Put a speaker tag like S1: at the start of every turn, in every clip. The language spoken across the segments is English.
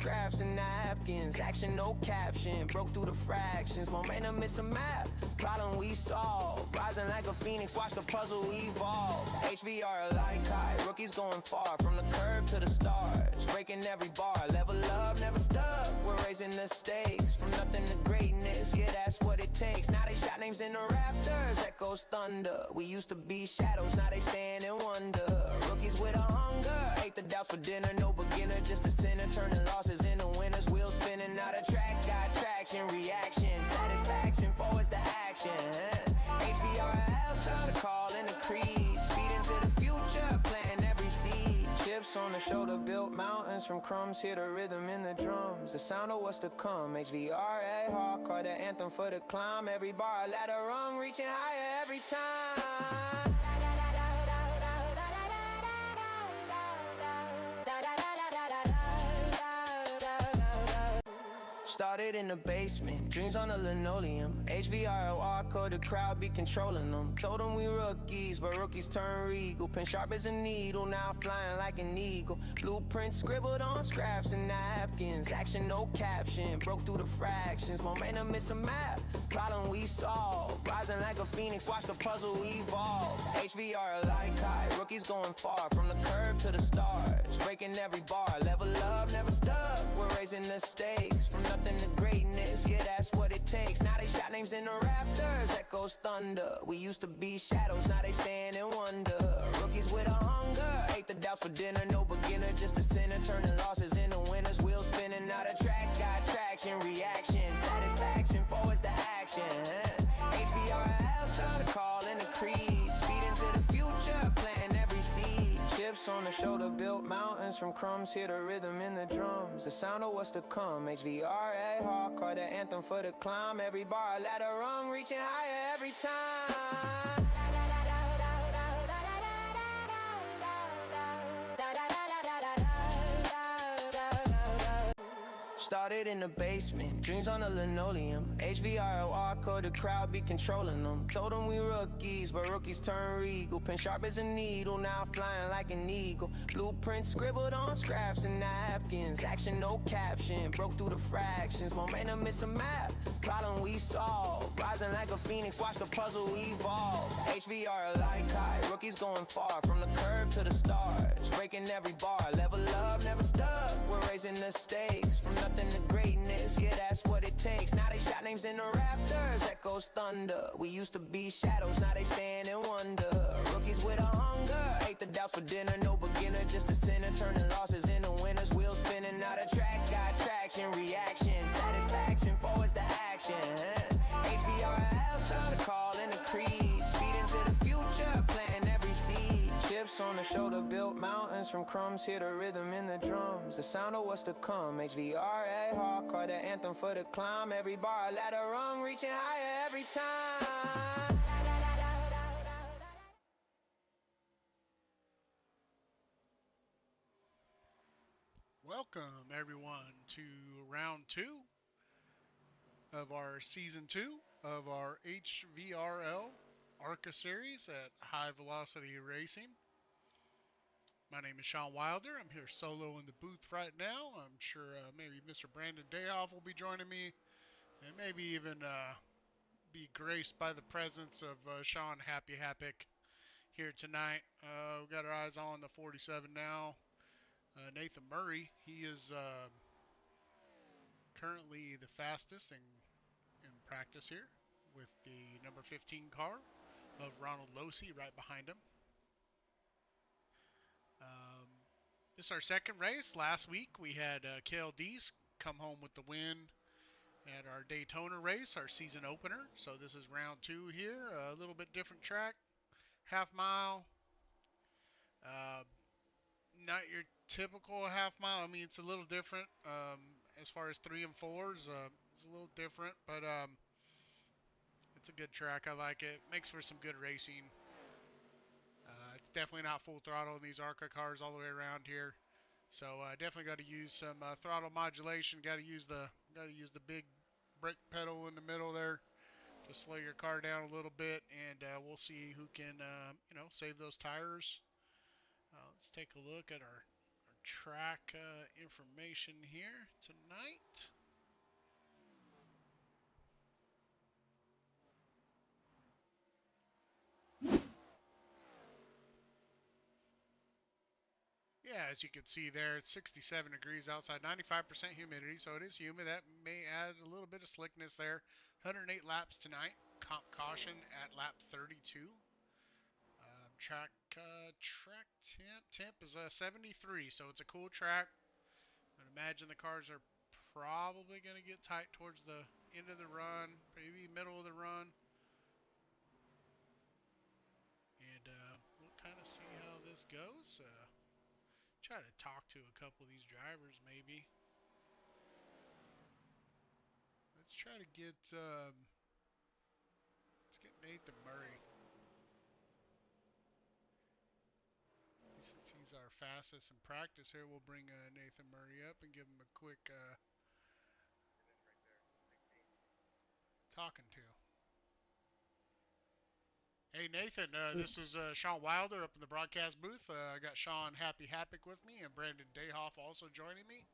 S1: scraps and napkins. Action, no caption, broke through the fractions. Momentum, it's a map, problem we solve. Rising like a phoenix, watch the puzzle evolve. HVRL like high, rookies going far. From the curb to the stars, breaking every bar. Level up, never stuck, we're raising the stakes. From nothing to greatness, yeah, that's what it takes. Now they shout names in the rafters, echoes thunder. We used to be shadows, now they stand and wonder. Rookies with a hunger, ate the doubts for dinner. No beginner, just a sinner, turning losses into winners. Wheels spinning, out of tracks, got traction. Reaction, satisfaction, forwards to action. HVRL, turn the call in the creed. Speed into the future, planting every seed. Chips on the shoulder, built mountains from crumbs. Hear the rhythm in the drums, the sound of what's to come. HVRL, hardcore, the anthem for the climb. Every bar, ladder rung, reaching higher every time. Started in the basement, dreams on the linoleum. HVRL, ARCA, the crowd be controlling them. Told them we rookies, but rookies turn regal. Pen sharp as a needle, now flying like an eagle. Blueprints scribbled on scraps and napkins. Action, no caption, broke through the fractions. Momentum, it's a map, problem we solve. Rising like a phoenix, watch the puzzle evolve. HVRL like high, rookies going far. From the curb to the stars, breaking every bar. Level up, never stuck, we're raising the stakes. From nothing to greatness, yeah, that's what it takes. Now they shout names in the rafters, echoes thunder. We used to be shadows, now they stand and wonder. Rookies with a hunger, ate the doubts for dinner. No beginner, just a sinner, turning losses into winners. Wheels spinning, out of tracks, got traction. Reaction, satisfaction, forwards to action. HVRL, turn the call in the creed. Speed into the future, planting every seed. Chips on the shoulder, built mountains from crumbs. Hear the rhythm in the drums, the sound of what's to come. HVRL, hardcore, the anthem for the climb. Every bar, ladder rung, reaching higher every time. Started in the basement, dreams on the linoleum. HVRL, ARCA, the crowd be controlling them. Told them we rookies, but rookies turn regal. Pen sharp as a needle, now flying like an eagle. Blueprints scribbled on scraps and napkins. Action, no caption, broke through the fractions. Momentum, it's a map, problem we solve. Rising like a phoenix, watch the puzzle evolve. HVRL like high, rookies going far. From the curb to the stars, breaking every bar. Level up, never stuck, we're raising the stakes. From nothing to greatness, yeah, that's what it takes. Now they shout names in the rafters, echoes thunder. We used to be shadows, now they stand and wonder. Rookies with a hunger, ate the doubts for dinner. No beginner, just a sinner, turning losses into winners. Wheels spinning, out of tracks, got traction. Reaction, satisfaction, forwards to action. HVRL, turn the call in the creed. Speed into the future, planting every seed. Chips on the shoulder, built mountains from crumbs. Hear the rhythm in the drums, the sound of what's to come. HVRL, hardcore, the anthem for the climb. Every bar, ladder rung, reaching higher every time.
S2: Welcome everyone to round 2 of our season 2 of our HVRL ARCA series at High Velocity Racing. My name is Sean Wilder. I'm here solo in the booth right now. I'm sure maybe Mr. Brandon Dayoff will be joining me, and maybe even be graced by the presence of Sean Happy Happick here tonight. We've got our eyes on the 47 now. Nathan Murray, he is currently the fastest in practice here with the number 15 car of Ronald Losey right behind him. This is our second race. Last week we had Cale Deese come home with the win at our Daytona race, our season opener. So this is round 2 here, a little bit different track, half mile. Not your typical half mile. I mean, it's a little different as far as 3 and 4s. It's a little different, but it's a good track. I like it. Makes for some good racing. It's definitely not full throttle in these ARCA cars all the way around here. So definitely got to use some throttle modulation. Got to use the big brake pedal in the middle there to slow your car down a little bit, and we'll see who can save those tires. Let's take a look at our track information here tonight. Yeah, as you can see there, it's 67 degrees outside, 95% humidity, so it is humid. That may add a little bit of slickness there. 108 laps tonight. Comp caution at lap 32. Track temp is 73, so it's a cool track. I'd imagine the cars are probably going to get tight towards the end of the run, maybe middle of the run. And we'll kind of see how this goes. Try to talk to a couple of these drivers, maybe. Let's try to get Nathan Murray. Since he's our fastest in practice here, we'll bring Nathan Murray up and give him a quick talking to. Hey Nathan, this is Sean Wilder up in the broadcast booth. I got Sean Happy Happick with me and Brandon Dayhoff also joining me.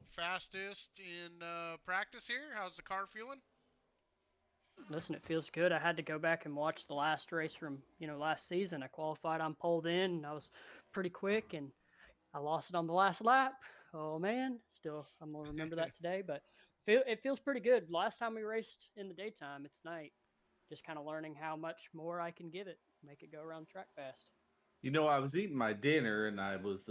S2: Fastest in practice here. How's the car feeling?
S3: Listen, it feels good. I had to go back and watch the last race from, last season. I qualified on pole in, and I was pretty quick, and I lost it on the last lap. Oh, man. Still, I'm going to remember that today, but it feels pretty good. Last time we raced in the daytime, it's night. Just kind of learning how much more I can give it, make it go around the track fast.
S4: I was eating my dinner and I was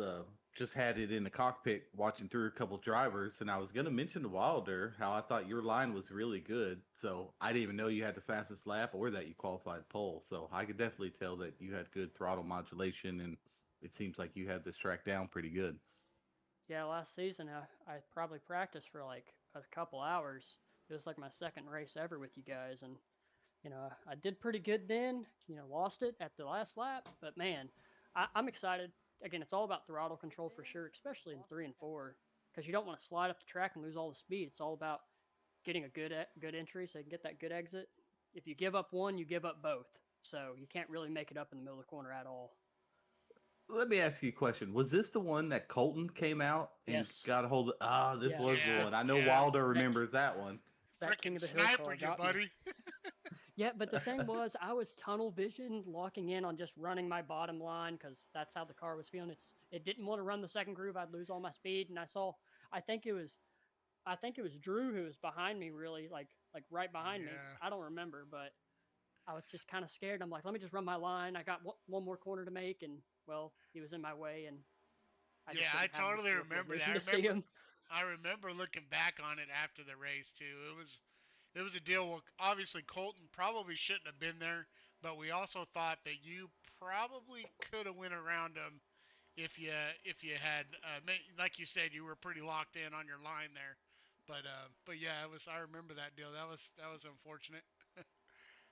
S4: just had it in the cockpit watching through a couple drivers, and I was going to mention to Wilder how I thought your line was really good. So I didn't even know you had the fastest lap or that you qualified pole. So I could definitely tell that you had good throttle modulation, and it seems like you had this track down pretty good.
S3: Yeah, last season I probably practiced for like a couple hours. It was like my second race ever with you guys, and I did pretty good then. Lost it at the last lap, but man, I'm excited. Again, it's all about throttle control for sure, especially in 3 and 4, because you don't want to slide up the track and lose all the speed. It's all about getting a good entry so you can get that good exit. If you give up one, you give up both. So you can't really make it up in the middle of the corner at all.
S4: Let me ask you a question. Was this the one that Colton came out and
S3: Yes.
S4: got a hold of? This was the one. I know Wilder remembers that one.
S3: That King
S2: Freaking
S3: of the Hill car
S2: snipered you,
S3: got me.
S2: buddy.
S3: Yeah, but the thing was, I was tunnel vision locking in on just running my bottom line because that's how the car was feeling. It didn't want to run the second groove; I'd lose all my speed. And I think it was Drew who was behind me, really like right behind me. I don't remember, but I was just kind of scared. I'm like, let me just run my line. I got one more corner to make, and well, he was in my way, and
S2: I totally remember
S3: that.
S2: I remember looking back on it after the race too. It was a deal. Well, obviously Colton probably shouldn't have been there, but we also thought that you probably could have went around him if you had like you said, you were pretty locked in on your line there. But yeah, I remember that deal. That was unfortunate.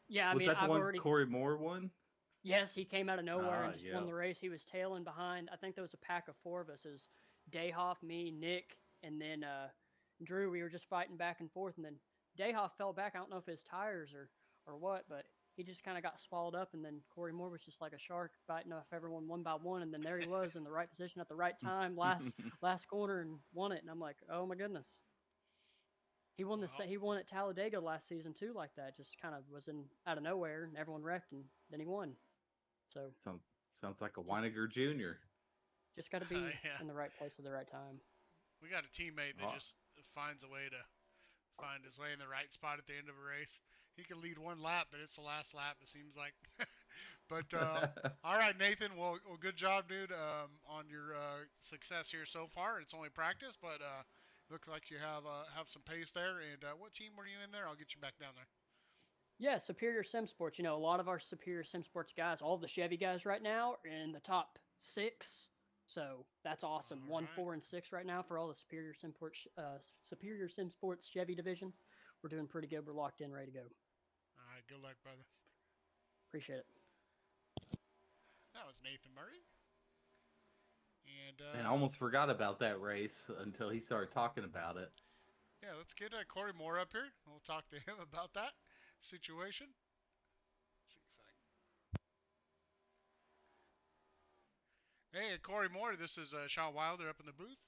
S3: Yeah, I
S4: Was
S3: mean,
S4: that the
S3: I've
S4: one
S3: already.
S4: Corey Moore won?
S3: Yes, he came out of nowhere and just
S4: yeah.
S3: won the race. He was tailing behind. I think there was a pack of 4 of us. It was Dayhoff, me, Nick, and then Drew. We were just fighting back and forth, and then Dayhoff fell back. I don't know if his tires or what, but he just kind of got swallowed up, and then Corey Moore was just like a shark biting off everyone one by one, and then there he was in the right position at the right time, last corner, and won it. And I'm like, oh my goodness. He won He won at Talladega last season too, like that. Just kind of was in out of nowhere, and everyone wrecked, and then he won. So
S4: sounds like a Weiniger Jr.
S3: Just got to be in the right place at the right time.
S2: We got a teammate that just finds a way to find his way in the right spot at the end of a race. He can lead one lap, but it's the last lap, it seems like. But all right, Nathan. Well, good job, dude, on your success here so far. It's only practice, but looks like you have some pace there. And what team were you in there? I'll get you back down there.
S3: Yeah, Superior Sim Sports. A lot of our Superior Sim Sports guys, all the Chevy guys right now, are in the top 6. So that's awesome.
S2: All
S3: 1,
S2: right.
S3: 4, and 6 right now for all the Superior Sim Sports Chevy division. We're doing pretty good. We're locked in, ready to go.
S2: All right, good luck, brother.
S3: Appreciate it.
S2: That was Nathan Murray.
S4: And I almost forgot about that race until he started talking about it.
S2: Yeah, let's get Corey Moore up here. We'll talk to him about that situation. Let's see if I can. Hey, Corey Moore. This is Sean Wilder up in the booth.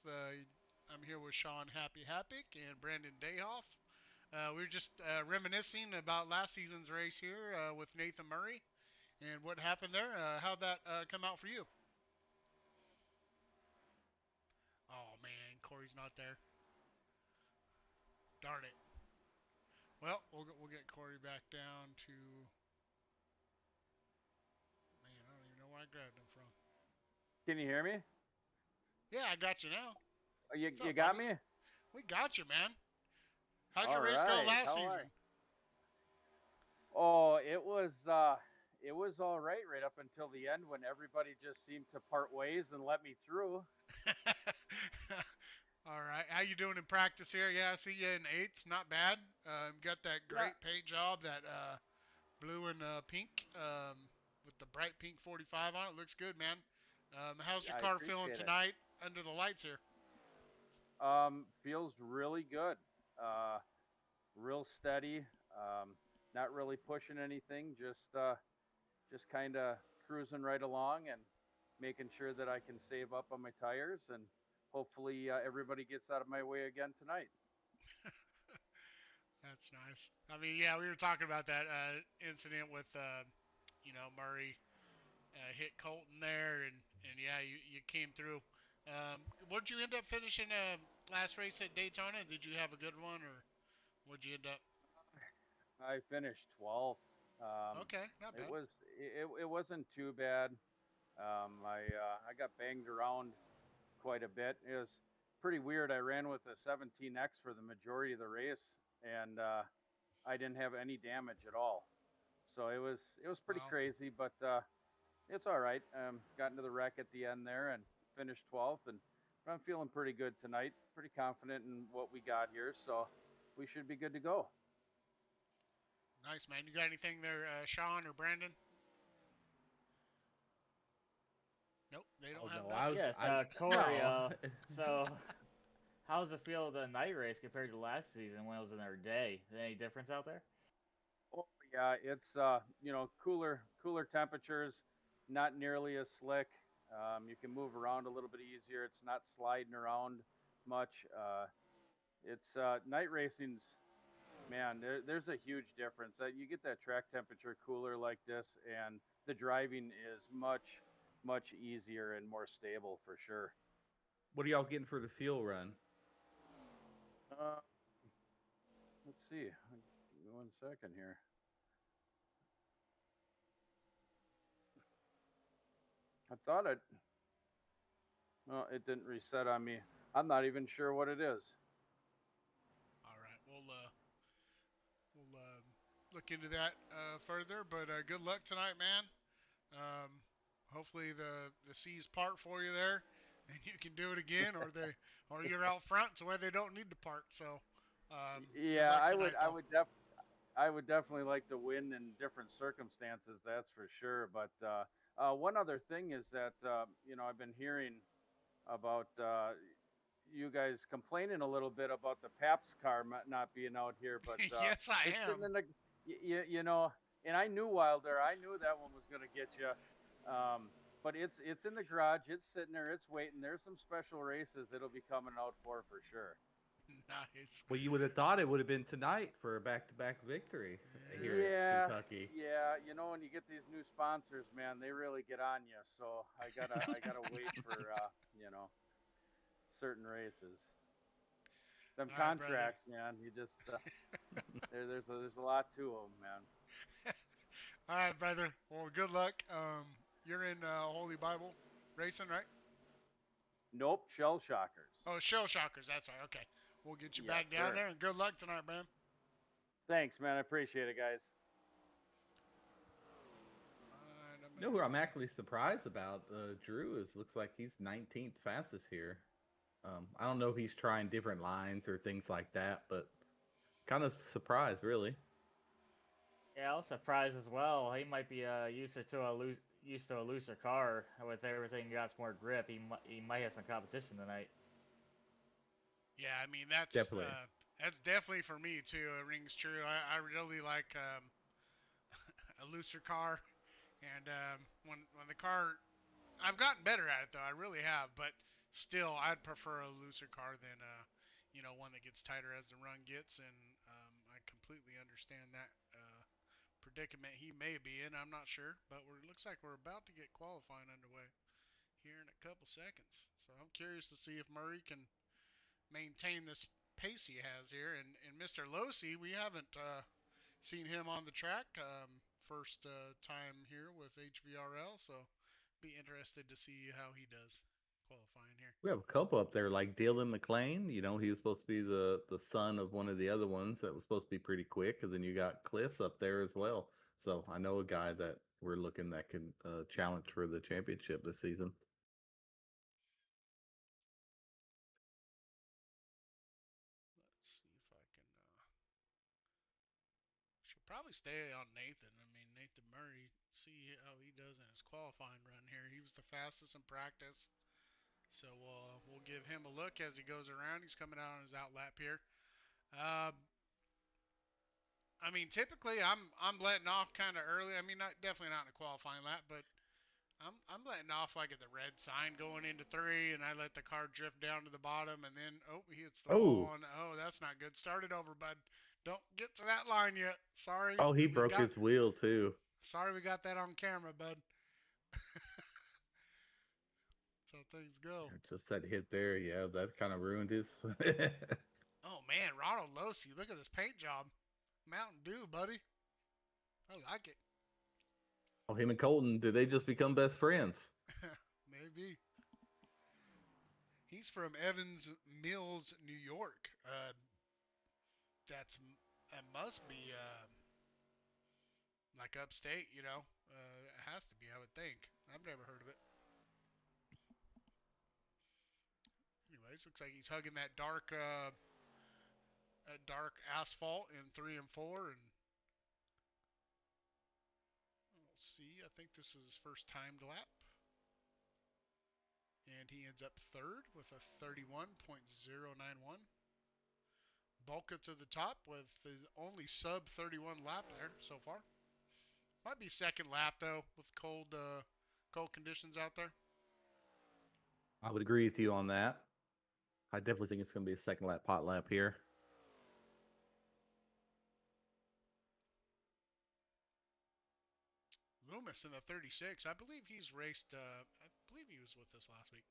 S2: I'm here with Sean Happy Happick and Brandon Dayhoff. We were just reminiscing about last season's race here with Nathan Murray and what happened there. How'd that come out for you? Oh man, Corey's not there. Darn it. Well, we'll get Corey back down to. Man, I don't even know where I grabbed him from.
S5: Can you hear me?
S2: Yeah, I got you now.
S5: Oh, you
S2: What's up,
S5: got
S2: buddy?
S5: me?
S2: We got you, man. How'd your
S5: All
S2: race go
S5: right.
S2: last
S5: How are
S2: season?
S5: you? Oh, it was all right up until the end when everybody just seemed to part ways and let me through.
S2: All right. How you doing in practice here? Yeah, I see you in 8th. Not bad. Got that
S5: Yeah,
S2: great paint job, that blue and pink with the bright pink 45 on it. Looks good, man. How's your
S5: I
S2: car feeling
S5: appreciate it.
S2: tonight under the lights here?
S5: Feels really good. Uh, Real steady. Not really pushing anything. Just kind of cruising right along and making sure that I can save up on my tires and hopefully everybody gets out of my way again tonight.
S2: That's nice. I mean, yeah, we were talking about that incident with, Murray hit Colton there, and yeah, you came through. What'd you end up finishing last race at Daytona? Did you have a good one, or what'd you end up?
S5: I finished 12th.
S2: Okay, not bad.
S5: It wasn't too bad. I got banged around quite a bit. It was pretty weird. I ran with a 17X for the majority of the race, and I didn't have any damage at all. So it was pretty
S2: Wow.
S5: crazy, but it's all right. Got into the wreck at the end there and finished 12th, and I'm feeling pretty good tonight. Pretty confident in what we got here, so we should be good to go.
S2: Nice, man. You got anything there, Sean or Brandon? Nope, they don't
S4: Oh
S2: have
S4: no,
S2: nothing.
S6: Yes, Corey.
S4: no.
S6: So, how's it feel the night race compared to last season when it was in their day? Any difference out there?
S5: Oh yeah, it's cooler temperatures, not nearly as slick. You can move around a little bit easier. It's not sliding around much. It's night racing's, man. There's a huge difference. You get that track temperature cooler like this, and the driving is much easier and more stable for sure.
S4: What are y'all getting for the fuel run?
S5: Uh, let's see. Give me 1 second here. I thought it. Well, it didn't reset on me. I'm not even sure what it is.
S2: All right, we'll look into that further. But good luck tonight, man. Um, Hopefully the seas part for you there, and you can do it again, or you're out front to where they don't need to part. So good
S5: Yeah,
S2: luck tonight, though.
S5: I would definitely like to win in different circumstances. That's for sure. But one other thing is that I've been hearing about you guys complaining a little bit about the Paps car not being out here, but
S2: Yes, I
S5: it's
S2: am.
S5: sitting in the and I knew Wilder, I knew that one was going to get you. But it's in the garage. It's sitting there. It's waiting. There's some special races it'll be coming out for sure.
S2: Nice.
S4: Well, you would have thought it would have been tonight for a back-to-back victory here in Kentucky.
S5: Yeah. When you get these new sponsors, man, they really get on you. So I gotta wait for certain races. Them
S2: All right,
S5: contracts, man. You just there's a lot to them, man.
S2: All right, brother. Well, good luck. You're in Holy Bible Racing, right?
S5: Nope, Shell Shockers.
S2: Oh, Shell Shockers. That's right. Okay. We'll get you
S5: Yes,
S2: back down
S5: sir.
S2: there, and good luck tonight, man.
S5: Thanks, man. I appreciate it, guys.
S2: All right,
S4: You know who I'm actually surprised about? Drew looks like he's 19th fastest here. I don't know if he's trying different lines or things like that, but kind of surprised, really.
S6: Yeah, I was surprised as well. He might be used to a looser car with everything got more grip. He might have some competition tonight.
S2: Yeah, I mean that's definitely for me too. It rings true. I really like a looser car, and when the car I've gotten better at it though. I really have, but still, I'd prefer a looser car than one that gets tighter as the run gets. And I completely understand that predicament he may be in. I'm not sure, but it looks like we're about to get qualifying underway here in a couple seconds. So I'm curious to see if Murray can maintain this pace he has here. And Mr. Losi, we haven't seen him on the track. First time here with HVRL, so be interested to see how he does qualifying here.
S4: We have a couple up there, like Dylan McLean. You know, he was supposed to be the son of one of the other ones that was supposed to be pretty quick. And then you got Cliffs up there as well. So I know a guy that we're looking that can challenge for the championship this season.
S2: Let's see if I can. Should probably stay on Nathan. I mean, Nathan Murray. See how he does in his qualifying run here. He was the fastest in practice. So we'll give him a look as he goes around. He's coming out on his out lap here. Um, I mean, typically I'm letting off kind of early. I mean, definitely not in a qualifying lap, but I'm letting off like at the red sign going into 3, and I let the car drift down to the bottom, and then he hits the
S4: Oh,
S2: wall, and that's not good. Start it over, bud. Don't get to that line yet. Sorry.
S4: oh, he broke his wheel too.
S2: Sorry we got that on camera, bud. That's how things go.
S4: Just that hit there, yeah, that kind of ruined his.
S2: Oh man, Ronald Losi, look at this paint job. Mountain Dew, buddy. I like it.
S4: Oh, him and Colton, did they just become best friends?
S2: Maybe. He's from Evans Mills, New York. That must be like upstate, you know. It has to be, I would think. I've never heard of it. Anyways, looks like he's hugging that dark asphalt in 3 and 4, and we'll see. I think this is his first timed lap. And he ends up third with a 31.091. Bulka to the top with his only sub 31 lap there so far. Might be second lap though with cold conditions out there.
S4: I would agree with you on that. I definitely think it's going to be a second lap pot lap here.
S2: Loomis in the 36. I believe he's raced. I believe he was with us last week.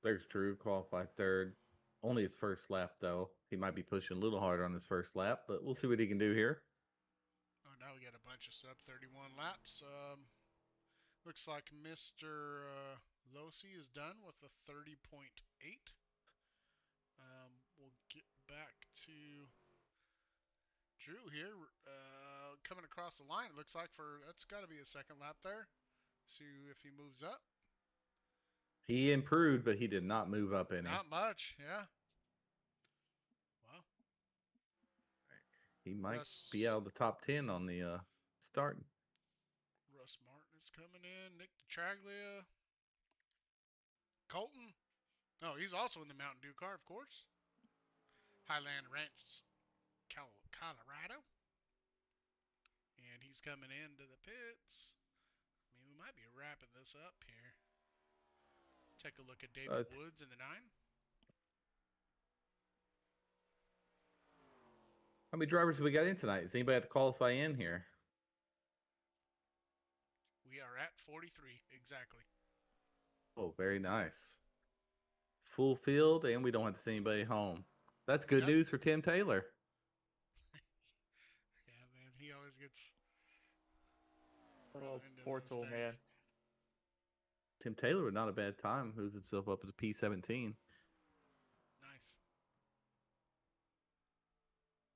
S4: There's Drew, qualified third. Only his first lap, though. He might be pushing a little harder on his first lap, but we'll see what he can do here.
S2: Oh, now we got a bunch of sub 31 laps. Looks like Mr. Losi is done with a 30.8. We'll get back to Drew here. Coming across the line, it looks like that's got to be a second lap there. See if he moves up.
S4: He improved, but he did not move up any.
S2: Not much, yeah. Wow.
S4: He might be out of the top 10 on the start.
S2: Russ Martin is coming in. Nick DeTraglia. Colton. Oh, he's also in the Mountain Dew car, of course. Highland Ranch, Colorado. And he's coming into the pits. I mean, we might be wrapping this up here. Take a look at David Woods in the 9.
S4: How many drivers have we got in tonight? Does anybody have to qualify in here?
S2: We are at 43, exactly.
S4: Oh, very nice. Full field, and we don't have to send anybody home. That's good news for Tim Taylor.
S2: Yeah, man, he always gets.
S6: Little portal, man.
S4: Tim Taylor with not a bad time. Moves himself up to P17.
S2: Nice.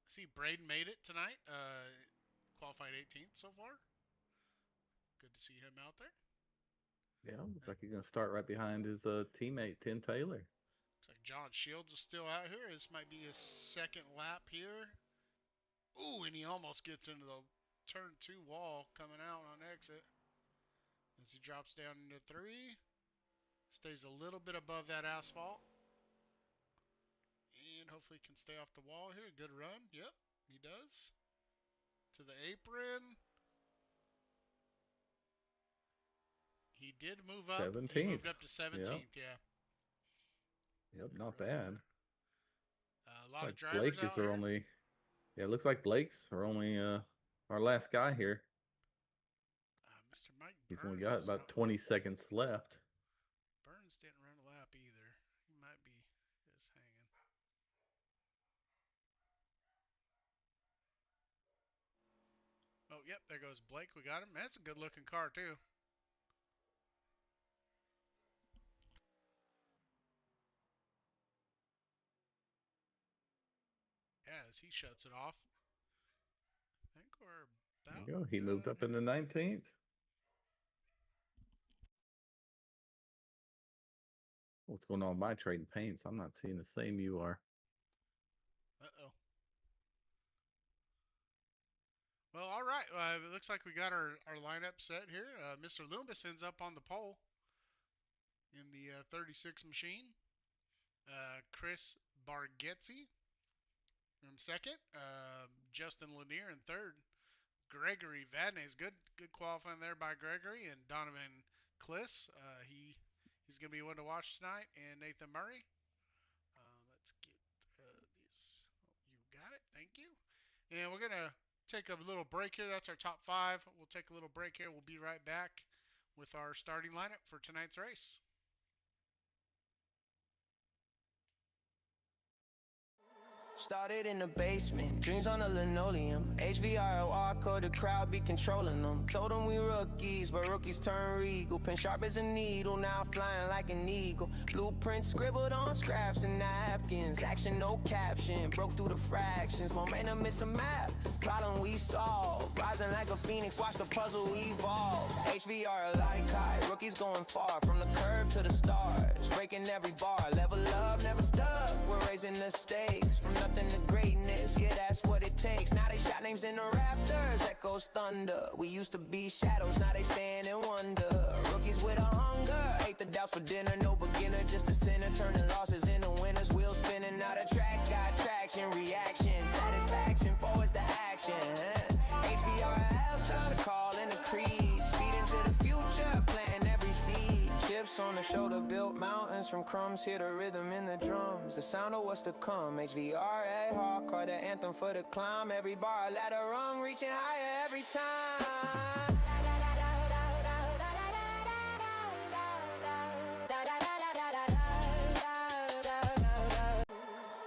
S2: See, Braden made it tonight. Qualified 18th so far. Good to see him out there.
S4: Yeah, looks like he's going to start right behind his teammate, Tim Taylor.
S2: Looks like John Shields is still out here. This might be his second lap here. Ooh, and he almost gets into the turn 2 wall coming out on exit. As he drops down into 3. Stays a little bit above that asphalt. And hopefully can stay off the wall here. Good run. Yep, he does. To the apron. He did move up.
S4: 17th.
S2: He moved up to 17th, yeah.
S4: Yep, not bad.
S2: A lot of drivers
S4: Blake
S2: out
S4: is
S2: here.
S4: our only. Yeah, it looks like Blake's our only our last guy here.
S2: Mr. Mike
S4: He's
S2: Burns
S4: only got
S2: is
S4: about
S2: out.
S4: 20 seconds left.
S2: Burns didn't run a lap either. He might be just hanging. Oh, yep, there goes Blake. We got him. That's a good looking car, too. Yeah, as he shuts it off. I think we're about
S4: There you go. He moved
S2: done
S4: up in the
S2: here.
S4: 19th. What's going on with my trading paints? I'm not seeing the same you are.
S2: Uh-oh. Well, all right. It looks like we got our lineup set here. Mr. Loomis ends up on the pole in the 36 machine. Chris Bargetzi in second. Justin Lanier in third. Gregory Vadnais, good qualifying there by Gregory, and Donovan Kliss. He's going to be one to watch tonight, and Nathan Murray. Let's get this. You got it. Thank you. And we're going to take a little break here. That's our top 5. We'll take a little break here. We'll be right back with our starting lineup for tonight's race.
S1: Started in the basement, dreams on the linoleum. HVRL ARCA, the crowd be controlling them. Told them we rookies, but rookies turn regal. Pen sharp as a needle, now flying like an eagle. Blueprints scribbled on scraps and napkins. Action, no caption, broke through the fractions. Momentum is a map, problem we solve. Rising like a phoenix, watch the puzzle evolve. HVRL like high, rookies going far. From the curb to the stars, breaking every bar. Level up, never stuck, we're raising the stakes. From nothing to greatness, yeah, that's what it takes. Now they shout names in the rafters, echoes thunder. We used to be shadows, now they stand and wonder. Rookies with a hunger, ate the doubts for dinner. No beginner, just a sinner, turning losses into winners. Wheels spinning, out of tracks, got traction, reaction, satisfaction, forwards to action. HVRL, the call and the creed, speed into the future, planting every seed. Chips on the shoulder, built mountains from crumbs. Hear the rhythm in the drums, the sound of what's to come. HVRA, hardcore, the anthem for the climb. Every bar, ladder rung, reaching higher every time.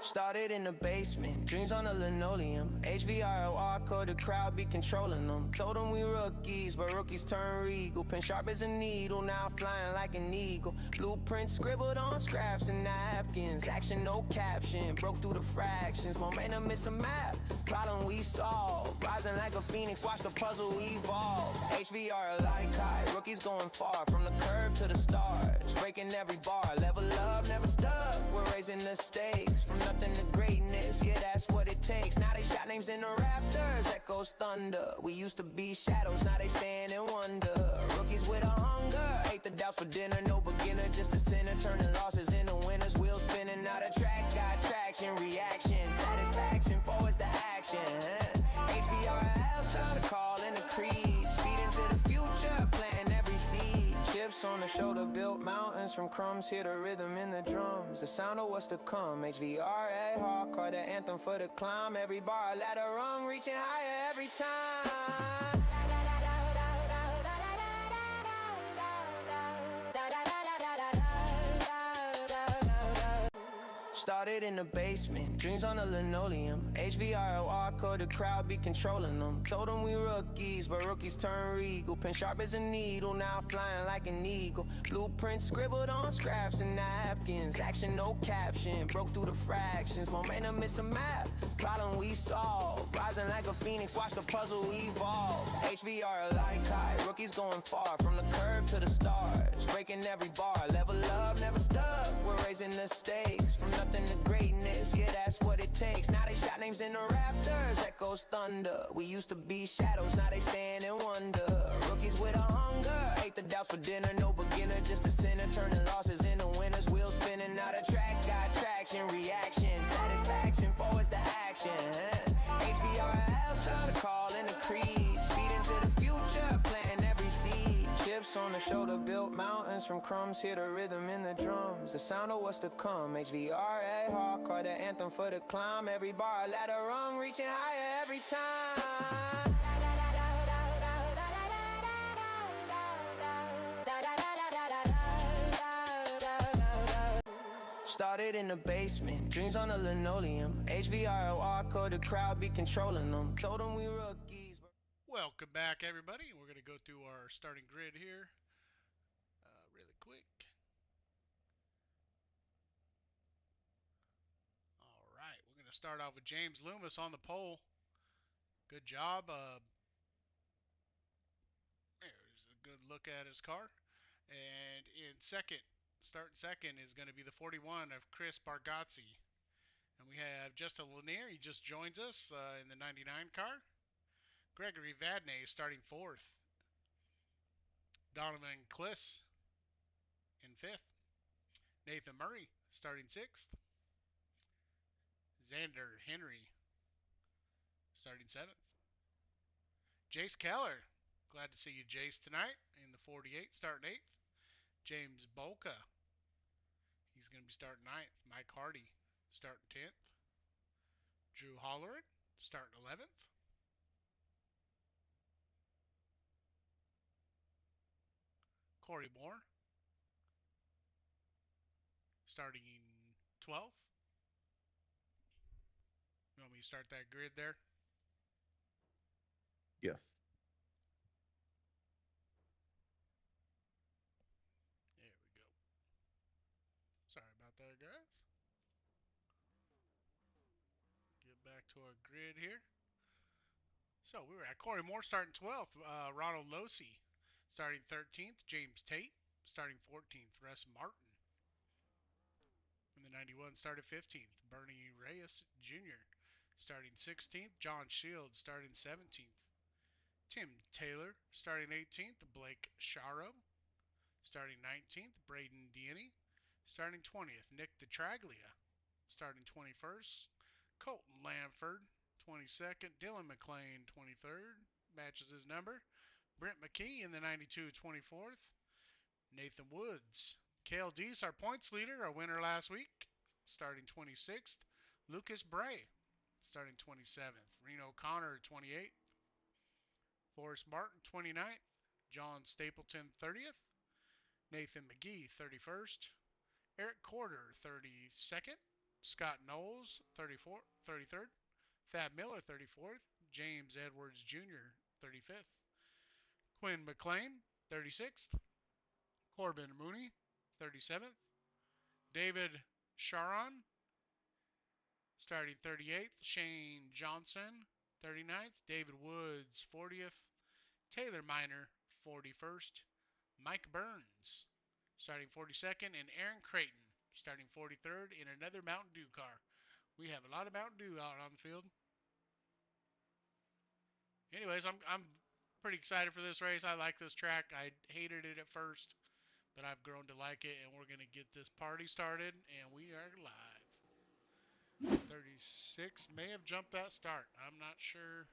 S1: Started in the basement, dreams on the linoleum. HVRL ARCA, the crowd be controlling them. Told them we rookies, but rookies turn regal. Pen sharp as a needle, now flying like an eagle. Blueprints scribbled on scraps and napkins. Action, no caption, broke through the fractions. Momentum is a map, problem we solve. Rising like a phoenix, watch the puzzle evolve. HVRL like high, rookies going far. From the curb to the stars, breaking every bar. Level up, never stuck, we're raising the stakes. From nothing to greatness, yeah, that's what it takes. Now they shout names in the rafters, echoes thunder. We used to be shadows, now they stand and wonder. Rookies with a hunger, ate the doubts for dinner. No beginner, just a sinner, turning losses into winners. Wheels spinning, out of tracks, got traction, reaction, satisfaction, forwards to action. HVRL, the call and the creed, speed into the future, planting every seed. Chips on the shoulder, built mountains from crumbs. Hear the rhythm in the drums, the sound of what's to come. HVRA, hardcore, the anthem for the climb. Every bar, ladder rung, reaching higher every time. Started in the basement, dreams on the linoleum. HVRL ARCA, the crowd be controlling them. Told them we rookies, but rookies turn regal. Pen sharp as a needle, now flying like an eagle. Blueprints scribbled on scraps and napkins. Action, no caption, broke through the fractions. Momentum is a map, problem we solve. Rising like a phoenix, watch the puzzle evolve. HVRL like high, rookies going far. From the curb to the stars, breaking every bar. Level up, never stuck, we're raising the stakes. From nothing to greatness, yeah, that's what it takes. Now they shout names in the rafters, echoes thunder. We used to be shadows, now they stand and wonder. Rookies with a hunger, ate the doubts for dinner. No beginner, just a sinner, turning losses into winners. Wheels spinning, out of tracks, got traction, reaction, satisfaction, forwards to action. HVRL, the call and the creed, speed into the future, planting every seed. Chips Steps on the shoulder, built mountains from crumbs. Hear the rhythm in the drums, the sound of what's to come. HVRL, hardcore, the anthem for the climb. Every bar, a ladder rung, reaching higher every time. Started in the basement, dreams on the linoleum. HVRL, ARCA, the crowd be controlling them. Told them we rookies.
S2: Welcome back, everybody. We're going to go through our starting grid here really quick. All right, we're going to start off with James Loomis on the pole. Good job. There's a good look at his car. And in second, starting second, is going to be the 41 of Chris Bargazzi. And we have Justin Lanier. He just joins us in the 99 car. Gregory Vadnais starting fourth. Donovan Kliss in fifth. Nathan Murray starting sixth. Xander Henry starting seventh. Jace Keller. Glad to see you, Jace, tonight in the 48, starting eighth. James Bolka. He's going to be starting ninth. Mike Hardy starting 10th. Drew Holleran starting 11th. Corey Moore starting 12th. You want me to start that grid there?
S4: Yes.
S2: There we go. Sorry about that, guys. Get back to our grid here. So we were at Corey Moore starting 12th. Ronald Losi starting 13th. James Tate starting 14th. Russ Martin in the 91 started 15th. Bernie Reyes Jr. starting 16th. John Shields starting 17th. Tim Taylor starting 18th. Blake Sharo starting 19th. Braden Deany starting 20th. Nick DeTraglia starting 21st. Colton Lamford 22nd. Dylan McLean 23rd. Matches his number. Brent McKee in the 92 24th. Nathan Woods. Cale Deese, our points leader, our winner last week, starting 26th. Lucas Bray starting 27th. Reno Connor 28th. Forrest Martin 29th. John Stapleton 30th. Nathan McGee 31st. Eric Corder 32nd. Scott Knowles 33rd. Thad Miller 34th. James Edwards Jr. 35th. Quinn McLean 36th. Corbin Mooney 37th. David Sharon starting 38th. Shane Johnson 39th. David Woods 40th. Taylor Miner 41st. Mike Burns starting 42nd. And Aaron Creighton starting 43rd in another Mountain Dew car. We have a lot of Mountain Dew out on the field. Anyways, I'm pretty excited for this race. I like this track. I hated it at first, but I've grown to like it, and we're going to get this party started, and we are live. 36 may have jumped that start. I'm not sure.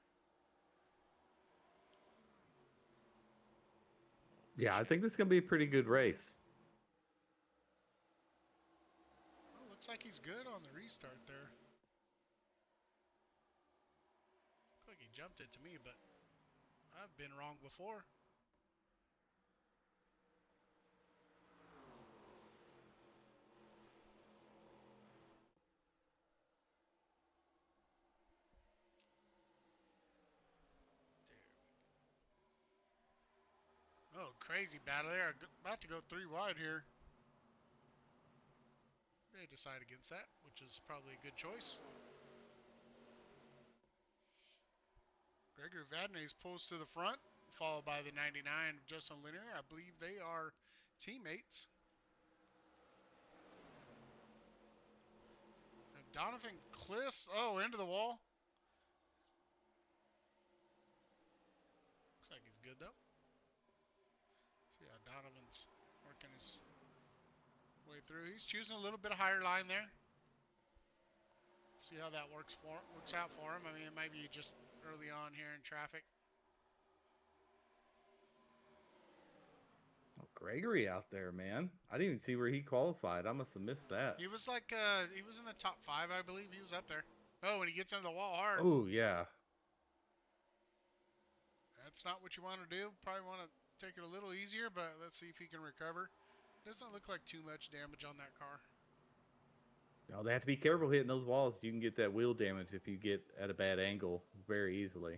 S4: Yeah, I think this is going to be a pretty good race.
S2: Well, looks like he's good on the restart there. Looks like he jumped it to me, but I've been wrong before. Oh, crazy battle there. About to go 3 wide here. They decide against that, which is probably a good choice. Gregory Vadnais pulls to the front, followed by the 99 Justin Lanier. I believe they are teammates. And Donovan Kliss, into the wall. Looks like he's good though. See how Donovan's working his way through. He's choosing a little bit of higher line there. See how that works out for him. I mean, it might be just early on here in traffic.
S4: Gregory out there, man. I didn't even see where he qualified. I must have missed that.
S2: He was like, he was in the top 5, I believe. He was up there. Oh, when he gets into the wall hard.
S4: Oh, yeah.
S2: That's not what you want to do. Probably want to take it a little easier, but let's see if he can recover. Doesn't look like too much damage on that car.
S4: No, they have to be careful hitting those walls. You can get that wheel damage if you get at a bad angle very easily.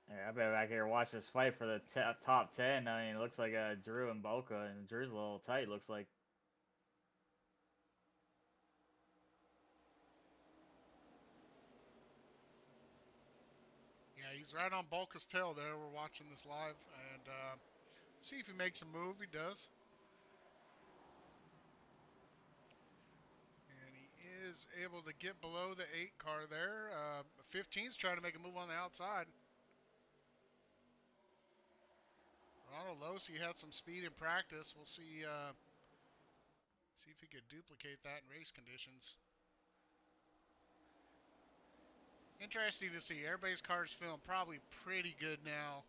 S6: Yeah, I better back here watch this fight for the top 10. I mean, it looks like Drew and Boca, and Drew's a little tight, looks like.
S2: Yeah, he's right on Bulka's tail there. We're watching this live, and see if he makes a move. He does. And he is able to get below the 8 car there. 15's trying to make a move on the outside. Ronald Losey had some speed in practice. We'll see see if he could duplicate that in race conditions. Interesting to see. Everybody's car's feeling probably pretty good now.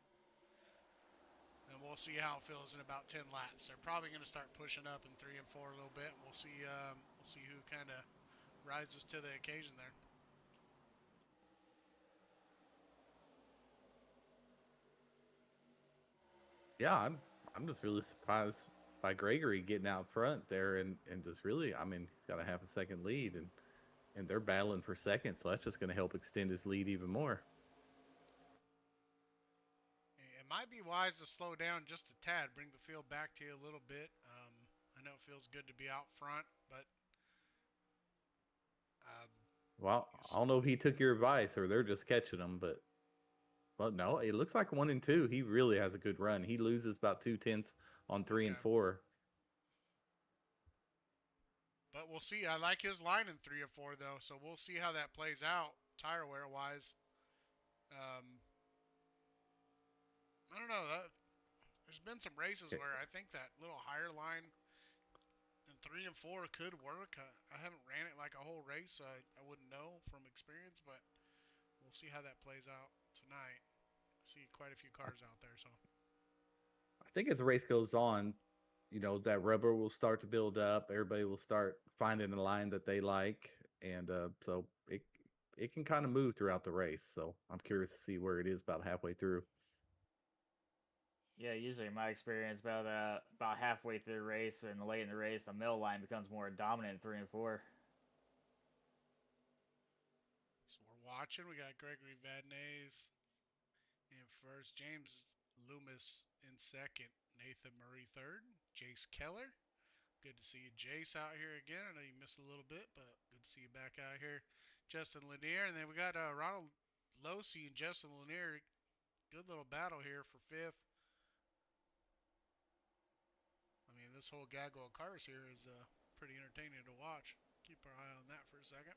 S2: And we'll see how it feels in about 10 laps. They're probably going to start pushing up in 3 and 4 a little bit. We'll see who kind of rises to the occasion there.
S4: Yeah, I'm just really surprised by Gregory getting out front there and just really, I mean, he's got a half a second lead and they're battling for second, so that's just going to help extend his lead even more.
S2: It might be wise to slow down just a tad, bring the field back to you a little bit. I know it feels good to be out front, but
S4: well, I don't know if he took your advice or they're just catching him, but no, it looks like 1 and 2. He really has a good run. He loses about 2/10 on 3 and 4.
S2: But we'll see. I like his line in 3 or 4 though, so we'll see how that plays out tire wear wise. I don't know. There's been some races where I think that little higher line in 3 and 4 could work. I haven't ran it like a whole race, so I wouldn't know from experience, but we'll see how that plays out tonight. See quite a few cars out there, so.
S4: I think as the race goes on, you know, that rubber will start to build up. Everybody will start finding a line that they like, and so it can kind of move throughout the race. So I'm curious to see where it is about halfway through.
S6: Yeah, usually in my experience, about halfway through the race and late in the race, the middle line becomes more dominant in 3 and 4.
S2: So we're watching. We got Gregory Vadnais in first, James Loomis in second, Nathan Murray third, Jace Keller. Good to see you, Jace, out here again. I know you missed a little bit, but good to see you back out here. Justin Lanier, and then we got Ronald Losey and Justin Lanier. Good little battle here for 5th. I mean, this whole gaggle of cars here is pretty entertaining to watch. Keep our eye on that for a second.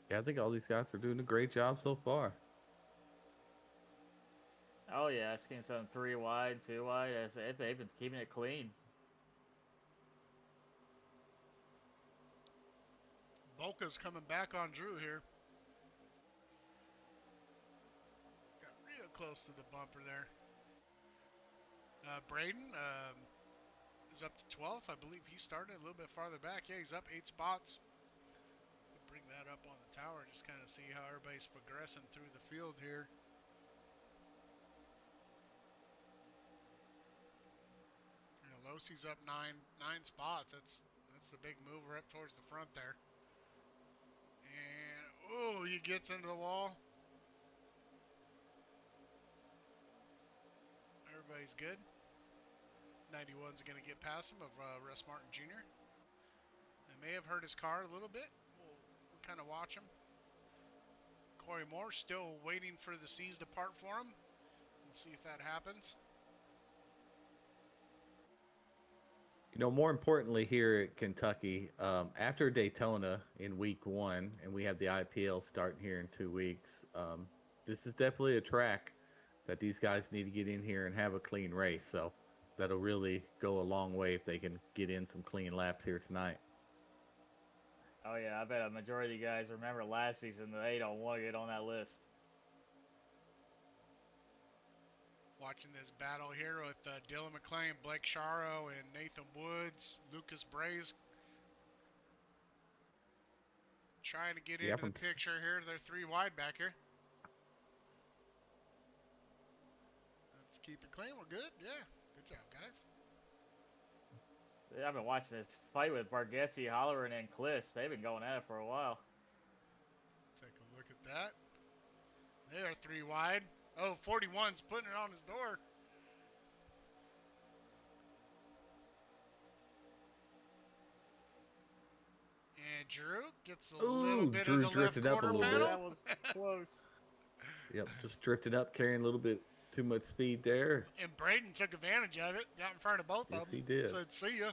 S4: Yeah, I think all these guys are doing a great job so far.
S6: Oh yeah, I've seen some 3 wide, 2 wide. They've been keeping it clean.
S2: Boca's coming back on Drew here. Got real close to the bumper there. Braden is up to 12th. I believe he started a little bit farther back. Yeah, he's up 8 spots. We'll bring that up on the tower, just kind of see how everybody's progressing through the field here. You know, Losey's up nine spots. That's the big mover up towards the front there. And oh, he gets into the wall. Everybody's good. 91's going to get past him of Russ Martin Jr. They may have hurt his car a little bit. We'll kind of watch him. Corey Moore still waiting for the C's to part for him. We'll see if that happens.
S4: You know, more importantly here at Kentucky, after Daytona in week 1, and we have the IPL starting here in 2 weeks, this is definitely a track that these guys need to get in here and have a clean race. So that'll really go a long way if they can get in some clean laps here tonight.
S6: Oh yeah, I bet a majority of you guys remember last season. They don't want to get on that list.
S2: Watching this battle here with Dylan McClain, Blake Sharo, and Nathan Woods, Lucas Braze trying to get into the picture here. They're 3 wide back here. Let's keep it clean. We're good. Yeah. Good job, guys.
S6: I've been watching this fight with Bargetzi, Holleran, and Kliss. They've been going at it for a while.
S2: Take a look at that. They are 3 wide. Oh, 41's putting it on his door. And Drew gets a little bit
S4: Drew
S2: of the left
S4: drifted up a
S2: quarter
S4: little
S2: panel.
S4: bit.
S6: That was close.
S4: Yep, just drifted up, carrying a little bit too much speed there.
S2: And Braden took advantage of it. Got in front of both
S4: Yes,
S2: of them.
S4: he did.
S2: Said, see ya.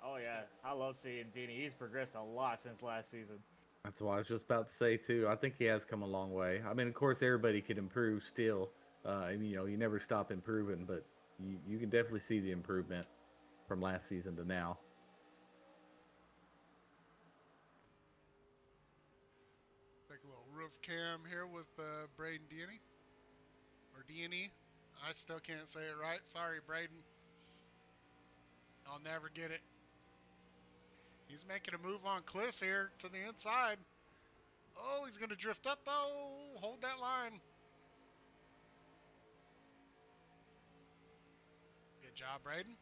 S6: Oh yeah, I love seeing Dini. He's progressed a lot since last season.
S4: That's what I was just about to say too. I think he has come a long way. I mean, of course, everybody could improve still. And, you never stop improving, but you can definitely see the improvement from last season to now.
S2: Take a little roof cam here with Braden Deany. Or Deany. I still can't say it right. Sorry, Braden. I'll never get it. He's making a move on Kliss here to the inside. Oh, he's going to drift up, though. Hold that line. Good job, Braden.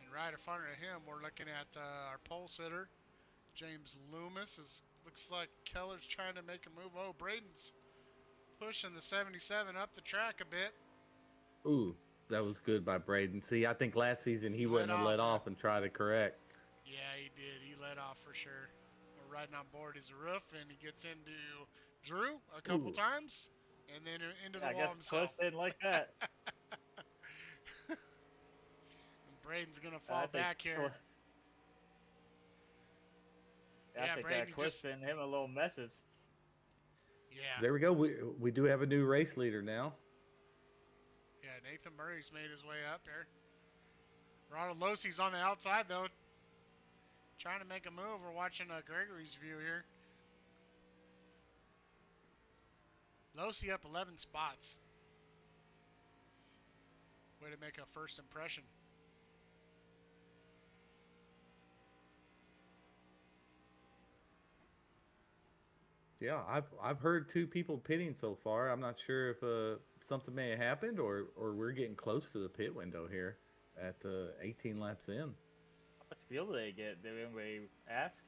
S2: And right in front of him, we're looking at our pole sitter, James Loomis. Looks like Keller's trying to make a move. Oh, Braden's pushing the 77 up the track a bit.
S4: Ooh, that was good by Braden. See, I think last season he wouldn't have let off and tried to correct.
S2: Yeah, he did. He let off for sure. We're riding on board his roof, and he gets into Drew a couple times, and then into the wall himself.
S6: Kliss didn't like that.
S2: And Braden's going to fall back here.
S6: I think Kliss sent him a little message.
S2: Yeah.
S4: There we go. We do have a new race leader now.
S2: Yeah, Nathan Murray's made his way up here. Ronald Losey's on the outside, though. Trying to make a move. We're watching Gregory's view here. Losey up 11 spots. Way to make a first impression.
S4: Yeah, I've heard 2 people pitting so far. I'm not sure if something may have happened or we're getting close to the pit window here at 18 laps in.
S6: How much fuel did they get? Did anybody ask?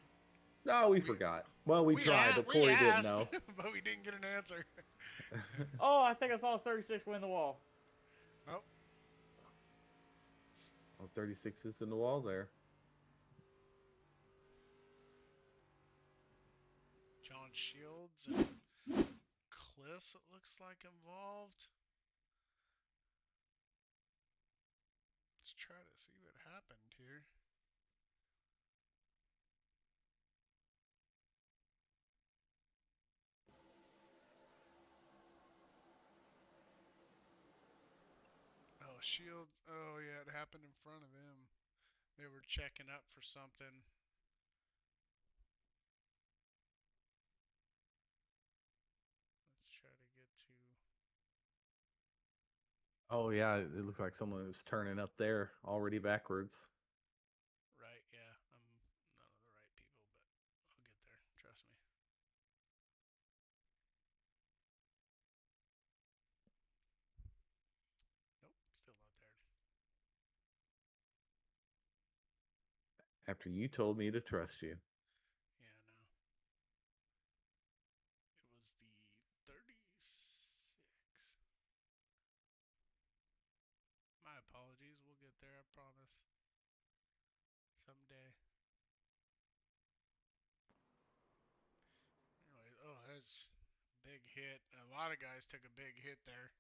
S4: No, we forgot. Well, we tried, but Corey didn't know.
S2: But we didn't get an answer.
S6: Oh, I think I saw 36 win the wall.
S2: Oh.
S4: Oh, 36 is in the wall there.
S2: John Shields and Kliss, it looks like, involved. Let's try to see what happened here. Oh, Shields. Oh, yeah, it happened in front of them. They were checking up for something. Let's try to get to...
S4: Oh, yeah, it looked like someone was turning up there already backwards.
S2: Right, yeah. I'm none of the right people, but I'll get there. Trust me. Nope, still not there.
S4: After you told me to trust you.
S2: Yeah, no. It was the 36. My apologies. We'll get there, I promise. Someday. Anyway, oh, that's big hit. A lot of guys took a big hit there.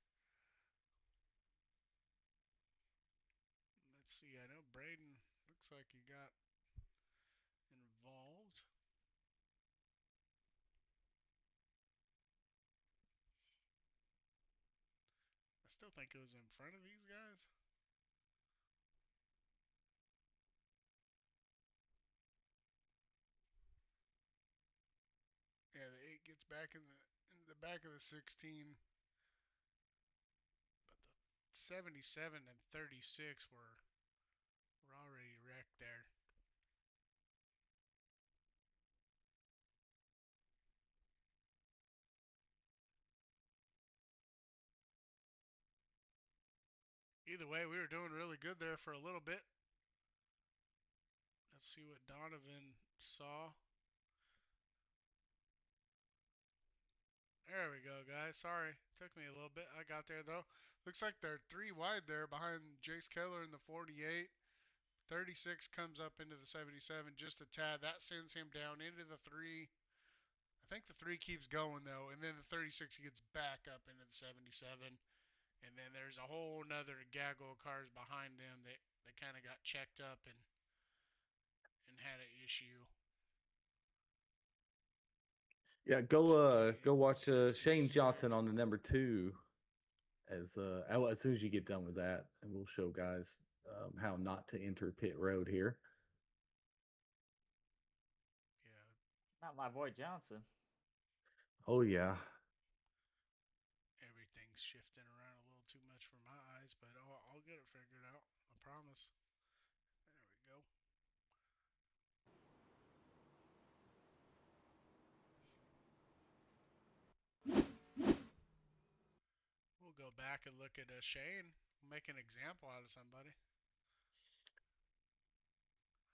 S2: Let's see. I know Braden looks like he got involved. I still think it was in front of these guys. It's back in the back of the 16, but the 77 and 36 were already wrecked there. Either way, we were doing really good there for a little bit. Let's see what Donovan saw. There we go, guys. Sorry, took me a little bit. I got there though. Looks like they're 3 wide there behind Jace Keller in the 48. 36 comes up into the 77 just a tad. That sends him down into the 3. I think the 3 keeps going though, and then the 36 gets back up into the 77. And then there's a whole nother gaggle of cars behind them that kind of got checked up and had an issue.
S4: Yeah, go watch Shane Johnson on the number 2 as soon as you get done with that, and we'll show guys how not to enter pit road here.
S2: Yeah.
S6: Not my boy Johnson.
S4: Oh yeah.
S2: Everything's shifting around a little too much for my eyes, but I'll get it figured out. I promise. There we go. We'll go back and look at Shane. Make an example out of somebody.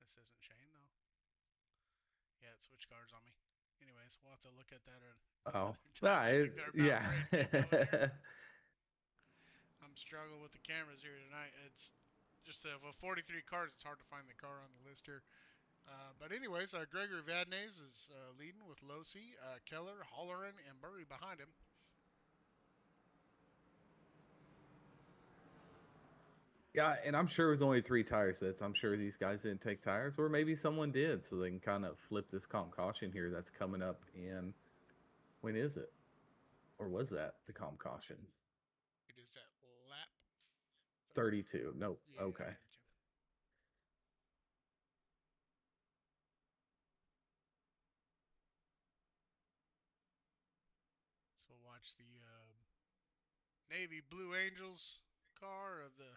S2: This isn't Shane, though. Yeah, it switched cars on me. Anyways, we'll have to look at that another time. I think they're about ready to go here. I'm struggling with the cameras here tonight. It's just of 43 cars, it's hard to find the car on the list here. But anyways, Gregory Vadnais is leading with Losi, Keller, Holleran, and Burry behind him.
S4: Yeah, and I'm sure it was only 3 tire sets. I'm sure these guys didn't take tires, or maybe someone did, so they can kind of flip this comp caution here that's coming up in, when is it? Or was that the comp caution?
S2: It is at lap
S4: 32. Nope.
S2: Yeah,
S4: Okay.
S2: 32. So watch the Navy Blue Angels car of the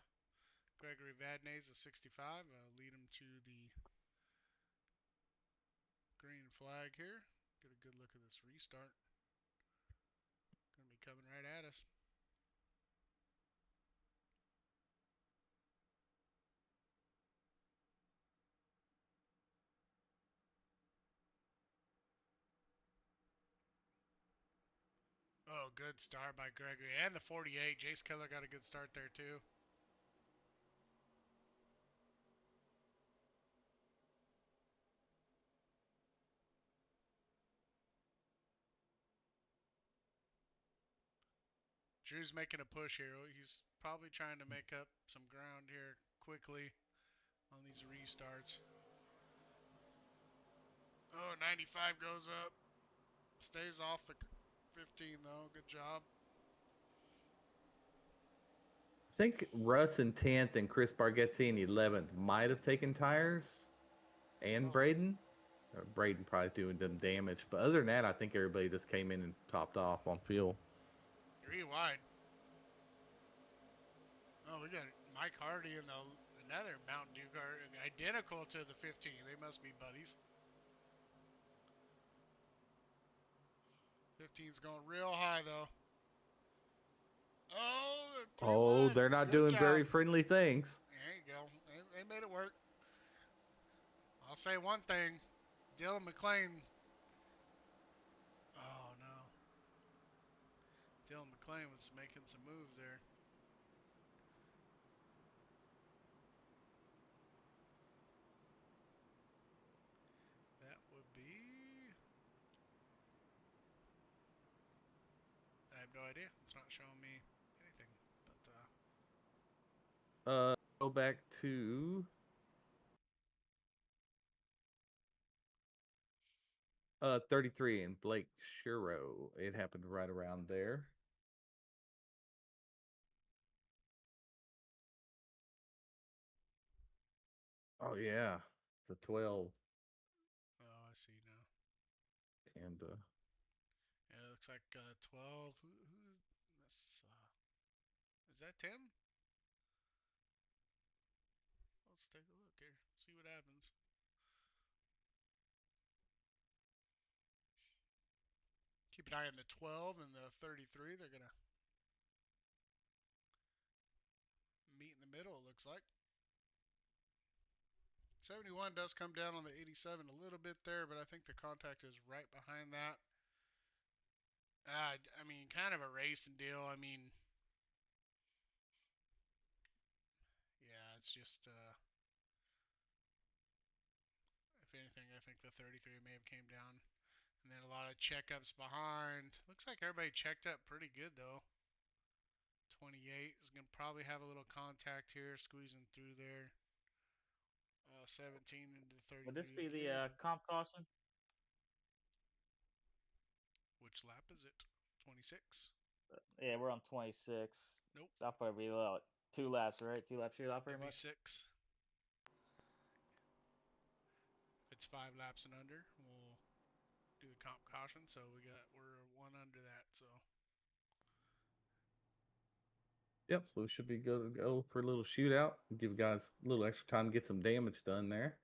S2: Gregory Vadnais of 65 lead him to the green flag here. Get a good look at this restart. Going to be coming right at us. Oh, good start by Gregory. And the 48. Jace Keller got a good start there, too. Drew's making a push here. He's probably trying to make up some ground here quickly on these restarts. Oh, 95 goes up. Stays off the 15, though. Good job.
S4: I think Russ in 10th and Chris Bargetzi in 11th might have taken tires, and Braden. Braden probably doing them damage, but other than that, I think everybody just came in and topped off on fuel.
S2: 3 wide. Oh, we got Mike Hardy and another Mountain Dew car, identical to the 15. They must be buddies. 15's going real high, though. Oh,
S4: they're not
S2: Good
S4: doing
S2: job.
S4: very friendly things.
S2: There you go. They made it work. I'll say one thing. Dylan McLean. Oh, no. Dylan McLean was making some moves there. That would be... I have no idea. It's not showing me anything. But
S4: Go back to 33 and Blake Shiro. It happened right around there. Oh yeah, the 12.
S2: oh, I see now.
S4: And
S2: Looks like 12. Who's this? Is that Tim? Let's take a look here. See what happens. Keep an eye on the 12 and the 33. They're going to meet in the middle, it looks like. 71 does come down on the 87 a little bit there, but I think the contact is right behind that. I mean, kind of a racing deal. I mean, yeah, it's just, if anything, I think the 33 may have came down. And then a lot of checkups behind. Looks like everybody checked up pretty good, though. 28 is going to probably have a little contact here, squeezing through there. 17 into 33
S6: Would this be
S2: again.
S6: the comp caution?
S2: Which lap is it? 26?
S6: Yeah, we're on 26.
S2: Nope.
S6: So that'll probably be about 2 laps, right? 2 lap shootout pretty
S2: It'd be
S6: much.
S2: 6. If it's 5 laps and under, we'll do the comp caution. So we're 1 under that. So
S4: Yep, so we should be good to go for a little shootout. Give guys a little extra time to get some damage done there.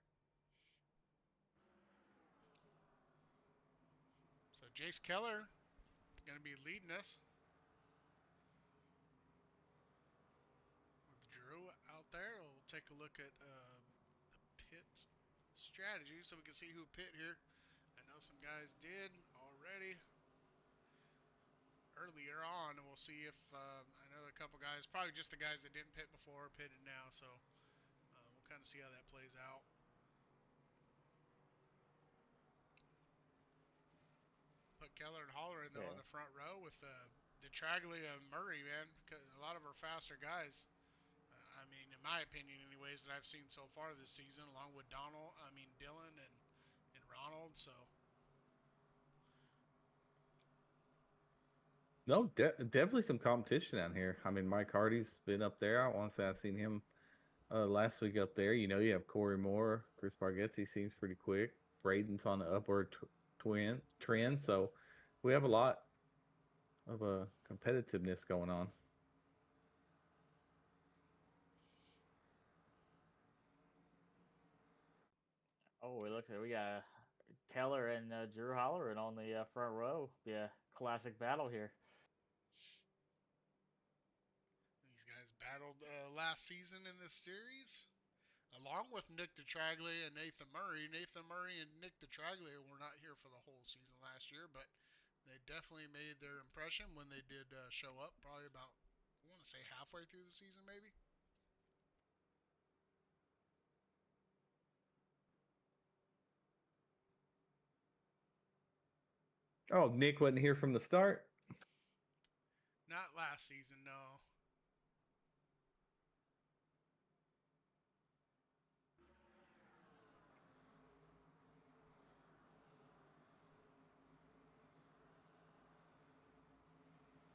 S2: Jace Keller is going to be leading us with Drew out there. We'll take a look at the pit strategy so we can see who pit here. I know some guys did already earlier on, and we'll see if I know a couple guys, probably just the guys that didn't pit before, pitted now. So we'll kind of see how that plays out. Put Keller and Holler in, though,
S6: Yeah.
S2: in the front row with DeTraglia and Murray, man. A lot of our faster guys. I mean, in my opinion, anyways, that I've seen so far this season, along with Dylan and Ronald. So
S4: No, definitely some competition down here. I mean, Mike Hardy's been up there. I want to say I've seen him last week up there. You know, you have Corey Moore, Chris Bargetzi seems pretty quick. Braden's on the upward trend. So we have a lot of competitiveness going on.
S6: Oh, we got Keller and Drew Hollering on the front row. Yeah, classic battle here.
S2: these guys battled last season in this series, along with Nick DeTraglia and Nathan Murray. Nathan Murray and Nick DeTraglia were not here for the whole season last year, but they definitely made their impression when they did show up, probably about, I want to say, halfway through the season, maybe.
S4: Oh, Nick wasn't here from the start?
S2: Not last season, no.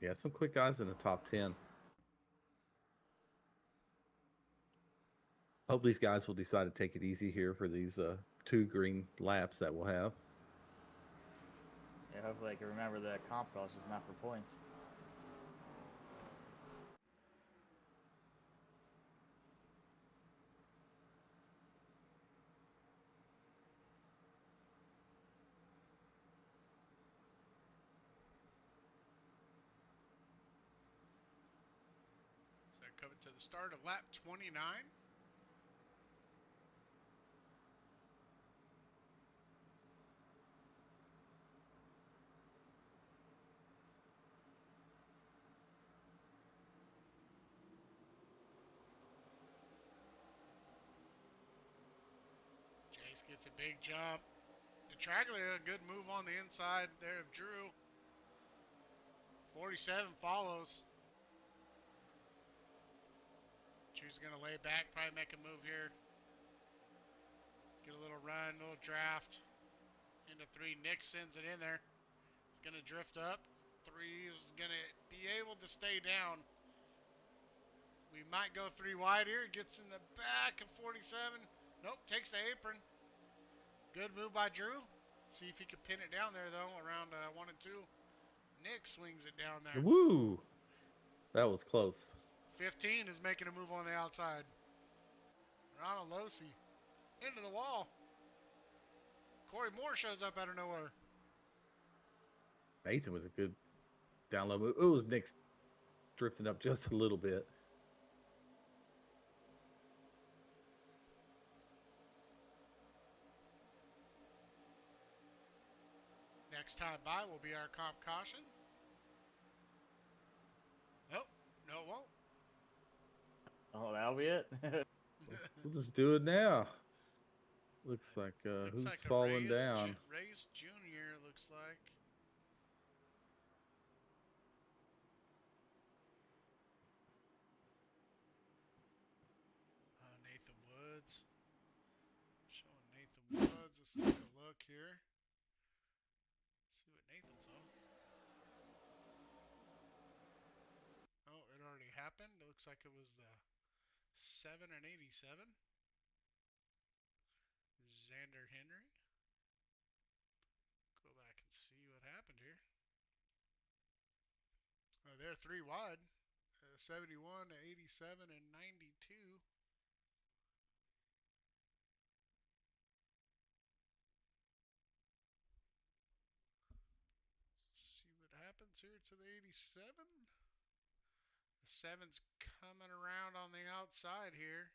S4: Yeah, some quick guys in the top 10. Hope these guys will decide to take it easy here for these 2 green laps that we'll have.
S6: Yeah, hopefully I can remember that comp caution is not for points.
S2: So coming to the start of lap 29. Jace gets a big jump. DeTraglia, a good move on the inside there of Drew. 47 follows. Drew's going to lay back, probably make a move here. Get a little run, a little draft. Into 3, Nick sends it in there. It's going to drift up. 3 is going to be able to stay down. We might go 3 wide here. Gets in the back of 47. Nope, takes the apron. Good move by Drew. See if he can pin it down there, though, around 1 and 2. Nick swings it down there.
S4: Woo! That was close.
S2: 15 is making a move on the outside. Ronald Losi into the wall. Corey Moore shows up out of nowhere.
S4: Nathan was a good down low move. It was Nick drifting up just a little bit.
S2: Next time by will be our comp caution. Nope, no it won't.
S6: Oh, that'll be it.
S4: We'll just do it now. Looks like
S2: Looks
S4: who's
S2: like a
S4: falling down?
S2: Reyes Jr. looks like. Nathan Woods. Showing Nathan Woods. Let's take a look here. See what Nathan's on. Oh, it already happened. It looks like it was the 7 and 87. Xander Henry. Go back and see what happened here. Oh, they're 3 wide. 71 to 87 and 92. See what happens here to the 87. The 7's coming around on the outside here.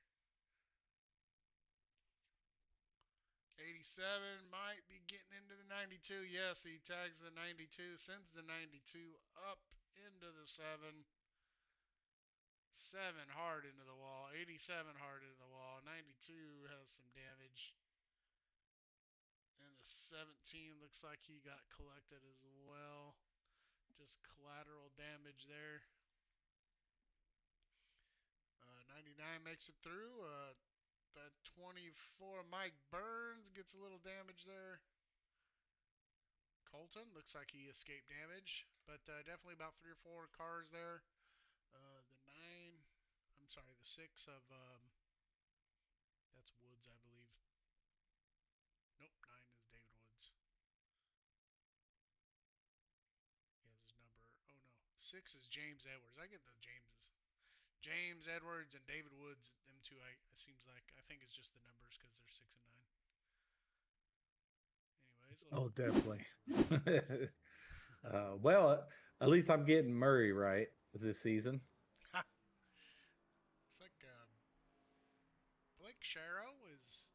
S2: 87 might be getting into the 92. Yes, he tags the 92, sends the 92 up into the 7. 7 hard into the wall. 87 hard into the wall. 92 has some damage. And the 17 looks like he got collected as well. Just collateral damage there. 99 makes it through. The 24 Mike Burns gets a little damage there. Colton looks like he escaped damage, but definitely about 3 or 4 cars there. The 6 of that's Woods, I believe. Nope, 9 is David Woods. He has his number. Oh no, 6 is James Edwards. I get the Jameses. James Edwards and David Woods. Them two, it seems like I think it's just the numbers because they're 6 and 9. Anyways.
S4: Oh, definitely. Well, at least I'm getting Murray right this season.
S2: It's like Blake Sharrow is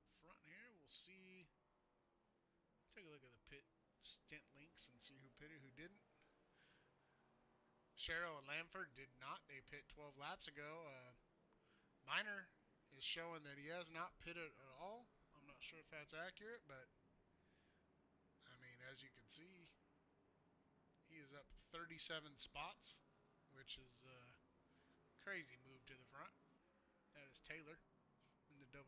S2: up front here. We'll see. Take a look at the pit stint links and see who pitted, who didn't. Sharrow and Lamford did not. They pit 12 laps ago. Miner is showing that he has not pitted at all. I'm not sure if that's accurate, but I mean, as you can see, he is up 37 spots, which is a crazy move to the front. That is Taylor in the 00.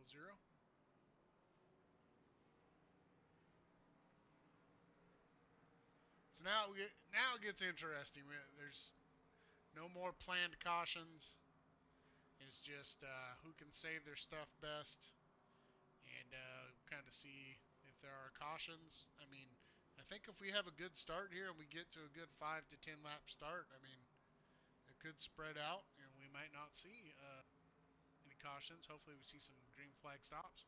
S2: So now it gets interesting. There's no more planned cautions. It's just who can save their stuff best, and kind of see if there are cautions. I mean, I think if we have a good start here and we get to a good 5 to 10 lap start, I mean, it could spread out, and we might not see any cautions. Hopefully, we see some green flag stops.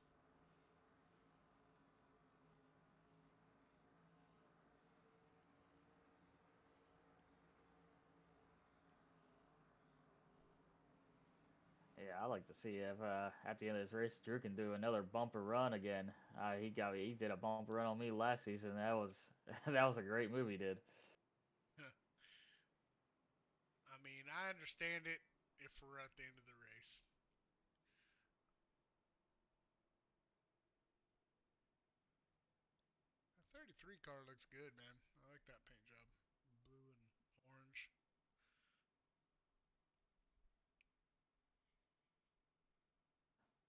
S6: Yeah, I like to see if at the end of this race, Drew can do another bumper run again. He did a bumper run on me last season. That was that was a great move he did.
S2: I mean, I understand it if we're at the end of the race. The 33 car looks good, man. I like that paint job. Blue and orange.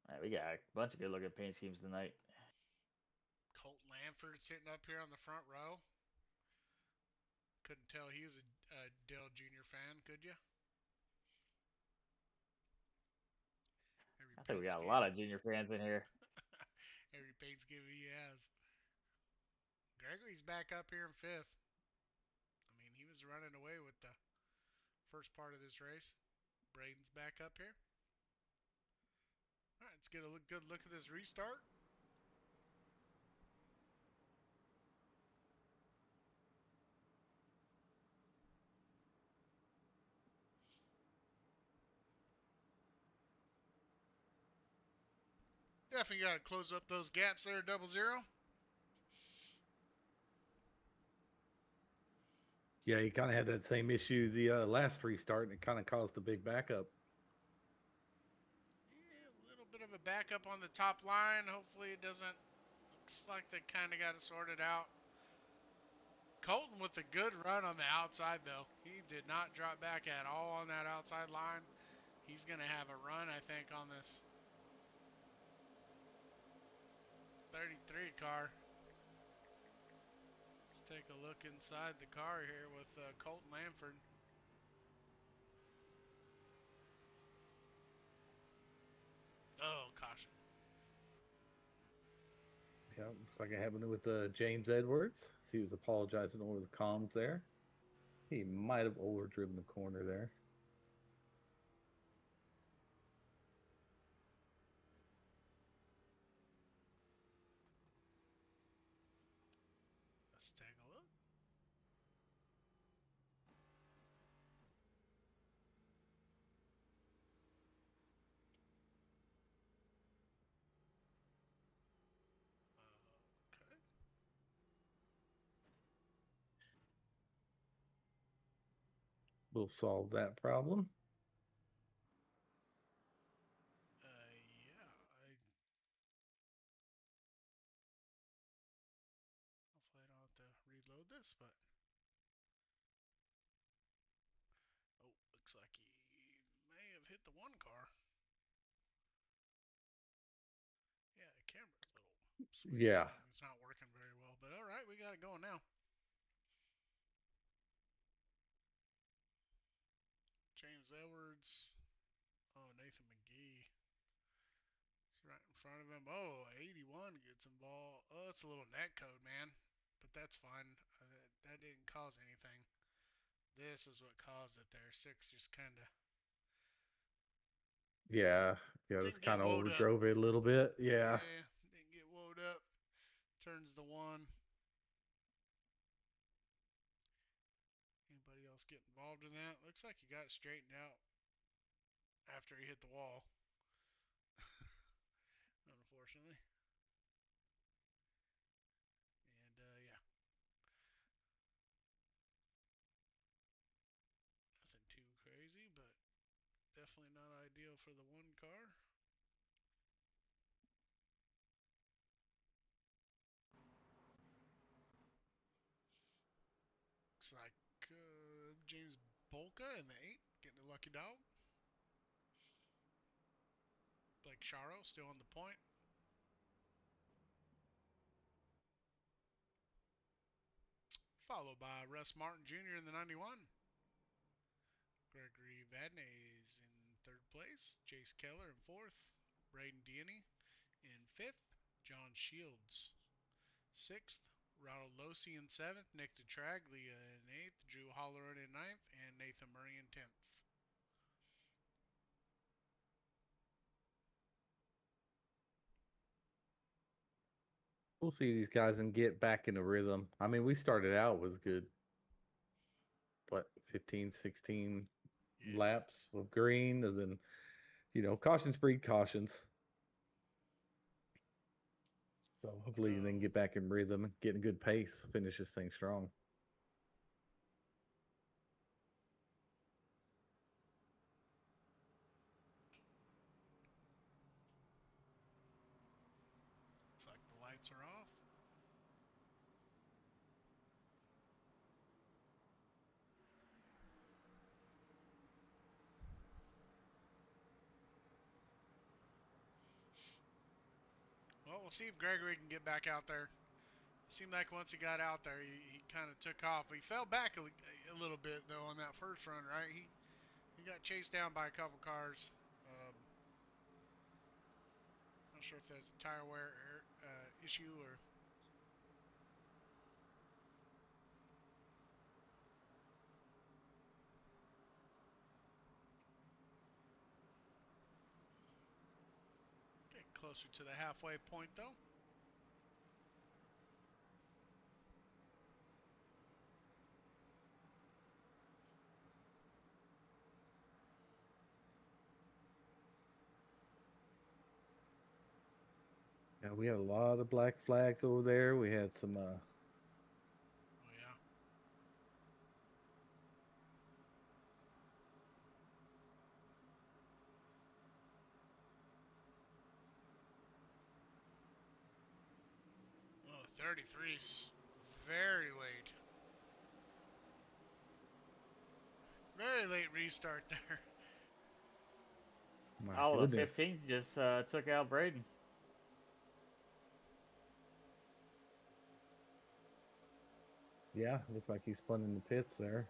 S6: Man, we got a bunch of good looking paint schemes tonight.
S2: Colt Lanford sitting up here on the front row. Couldn't tell he was a Dale Jr. fan, could you? Every
S6: I think we
S2: paint
S6: got a
S2: scheme.
S6: lot of junior fans in here.
S2: Every paint scheme he has. Gregory's back up here in 5th. was running away with the first part of this race. Braden's back up here. All right, let's get a good look at this restart. Definitely got to close up those gaps there, 00.
S4: Yeah, he kind of had that same issue the last restart, and it kind of caused a big backup.
S2: Yeah, a little bit of a backup on the top line. Hopefully it doesn't. Looks like they kind of got it sorted out. Colton with a good run on the outside, though. He did not drop back at all on that outside line. He's going to have a run, I think, on this 33 car. Let's take a look inside the car here with Colton Lamford. Oh, caution.
S4: Yeah, looks like it happened with James Edwards. He was apologizing over the comms there. He might have overdriven the corner there.
S2: Let's take a look. Okay.
S4: We'll solve that problem.
S2: Yeah. Hopefully I don't have to reload this, but. Oh, looks like he may have hit the one car. Yeah, the camera's a little squishy.
S4: Yeah.
S2: It's not working very well, but all right, we got it going now. James Edwards. Oh, Nathan McGee. It's right in front of him. Oh, 81 gets involved. Oh, it's a little net code, man. But that's fine. That didn't cause anything. This is what caused it there. 6 just kind of
S4: Yeah, this
S2: didn't get
S4: kind of
S2: woed up.
S4: overdrove it a little bit. Yeah.
S2: Didn't get woed up. Turns the 1. Anybody else get involved in that? Looks like he got it straightened out after he hit the wall. Unfortunately. And yeah. Nothing too crazy, but definitely not ideal for the one car. Looks like James Bolka in the 8 getting a lucky dog. Blake Charo still on the point. Followed by Russ Martin Jr. in the 91. Gregory Vadnais in 3rd place. Chase Keller in 4th. Braden Deany in 5th. John Shields 6th. Ronald Losi in 7th. Nick DeTraglia in 8th. Drew Holleran in 9th. And Nathan Murray in 10th.
S4: We'll see these guys and get back in the rhythm. I mean, we started out was good. What, 15, 16 laps of green, and then, cautions breed cautions. So hopefully you then get back in rhythm and get a good pace, finish this thing strong.
S2: Looks like the lights are off. Well, we'll see if Gregory can get back out there. It seemed like once he got out there, he kind of took off. He fell back a little bit, though, on that first run, right? He got chased down by a couple cars. Not sure if that's a tire wear issue or. closer to the halfway point, though.
S4: Yeah, we had a lot of black flags over there. We had some
S2: Oh, yeah. Oh, 33's very late. Very late restart there.
S4: my
S6: Oh, the
S4: goodness.
S6: 15 just took out Braden.
S4: Yeah, looks like he spun in the pits there.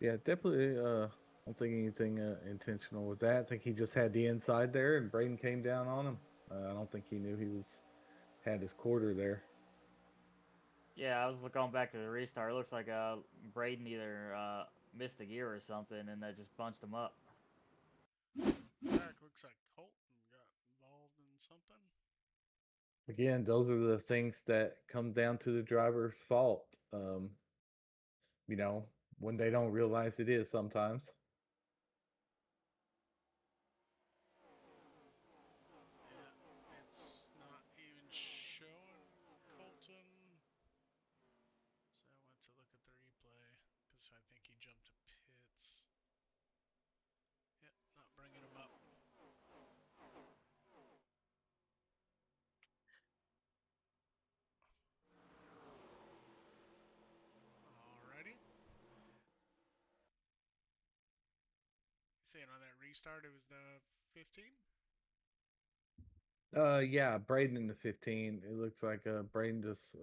S4: Yeah, definitely. I don't think anything intentional with that. I think he just had the inside there, and Braden came down on him. I don't think he knew he was had his quarter there.
S6: Yeah, I was going back to the restart. It looks like Braden either missed a gear or something, and that just bunched him up.
S2: Back looks like Colton got involved in something.
S4: Again, those are the things that come down to the driver's fault. You know, when they don't realize it is sometimes.
S2: Yeah, it's not even showing Colton. So I went to look at the replay because I think he jumped to pits. Yep, not bringing him up. Alrighty. Saying on that restart, it was the 15.
S4: Yeah, Braden in the 15. It looks like Braden just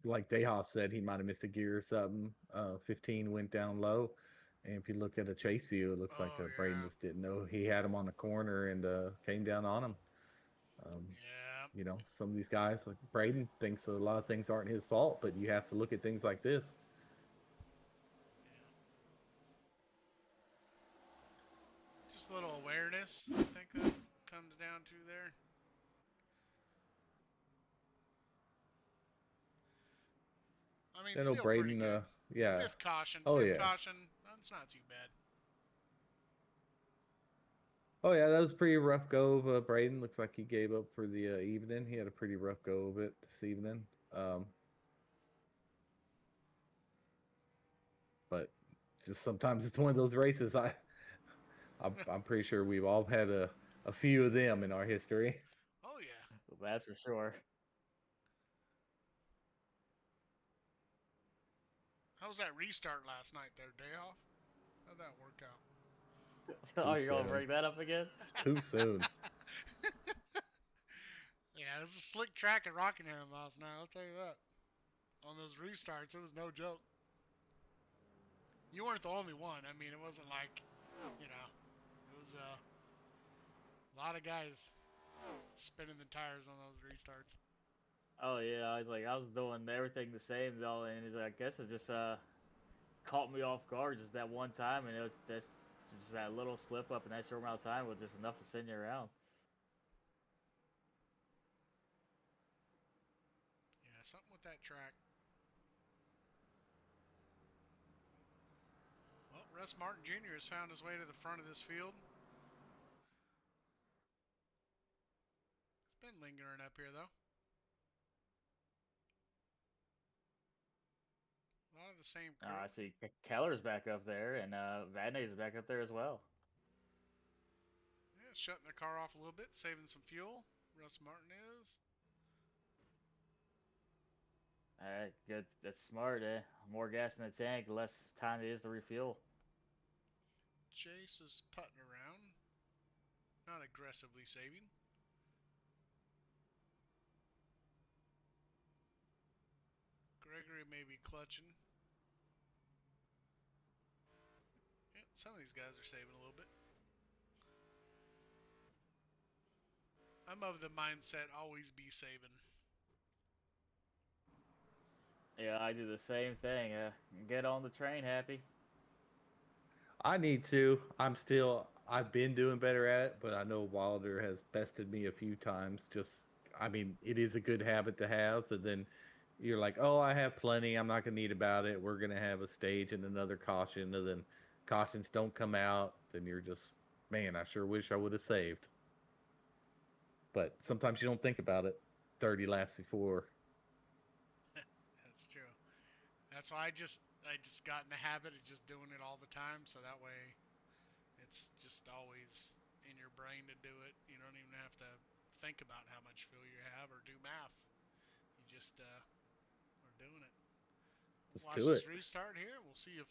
S4: like Dayhoff said, he might have missed a gear or something. 15 went down low. And if you look at a chase view, it looks like
S2: Oh
S4: Braden
S2: yeah,
S4: just didn't know he had him on the corner and came down on him. Um,
S2: yeah,
S4: you know, some of these guys, like Braden, thinks a lot of things aren't his fault, but you have to look at things like this.
S2: yeah. Just a little awareness. I think that comes down to there. I mean,
S4: I know
S2: still pretty
S4: Braden,
S2: good.
S4: yeah.
S2: Fifth caution.
S4: Oh,
S2: Fifth
S4: yeah.
S2: caution. That's not too bad.
S4: Oh, yeah, that was a pretty rough go of Braden. Looks like he gave up for the evening. He had a pretty rough go of it this evening. But just sometimes it's one of those races. I'm pretty sure we've all had a few of them in our history.
S2: Oh yeah.
S6: That's for sure.
S2: How was that restart last night there, day off? How'd that work out?
S6: Oh,
S4: Too
S6: you're gonna
S4: soon.
S6: bring that up again?
S4: Too soon.
S2: Yeah, it was a slick track at Rockingham last night, I'll tell you that. On those restarts, it was no joke. You weren't the only one. I mean, it wasn't like, it was a lot of guys spinning the tires on those restarts.
S6: Oh yeah, I was doing everything the same though, and I guess it just caught me off guard just that one time, and it was just that little slip up in that short amount of time was just enough to send you around.
S2: Yeah, something with that track. Well, Russ Martin Jr. has found his way to the front of this field. He's been lingering up here, though. A lot of the same crew.
S6: I see Keller's back up there, and Vadnais is back up there as well.
S2: Yeah, shutting the car off a little bit, saving some fuel. Russ Martin is.
S6: All right, good. That's smart, eh? More gas in the tank, less time it is to refuel.
S2: Chase is putting around, not aggressively saving. Gregory may be clutching. Some of these guys are saving a little bit. I'm of the mindset always be saving.
S6: Yeah, I do the same thing. Get on the train, Happy.
S4: I need to. I've been doing better at it, but I know Wilder has bested me a few times. I mean, it is a good habit to have. And then you're like, oh, I have plenty. I'm not going to need about it. We're going to have a stage and another caution. And then cautions don't come out. Then you're just, man, I sure wish I would have saved. But sometimes you don't think about it 30 laps before.
S2: That's true. That's why I just got in the habit of just doing it all the time, so that way it's just always in your brain to do it. You don't even have to think about how much fuel you have or do math. You just are doing it.
S4: Just
S2: Watch
S4: do
S2: this
S4: it.
S2: restart here. We'll see if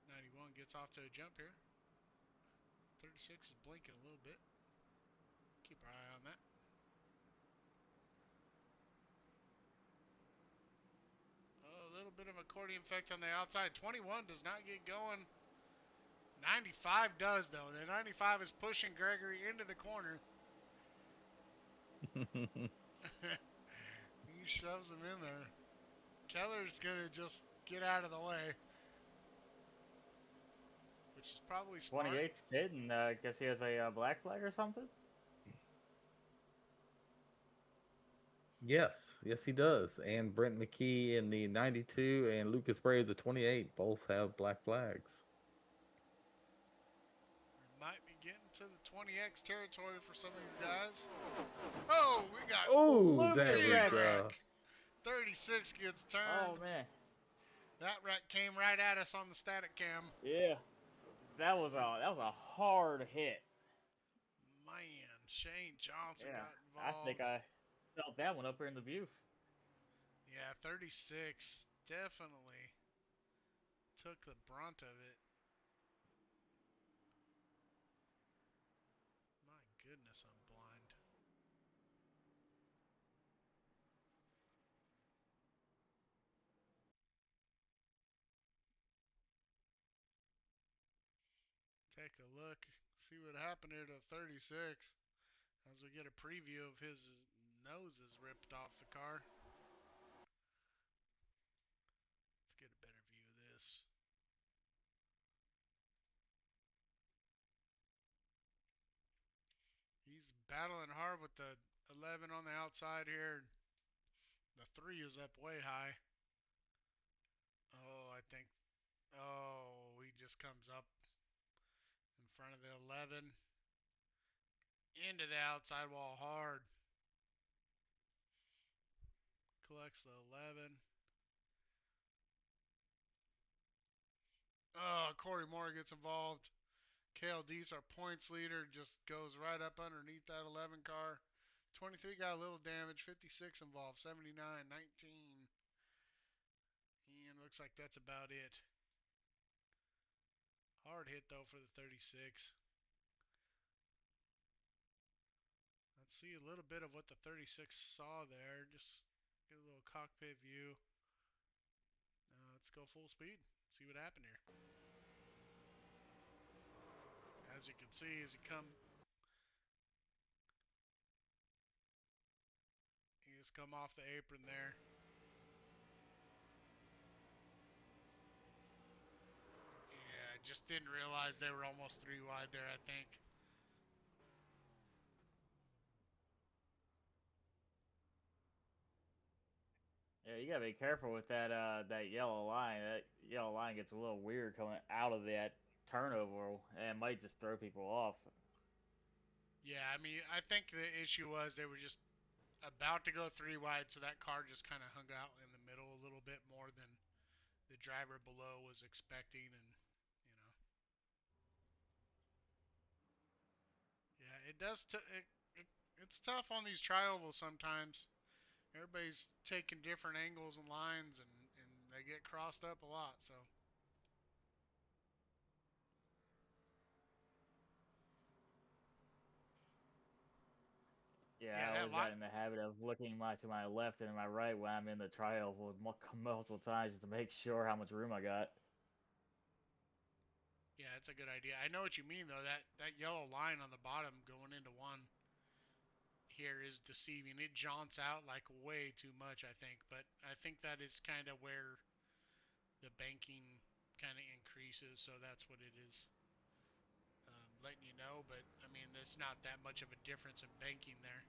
S2: 91 gets off to a jump here. 36 is blinking a little bit. Keep our eye on that. A little bit of accordion effect on the outside. 21 does not get going. 95 does, though. The 95 is pushing Gregory into the corner. He shoves him in there. Keller's going to just get out of the way, which is probably smart.
S6: 28's kidding. I guess he has a black flag or something.
S4: Yes, yes, he does. And Brent McKee in the 92 and Lucas Brave, the 28, both have black flags.
S2: We might be getting to the 20X territory for some of these guys. Oh, we got
S4: Oh, there
S6: Lucas
S4: we
S2: big
S6: wreck.
S4: go.
S2: wreck. 36 gets turned.
S6: Oh man.
S2: That wreck came right at us on the static cam.
S6: Yeah. That was a hard hit.
S2: Man, Shane Johnson
S6: Yeah.
S2: got
S6: I think
S2: involved.
S6: I felt that one up here in the view.
S2: Yeah, 36 definitely took the brunt of it. My goodness, I'm blind. Take a look, see what happened here to 36 as we get a preview of his noses ripped off the car. Let's get a better view of this. He's battling hard with the 11 on the outside here. The 3 is up way high. Oh, I think. Oh, he just comes up in front of the 11. Into the outside wall hard. Collects the 11. Oh, Corey Moore gets involved. KLD's our points leader. Just goes right up underneath that 11 car. 23 got a little damage. 56 involved. 79, 19. And looks like that's about it. Hard hit, though, for the 36. Let's see a little bit of what the 36 saw there. Just get a little cockpit view. Let's go full speed. See what happened here. As you can see, as he just come off the apron there. Yeah, just didn't realize they were almost 3 wide there, I think.
S6: Yeah, you gotta be careful with that yellow line. That yellow line gets a little weird coming out of that turnover, and it might just throw people off.
S2: Yeah, I mean, I think the issue was they were just about to go 3 wide, so that car just kind of hung out in the middle a little bit more than the driver below was expecting, and yeah, it does. It's tough on these tri-ovals sometimes. Everybody's taking different angles and lines, and they get crossed up a lot. So
S6: Yeah,
S2: yeah,
S6: I
S2: that
S6: always
S2: lot.
S6: got in the habit of looking to my left and my right when I'm in the trioval multiple times just to make sure how much room I got.
S2: Yeah, it's a good idea. I know what you mean though. That yellow line on the bottom going into one here is deceiving. It jaunts out like way too much, I think. But I think that is kind of where the banking kind of increases, so that's what it is. Letting you know, but I mean, there's not that much of a difference in banking there.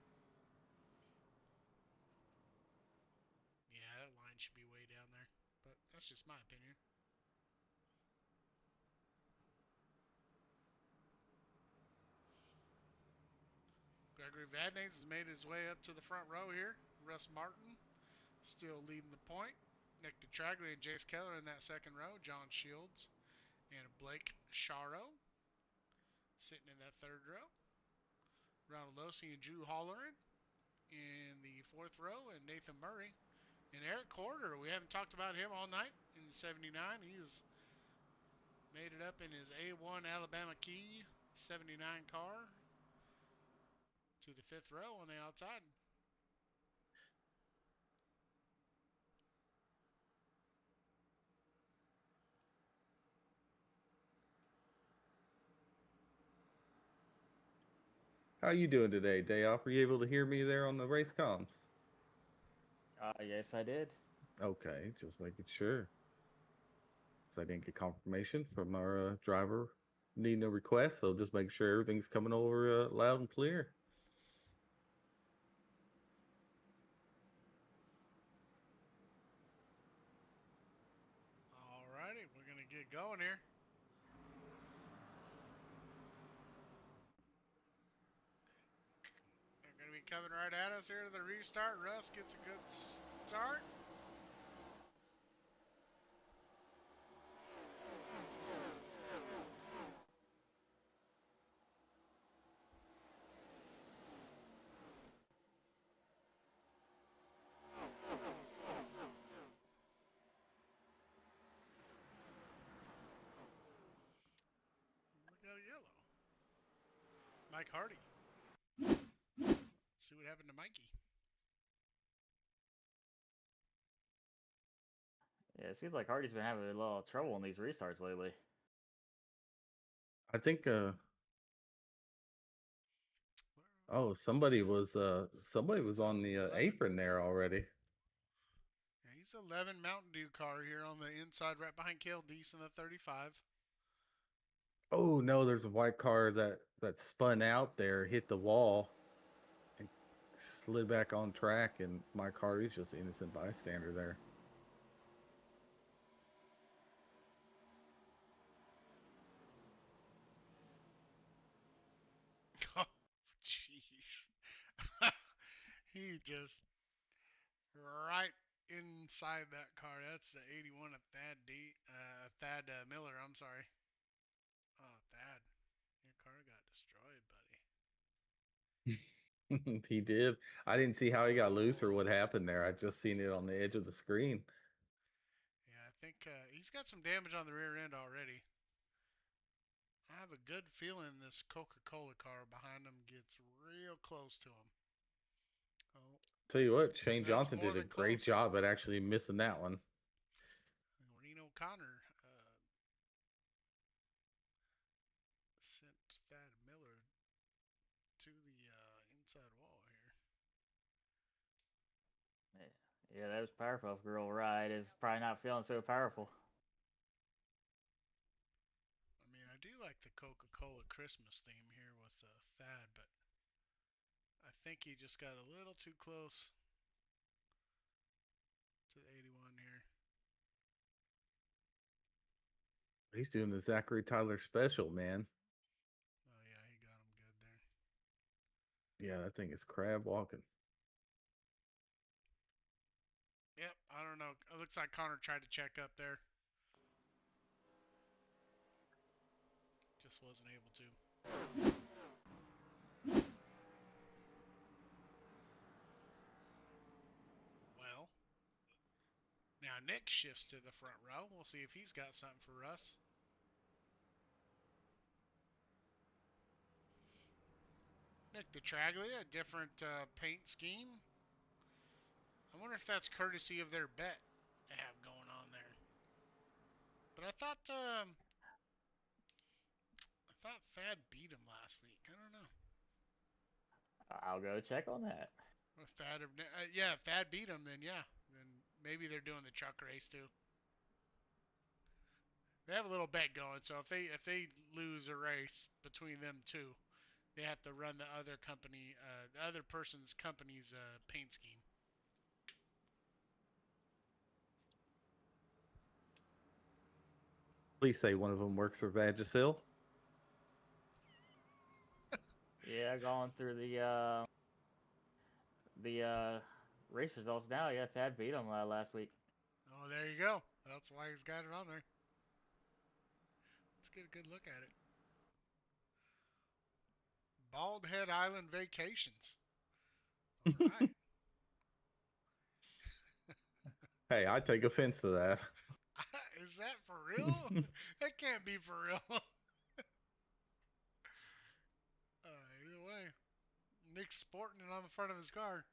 S2: Yeah, that line should be way down there, but that's just my opinion. Gregory Vadnais has made his way up to the front row here. Russ Martin still leading the point. Nick DeTraglia and Jace Keller in that second row. John Shields and Blake Charo sitting in that third row. Ronald Losey and Drew Holleran in the fourth row, and Nathan Murray. And Eric Corder, we haven't talked about him all night in the 79. He has made it up in his A1 Alabama Key 79 car to the fifth row on the outside.
S4: How you doing today, Day Off? Were you able to hear me there on the race comms?
S6: Yes, I did.
S4: Okay, just making sure. So I didn't get confirmation from our driver needing a request, so just make sure everything's coming over loud and clear.
S2: All righty, we're going to get going here. They're going to be coming right at us here to the restart. Russ gets a good start. Look out of yellow. Mike Hardy. See what happened to Mikey.
S6: Yeah, it seems like Hardy's been having a little trouble in these restarts lately.
S4: I think oh, somebody was on the apron there already.
S2: Yeah, he's 11 Mountain Dew car here on the inside right behind Cale Deese in the 35.
S4: Oh no, there's a white car that spun out there, hit the wall, and slid back on track, and Mike Hardy's just an innocent bystander there.
S2: Oh, jeez. He just right inside that car. That's the 81 of Thad Miller. I'm sorry. Oh, Thad, your car got destroyed, buddy.
S4: He did. I didn't see how he got loose or what happened there. I just seen it on the edge of the screen.
S2: Yeah, I think he's got some damage on the rear end already. I have a good feeling this Coca-Cola car behind him gets real close to him. Oh,
S4: Tell you what, Shane
S2: that's
S4: Johnson
S2: more
S4: did a
S2: than
S4: great
S2: close.
S4: job at actually missing that one.
S2: Reno Connor sent Thad Miller to the inside wall here.
S6: Yeah, that was Powerpuff Girl ride is probably not feeling so powerful.
S2: I mean, I do like the Coca-Cola Christmas theme here with Thad, but I think he just got a little too close to the 81 here.
S4: He's doing the Zachary Tyler special, man.
S2: Oh, yeah, he got him good there.
S4: Yeah, that thing is crab walking.
S2: Yep, I don't know. It looks like Connor tried to check up there. Just wasn't able to. Well, now Nick shifts to the front row. We'll see if he's got something for us. Nick DeTraglia, a different paint scheme. I wonder if that's courtesy of their bet they have going on there. But I thought thought Thad beat him last week. I don't know.
S6: I'll go check on that.
S2: Well, yeah, if Thad beat him, then yeah. Then maybe they're doing the truck race too. They have a little bet going, so if they lose a race between them two, they have to run the other company, the other person's company's paint scheme.
S4: Please say one of them works for Vagisil.
S6: Yeah, going through the race results now. Yeah, Thad beat him last week.
S2: Oh, there you go. That's why he's got it on there. Let's get a good look at it. Bald Head Island Vacations. All right.
S4: Hey, I take offense to that.
S2: Is that for real? That can't be for real. Either way, Nick's sporting it on the front of his car.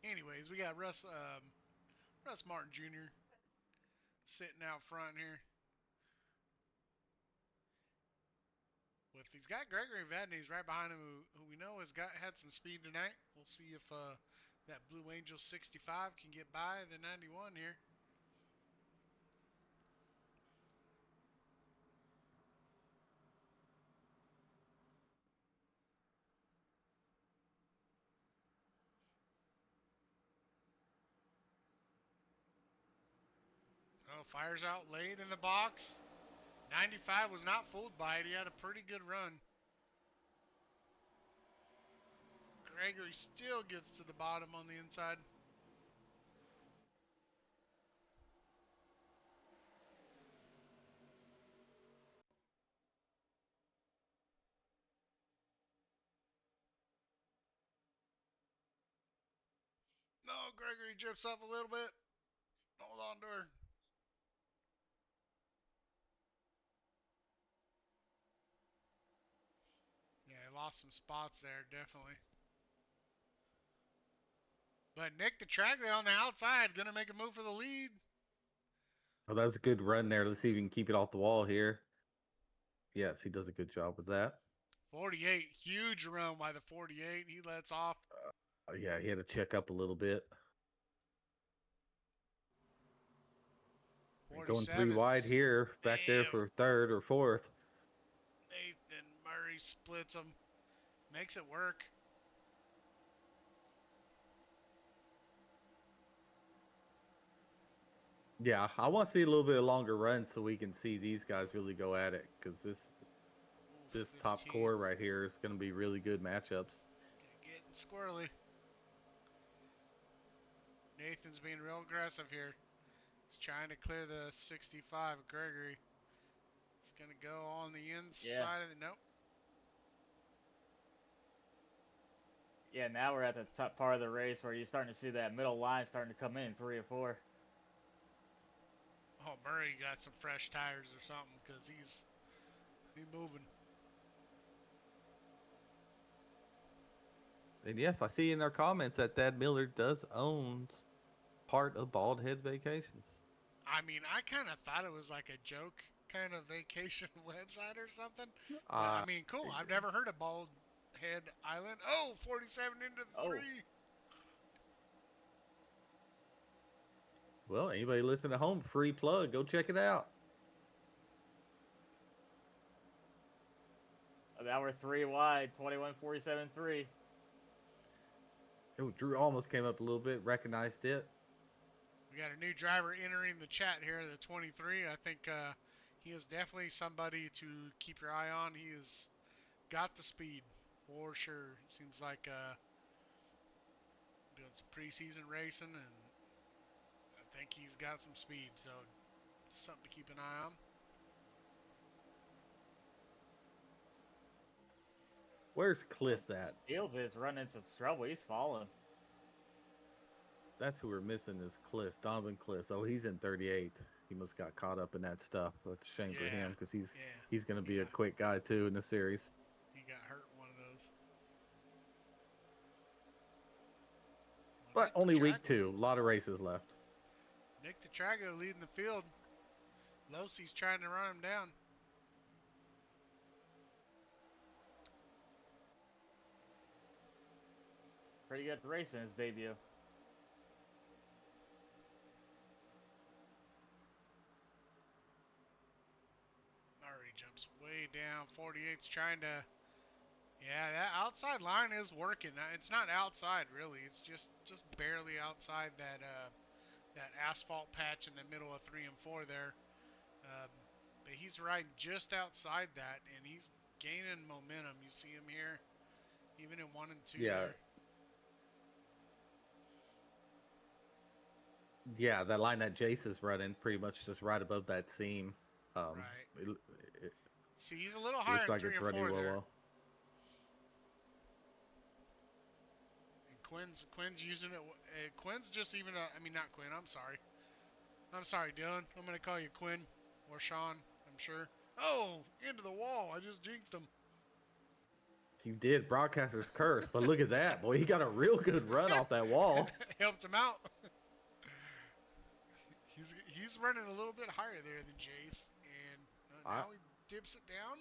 S2: Anyways, we got Russ Martin Jr. sitting out front here. He's got Gregory Vadnais right behind him, who we know had some speed tonight. We'll see if that Blue Angel 65 can get by the 91 here. Oh, fires out late in the box. 95 was not fooled by it. He had a pretty good run. Gregory still gets to the bottom on the inside. No, Gregory drifts up a little bit. Hold on to her. Yeah, he lost some spots there, definitely. But Nick the track there on the outside, gonna make a move for the lead.
S4: Oh, that was a good run there. Let's see if we can keep it off the wall here. Yes, he does a good job with that.
S2: 48, huge run by the 48. He lets off.
S4: Yeah, he had to check up a little bit. Going 3 wide here, back there for third or fourth.
S2: Nathan Murray splits him, makes it work.
S4: Yeah, I want to see a little bit longer run so we can see these guys really go at it, because this top core right here is going to be really good matchups.
S2: Getting squirrely. Nathan's being real aggressive here. He's trying to clear the 65. Gregory. He's going to go on the inside of the... Nope.
S6: Yeah, now we're at the top part of the race where you're starting to see that middle line starting to come in, 3 or 4.
S2: Oh, Murray got some fresh tires or something, because he's moving.
S4: And yes, I see in our comments that Thad Miller does own part of Bald Head Vacations.
S2: I mean, I kind of thought it was like a joke kind of vacation website or something. But, I mean, cool. I've never heard of Bald Head Island. Oh, 47 into the 3.
S4: Well, anybody listening at home, free plug. Go check it out.
S6: Now we're 3 wide, 21-47-3.
S4: Oh, Drew almost came up a little bit, recognized it.
S2: We got a new driver entering the chat here, the 23. I think he is definitely somebody to keep your eye on. He has got the speed for sure. Seems like doing some preseason racing, and I think he's got some speed. So something to keep an eye on.
S4: Where's Cliss at?
S6: Fields is running into trouble. He's falling.
S4: That's who we're missing is Cliss, Donovan Cliss. Oh, he's in 38. He must got caught up in that stuff. That's a shame for him, because he's going to be a quick guy too in the series.
S2: He got hurt in one of those.
S4: But only week 2. A lot of races left.
S2: Nick Trago leading the field. Losey's trying to run him down.
S6: Pretty good race in his debut.
S2: Already jumps way down. 48's trying to. Yeah, that outside line is working. It's not outside really. It's just barely outside that asphalt patch in the middle of 3 and 4 there. But he's riding just outside that, and he's gaining momentum. You see him here, even in 1 and 2
S4: Yeah.
S2: there.
S4: Yeah, that line that Jace is running pretty much just right above that seam.
S2: Right.
S4: It
S2: See, he's a little higher
S4: looks
S2: in
S4: like
S2: 3
S4: it's
S2: and
S4: running
S2: 4
S4: well.
S2: there. And Quinn's using it. Quinn's just even. I mean, not Quinn. I'm sorry, Dylan. I'm gonna call you Quinn or Sean. I'm sure. Oh, into the wall. I just jinxed him.
S4: You did, broadcaster's curse, but look at that, boy. He got a real good run off that wall.
S2: Helped him out. He's running a little bit higher there than Jace, and now he dips it down.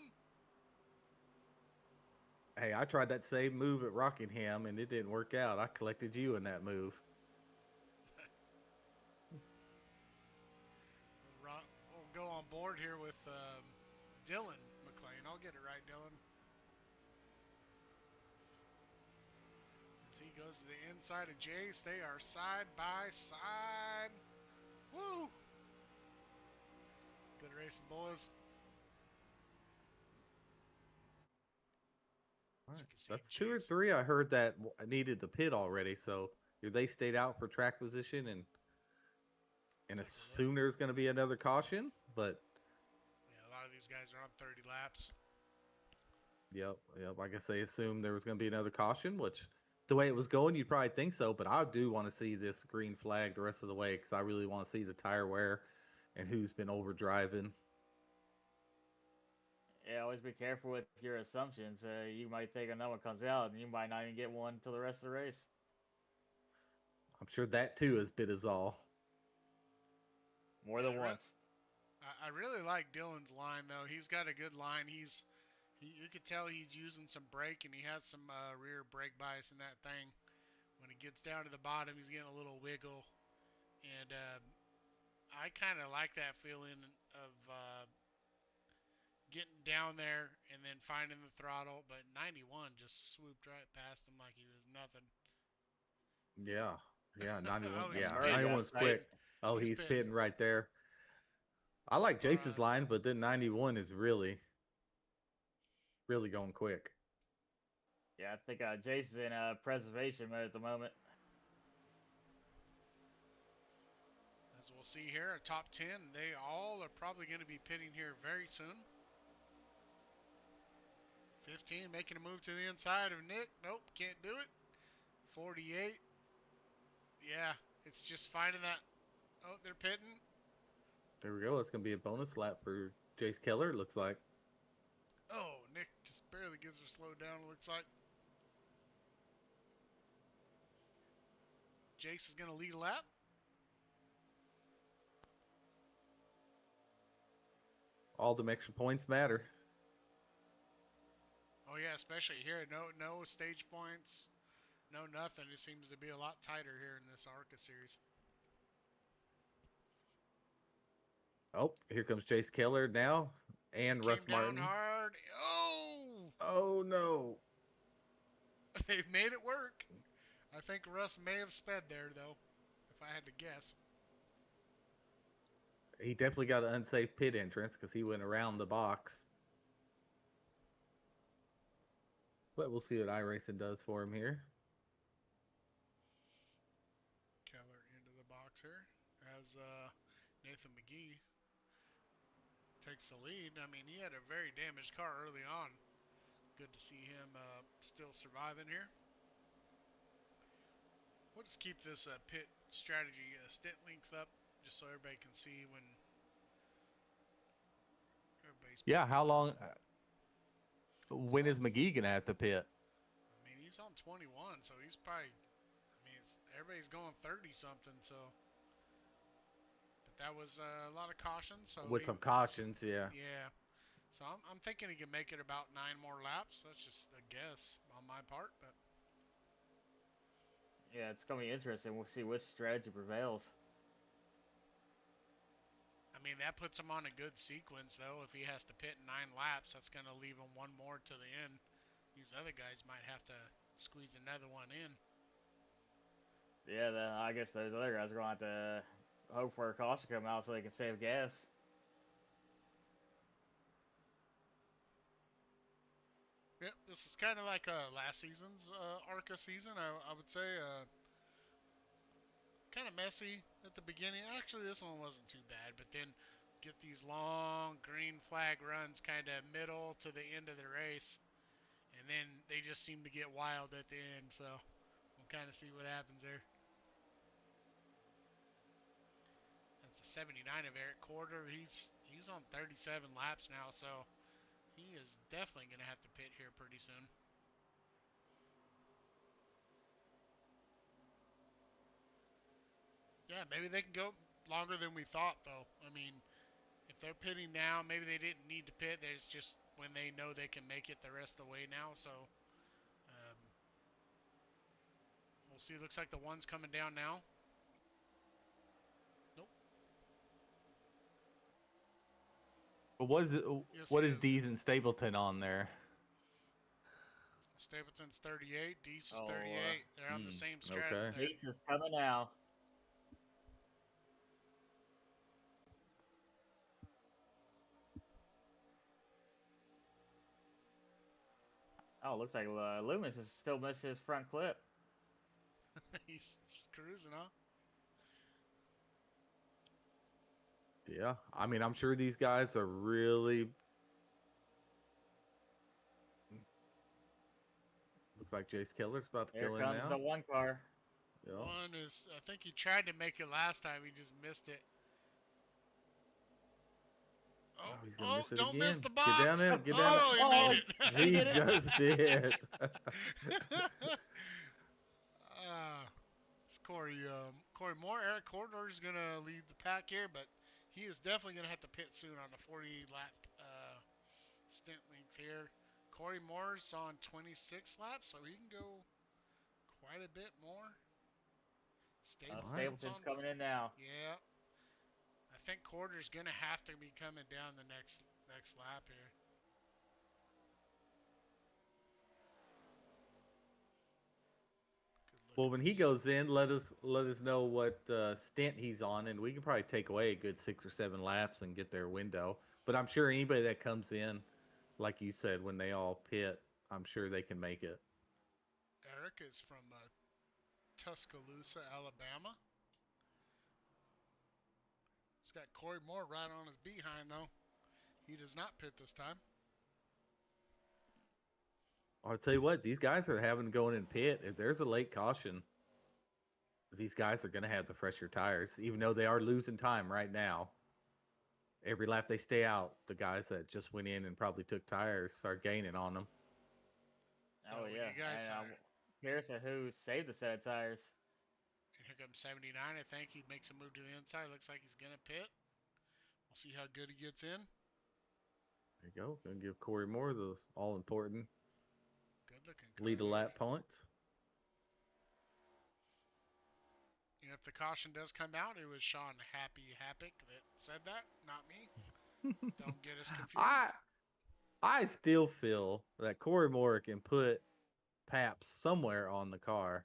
S4: Hey, I tried that same move at Rockingham, and it didn't work out. I collected you in that move.
S2: We'll go on board here with Dylan McLean. I'll get it right, Dylan. As he goes to the inside of Jace, they are side by side. Woo! Good racing, boys.
S4: All
S2: As
S4: right.
S2: you can see,
S4: That's 2 or
S2: Jace.
S4: 3. I heard that needed to pit already, so they stayed out for track position and assume there's going to be another caution, but
S2: yeah, a lot of these guys are on 30 laps.
S4: Yep. I guess they assumed there was going to be another caution, which the way it was going, you'd probably think so. But I do want to see this green flag the rest of the way because I really want to see the tire wear and who's been overdriving.
S6: Yeah, always be careful with your assumptions. You might think another one comes out, and you might not even get one until the rest of the race.
S4: I'm sure that too has bit us all.
S6: More than once.
S2: I really like Dylan's line though. He's got a good line. You could tell he's using some brake, and he has some rear brake bias in that thing. When he gets down to the bottom, he's getting a little wiggle, and I kind of like that feeling of getting down there and then finding the throttle. But 91 just swooped right past him like he was nothing.
S4: Yeah, 91.
S2: Oh, he's
S4: Yeah,
S2: pitting.
S4: 91's quick. Oh, he's pitting right there. I like Jace's line, but then 91 is really going quick.
S6: Yeah, I think Jace is in preservation mode at the moment.
S2: As we'll see here, a top 10. They all are probably going to be pitting here very soon. 15 making a move to the inside of Nick. Nope, can't do it. 48. Yeah, it's just finding that. Oh, they're pitting.
S4: There we go. It's going to be a bonus lap for Jace Keller, it looks like.
S2: Oh, Nick just barely gets her slowed down, it looks like. Jace is going to lead a lap.
S4: All them extra points matter.
S2: Oh, yeah, especially here. No stage points. No nothing. It seems to be a lot tighter here in this ARCA series.
S4: Oh, here comes Jace Keller now. And Russ Martin.
S2: Came down hard. Oh!
S4: Oh, no.
S2: They've made it work. I think Russ may have sped there, though, if I had to guess.
S4: He definitely got an unsafe pit entrance because he went around the box. But we'll see what iRacing does for him here.
S2: Keller into the box here as Nathan McGee takes the lead. I mean, he had a very damaged car early on. Good to see him still surviving here. We'll just keep this pit strategy stint length up just so everybody can see when everybody's.
S4: Yeah, how long? When is McGee going to have to pit?
S2: I mean, he's on 21, so he's probably. I mean, everybody's going 30 something, so. that was a lot of caution. So
S4: with some cautions. Yeah.
S2: yeah. So I'm thinking he can make it about 9 more laps. That's just a guess on my part, but
S6: Yeah, it's gonna be interesting. We'll see which strategy prevails.
S2: I mean that puts him on a good sequence though. If he has to pit in 9 laps, that's gonna leave him one more to the end. These other guys might have to squeeze another one in.
S6: Yeah, then I guess those other guys are gonna have to hope for a caution to come out so they can save gas.
S2: Yep, this is kind of like last season's ARCA season. I would say kind of messy at the beginning. Actually, this one wasn't too bad, but then get these long green flag runs kind of middle to the end of the race, and then they just seem to get wild at the end. So we'll kind of see what happens there. That's a 79 of Eric Corder. He's on 37 laps now, so he is definitely going to have to pit here pretty soon. Yeah, maybe they can go longer than we thought, though. I mean, if they're pitting now, maybe they didn't need to pit. There's just when they know they can make it the rest of the way now. So we'll see. Looks like the one's coming down now. Nope.
S4: What is it?
S2: Yes,
S4: What
S2: he
S4: is
S2: is.
S4: Dees and Stapleton on there?
S2: Stapleton's 38. Deese is
S6: Oh,
S2: 38. They're on the same strat.
S4: okay.
S6: Heath is coming now. Oh, looks like Loomis is still missing his front clip.
S2: He's just cruising, huh?
S4: Yeah, I mean, I'm sure these guys are really. Looks like Jace Keller's about to
S6: Here
S4: go in
S6: comes
S4: now.
S6: the one car.
S4: Yeah.
S2: One is, I think he tried to make it last time. He just missed it.
S4: Oh, he's gonna miss it
S2: Don't
S4: again.
S2: miss the box.
S4: Get down there. Get down
S2: Oh,
S4: there.
S2: he made it.
S4: He just did.
S2: It's Corey Moore. Eric Corridor is going to lead the pack here, but he is definitely going to have to pit soon on the 40 lap stint length here. Corey Moore's on 26 laps, so he can go quite a bit more.
S6: Stapleton's
S2: on,
S6: coming in now.
S2: yeah. I think Corridor's going to have to be coming down the next lap here.
S4: Well, when he goes in, let us know what stint he's on, and we can probably take away a good 6 or 7 laps and get their window. But I'm sure anybody that comes in, like you said, when they all pit, I'm sure they can make it.
S2: Eric is from Tuscaloosa, Alabama. He's got Corey Moore right on his behind, though. He does not pit this time.
S4: I'll tell you what, these guys are having to go in and pit. If there's a late caution, these guys are going to have the fresher tires, even though they are losing time right now. Every lap they stay out, the guys that just went in and probably took tires are gaining on them.
S2: So
S6: Oh, yeah.
S2: You guys
S6: And I'm curious at who saved the set of tires.
S2: Here comes 79, I think. He makes a move to the inside. Looks like he's going to pit. We'll see how good he gets in.
S4: There you go. Going to give Corey Moore the all-important
S2: Good looking.
S4: lead a lap points.
S2: And if the caution does come out, it was Sean Happick that said that, not me. Don't get us confused.
S4: I still feel that Corey Moore can put Paps somewhere on the car.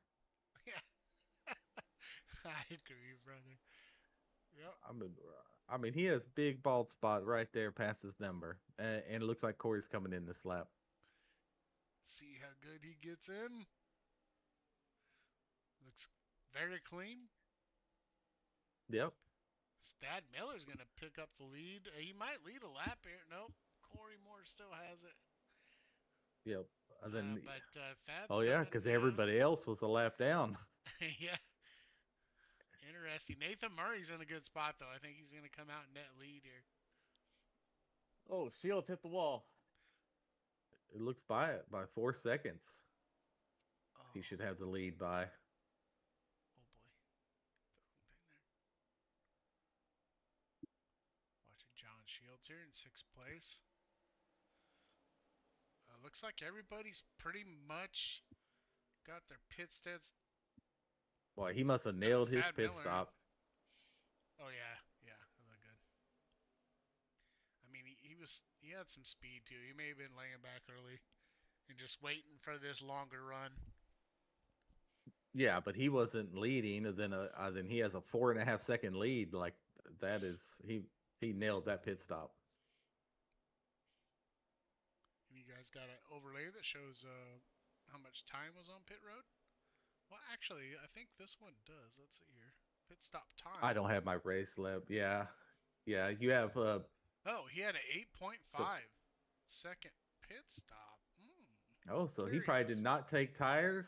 S2: Yeah. I agree, brother. Yep.
S4: I mean, he has big bald spot right there past his number, and it looks like Corey's coming in this lap.
S2: See how good he gets in. Looks very clean.
S4: Yep.
S2: Stad Miller's going to pick up the lead. He might lead a lap here. Nope. Corey Moore still has it.
S4: Yep. And then,
S2: Thad's
S4: oh yeah, because everybody else was a lap down.
S2: Yeah. Interesting. Nathan Murray's in a good spot, though. I think he's going to come out net lead here.
S6: Oh, Shields hit the wall.
S4: It looks by 4 seconds.
S2: Oh.
S4: He should have the lead by.
S2: Oh, boy. here in 6th place. Looks like everybody's pretty much got their pit stats.
S4: Boy, he must have nailed his
S2: Thad
S4: pit
S2: Miller.
S4: stop.
S2: Oh yeah, it looked good. I mean, he had some speed too. He may have been laying back early and just waiting for this longer run.
S4: Yeah, but he wasn't leading. Then he has a 4.5 second lead. Like that is he nailed that pit stop.
S2: And you guys got an overlay that shows how much time was on pit road. Well, actually, I think this one does. Let's see here. Pit stop time.
S4: I don't have my race lab. Yeah, you have
S2: Oh, he had an 8.5 second pit stop.
S4: Oh, so he
S2: Curious.
S4: probably did not take tires.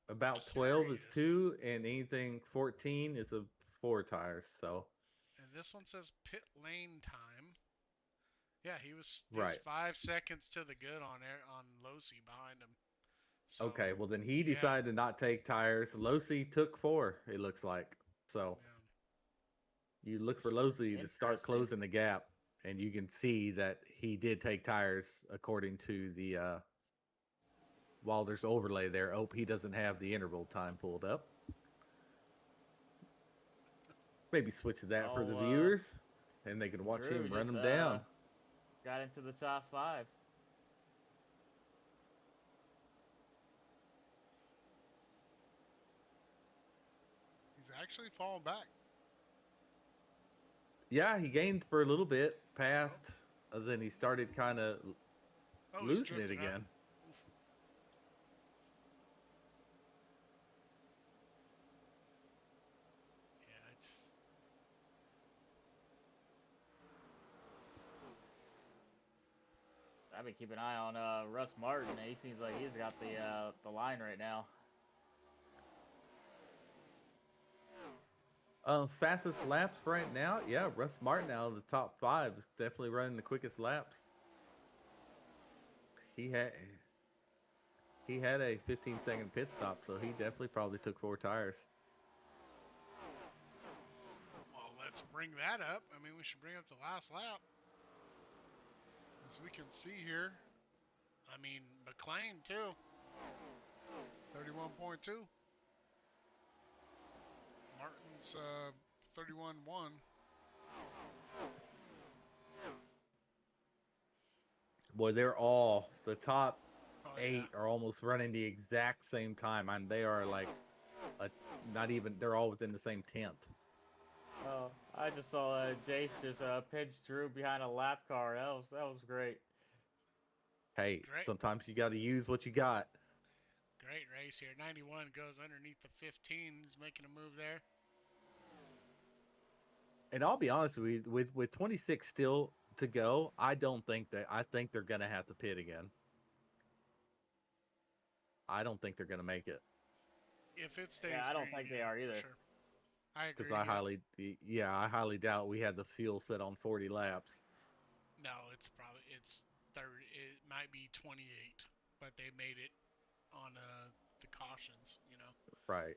S4: About 12 is
S2: Curious.
S4: 2, and anything 14 is a 4 tires. So
S2: And this one says pit lane time. Yeah, he was
S4: right.
S2: 5 seconds to the good on Losi behind him. So,
S4: Okay, well then he decided to not take tires. Losi took 4. It looks like so.
S2: Yeah.
S4: You look for Losi to start closing the gap, and you can see that he did take tires according to the Wilder's overlay there. Oh, he doesn't have the interval time pulled up. Maybe switch that for the viewers, and they can watch
S6: Drew
S4: him run
S6: just,
S4: them down.
S6: Got into the top 5.
S2: He's actually fallen back.
S4: Yeah, he gained for a little bit, passed, then he started kind of losing it again.
S6: I've been keeping an eye on Russ Martin. He seems like he's got the line right now.
S4: Fastest laps right now, yeah, Russ Martin out of the top 5 is definitely running the quickest laps. He had a 15-second pit stop, so he definitely probably took 4 tires.
S2: Well, let's bring that up. I mean, we should bring up the last lap. As we can see here, I mean, McLean too. 31.2. Martin's 31.1.
S4: Boy, they're all the top 8 are almost running the exact same time. And they are like not even. They're all within the same 10th.
S6: Oh, I just saw Jace just pinch Drew behind a lap car. That was great.
S4: Hey, sometimes you got to use what you got.
S2: Great race here. 91 goes underneath the 15. He's making a move there.
S4: And I'll be honest with you, with 26 still to go, I think they're going to have to pit again. I don't think they're going to make it.
S2: If it stays
S6: I don't think they are either.
S2: Sure. I agree.
S4: Because I highly doubt we had the fuel set on 40 laps.
S2: No, it's 30. It might be 28, but they made it on the cautions,
S4: Right.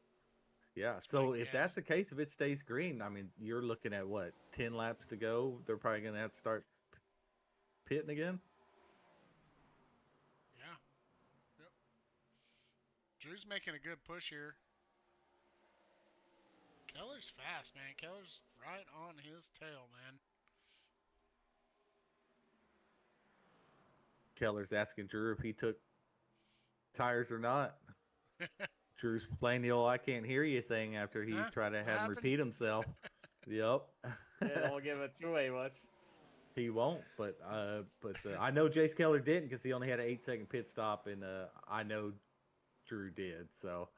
S4: Yeah. So if that's the case, if it stays green, I mean, you're looking at what, 10 laps to go? They're probably going to have to start pitting again.
S2: Yeah. Yep. Drew's making a good push here. Keller's fast, man. Keller's right on his tail, man.
S4: Keller's asking Drew if he took tires or not. Drew's playing the old "I can't hear you" thing after he tried to have him repeat himself. Yep.
S6: Yeah, don't give it away much.
S4: He won't, but I know Jace Keller didn't because he only had an 8-second pit stop, and I know Drew did. So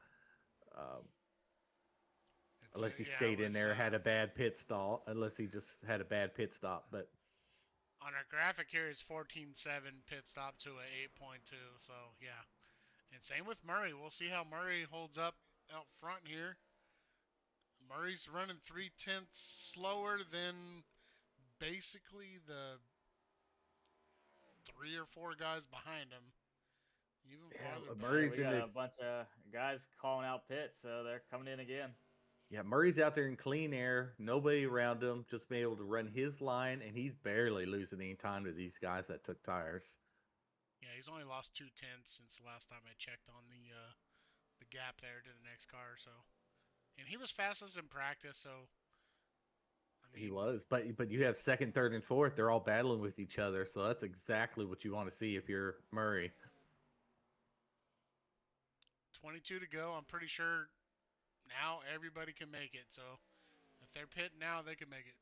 S4: unless he stayed in there, had a bad pit stop, unless he just had a bad pit stop, but.
S2: On our graphic here is 14.7 pit stop to a 8.2. So yeah. And same with Murray. We'll see how Murray holds up out front here. Murray's running 0.3 slower than basically the 3 or 4 guys behind him. Even farther back.
S6: We got a bunch of guys calling out pits, so they're coming in again.
S4: Yeah, Murray's out there in clean air, nobody around him, just being able to run his line, and he's barely losing any time to these guys that took tires.
S2: Yeah, he's only lost 2/10 since the last time I checked on the gap there to the next car. So, and he was fastest in practice. So, I
S4: He
S2: mean,
S4: was, but you have second, third, and fourth. They're all battling with each other, so that's exactly what you want to see if you're Murray.
S2: 22 to go. I'm pretty sure now everybody can make it. So, if they're pitting now, they can make it.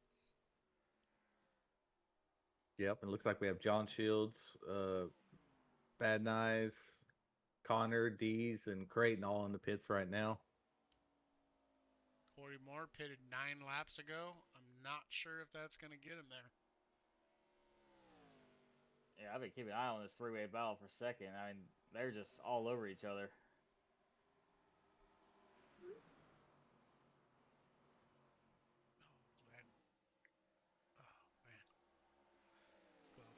S4: Yep, it looks like we have John Shields, Bad Knives, Connor, Dees, and Creighton all in the pits right now.
S2: Corey Moore pitted 9 laps ago. I'm not sure if that's going to get him there.
S6: Yeah, I've been keeping an eye on this three-way battle for a second. I mean, they're just all over each other.
S2: Oh, man. Oh, man. Glove.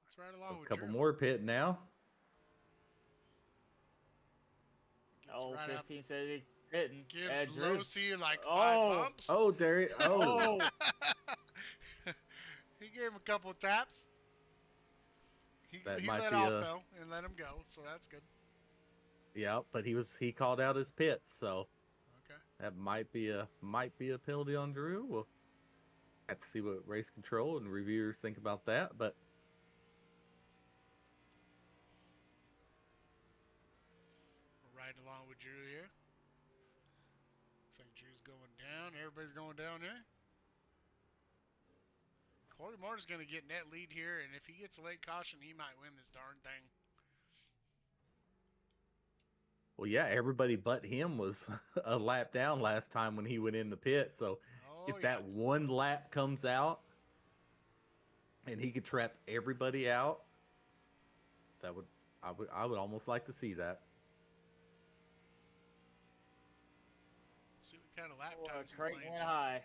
S2: Let's ride along
S4: A
S2: with
S4: couple
S2: Drew.
S4: more pit now.
S2: Gets
S6: Oh,
S2: right
S6: 15
S2: up.
S6: says he's hitting.
S2: Gives
S6: Drew.
S2: Losi like 5
S6: Oh.
S2: bumps.
S4: Oh, there. Oh,
S2: He gave him a couple taps. He
S4: might
S2: let
S4: be
S2: off
S4: a-
S2: though and let him go, so that's good.
S4: yeah, but he called out his pits, so
S2: Okay.
S4: that might be a penalty on Drew. We'll have to see what race control and reviewers think about that, but.
S2: We're riding along with Drew here. Looks like Drew's going down. Everybody's going down here. Corey Moore's going to get net lead here, and if he gets a late caution, he might win this darn thing.
S4: Well, yeah, everybody but him was a lap down last time when he went in the pit. So if that one lap comes out and he could trap everybody out, I would almost like to see that.
S2: See what kind of lap
S6: Oh,
S2: times he's
S6: Creighton
S2: laying.
S6: went high.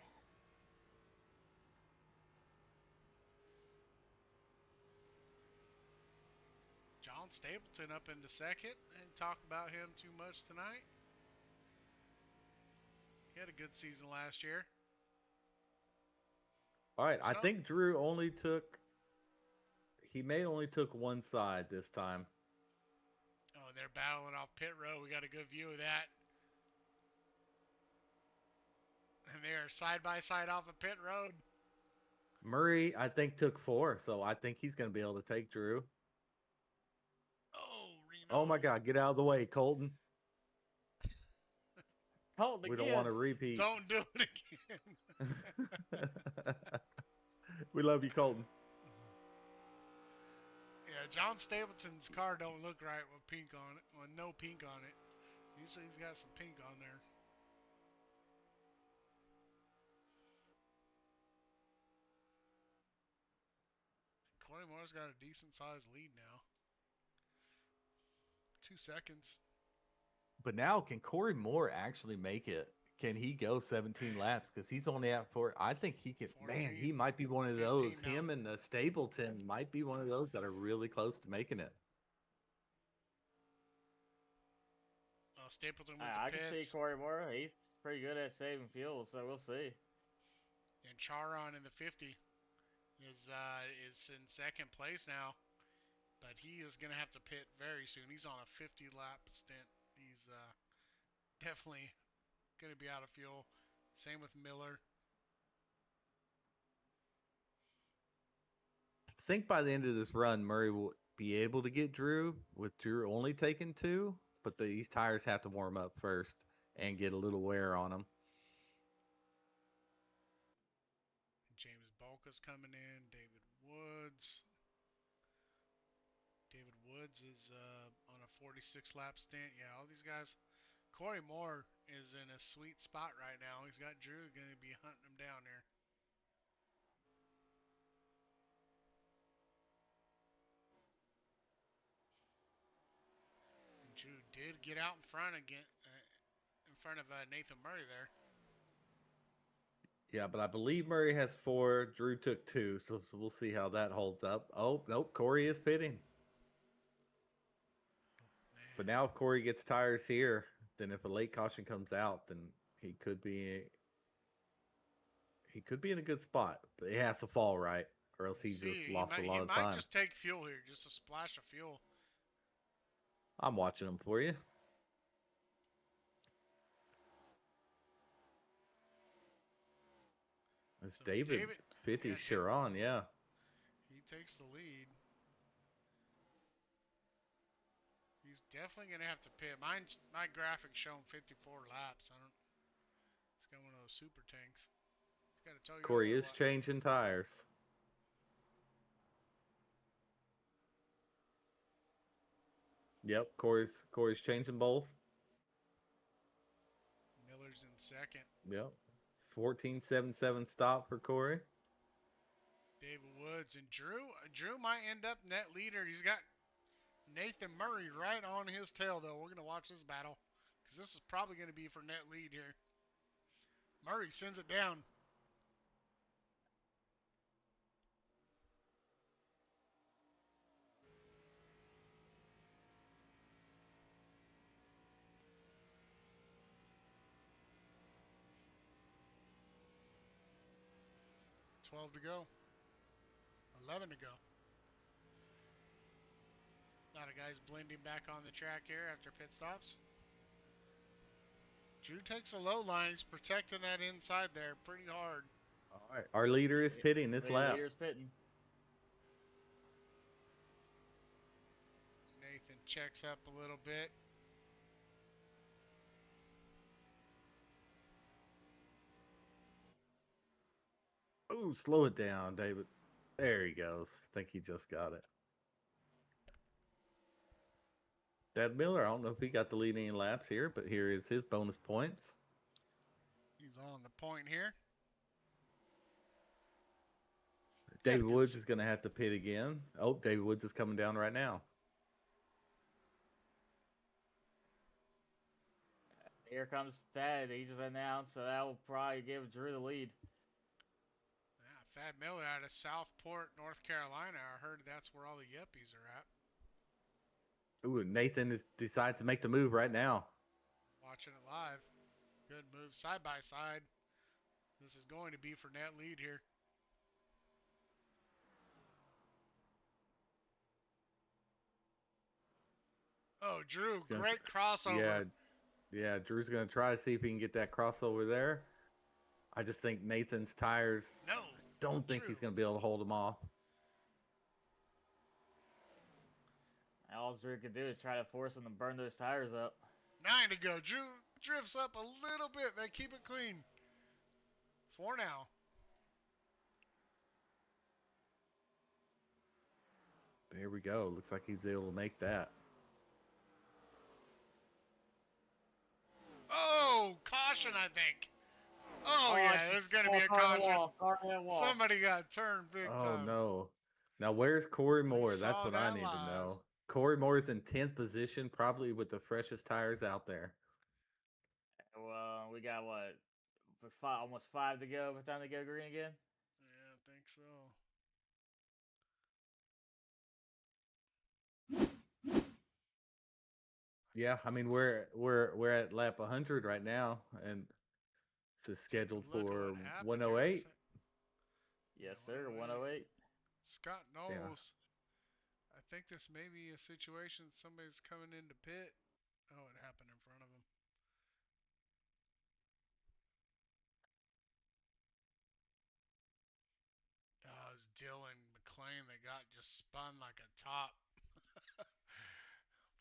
S2: John Stapleton up into second. And talk about him too much tonight. He had a good season last year.
S4: All right, I think Drew only took one side this time.
S2: Oh, they're battling off pit road. We got a good view of that. And they are side by side off of pit road.
S4: Murray, I think, took 4, so I think he's going to be able to take Drew.
S2: Oh, Reno.
S4: Oh my God, get out of the way, Colton.
S6: Colton
S4: We
S6: again.
S4: don't want to repeat.
S2: Don't do it again.
S4: We love you, Colton.
S2: Yeah, John Stapleton's car don't look right with pink on it. With no pink on it. Usually he's got some pink on there. Corey Moore's got a decent sized lead now. 2 seconds.
S4: But now, can Corey Moore actually make it? Can he go 17 laps? Because he's only at 4. I think he could.
S2: 14,
S4: Man, he might be one of those.
S2: 15 now.
S4: Him and Stapleton might be one of those that are really close to making it.
S2: Stapleton with
S6: I
S2: the
S6: can
S2: pits.
S6: see Corey Moore. He's pretty good at saving fuel, so we'll see.
S2: And Charon in the 50 is in second place now. But he is going to have to pit very soon. He's on a 50-lap stint. He's definitely going to be out of fuel. Same with Miller.
S4: I think by the end of this run, Murray will be able to get Drew, with Drew only taking 2. But these tires have to warm up first and get a little wear on them.
S2: James Bolka's coming in. David Woods. David Woods is on a 46-lap stint. Yeah, all these guys. Corey Moore is in a sweet spot right now. He's got Drew going to be hunting him down there. And Drew did get out in front again, in front of Nathan Murray there.
S4: Yeah, but I believe Murray has 4. Drew took 2, so we'll see how that holds up. Oh, nope, Corey is pitting.
S2: Man,
S4: But now if Corey gets tires here, then if a late caution comes out, then he could be he could be in a good spot. But he has to fall right, or else he
S2: See,
S4: just lost a
S2: he
S4: lot of
S2: might
S4: time.
S2: just take fuel here, just a splash of fuel.
S4: I'm watching him for you. It's
S2: So
S4: David, 50
S2: yeah,
S4: sure on, yeah.
S2: he takes the lead. He's definitely gonna have to pit. My graphic showing 54 laps. I don't. It's got one of those super tanks. It's got to tell you
S4: Corey is
S2: otherwise.
S4: changing tires. Yep, Corey's changing both.
S2: Miller's in second.
S4: Yep. 14.77 stop for Corey.
S2: David Woods and Drew. Drew might end up net leader. He's got Nathan Murray right on his tail, though. We're gonna watch this battle because this is probably gonna be for net lead here. Murray sends it down. $12 to go. 11 to go. A lot of guys blending back on the track here after pit stops. Drew takes a low line. He's protecting that inside there pretty hard.
S4: All right. Our leader is pitting this lap.
S6: Leader's pitting.
S2: Nathan checks up a little bit.
S4: Ooh, slow it down, David. There he goes. I think he just got it. Dad Miller, I don't know if he got the lead any laps here, but here is his bonus points.
S2: He's on the point here.
S4: David Woods is going to have to pit again. Oh, David Woods is coming down right now.
S6: Here comes Thad. He just announced, so that will probably give Drew the lead.
S2: Yeah, Thad Miller out of Southport, North Carolina. I heard that's where all the yuppies are at.
S4: Ooh, Nathan decides to make the move right now.
S2: Watching it live. Good move side by side. This is going to be for net lead here. Oh, Drew, great crossover.
S4: Yeah, Drew's going to try to see if he can get that crossover there. I just think Nathan's tires,
S2: No.
S4: I don't think he's going to be able to hold them off.
S6: All Drew can do is try to force him to burn those tires up.
S2: 9 to go. Drew drifts up a little bit. They keep it clean. 4 now.
S4: There we go. Looks like he was able to make that.
S2: Oh, caution, I think. Oh yeah, there's going to be a caution. Somebody got turned big time.
S4: Oh, no. Now, where's Corey Moore? That's what I need to know. Corey Moore is in 10th position, probably with the freshest tires out there.
S6: Well, we got, what, almost 5 to go by the time they go green again?
S2: Yeah, I think so.
S4: Yeah, I mean we're at lap 100 right now, and this is scheduled for 108.
S6: Yes, sir, 108.
S2: Scott knows.
S4: Yeah.
S2: I think this may be a situation somebody's coming into pit. Oh, it happened in front of him. Oh, it was Dylan McLean that got just spun like a top.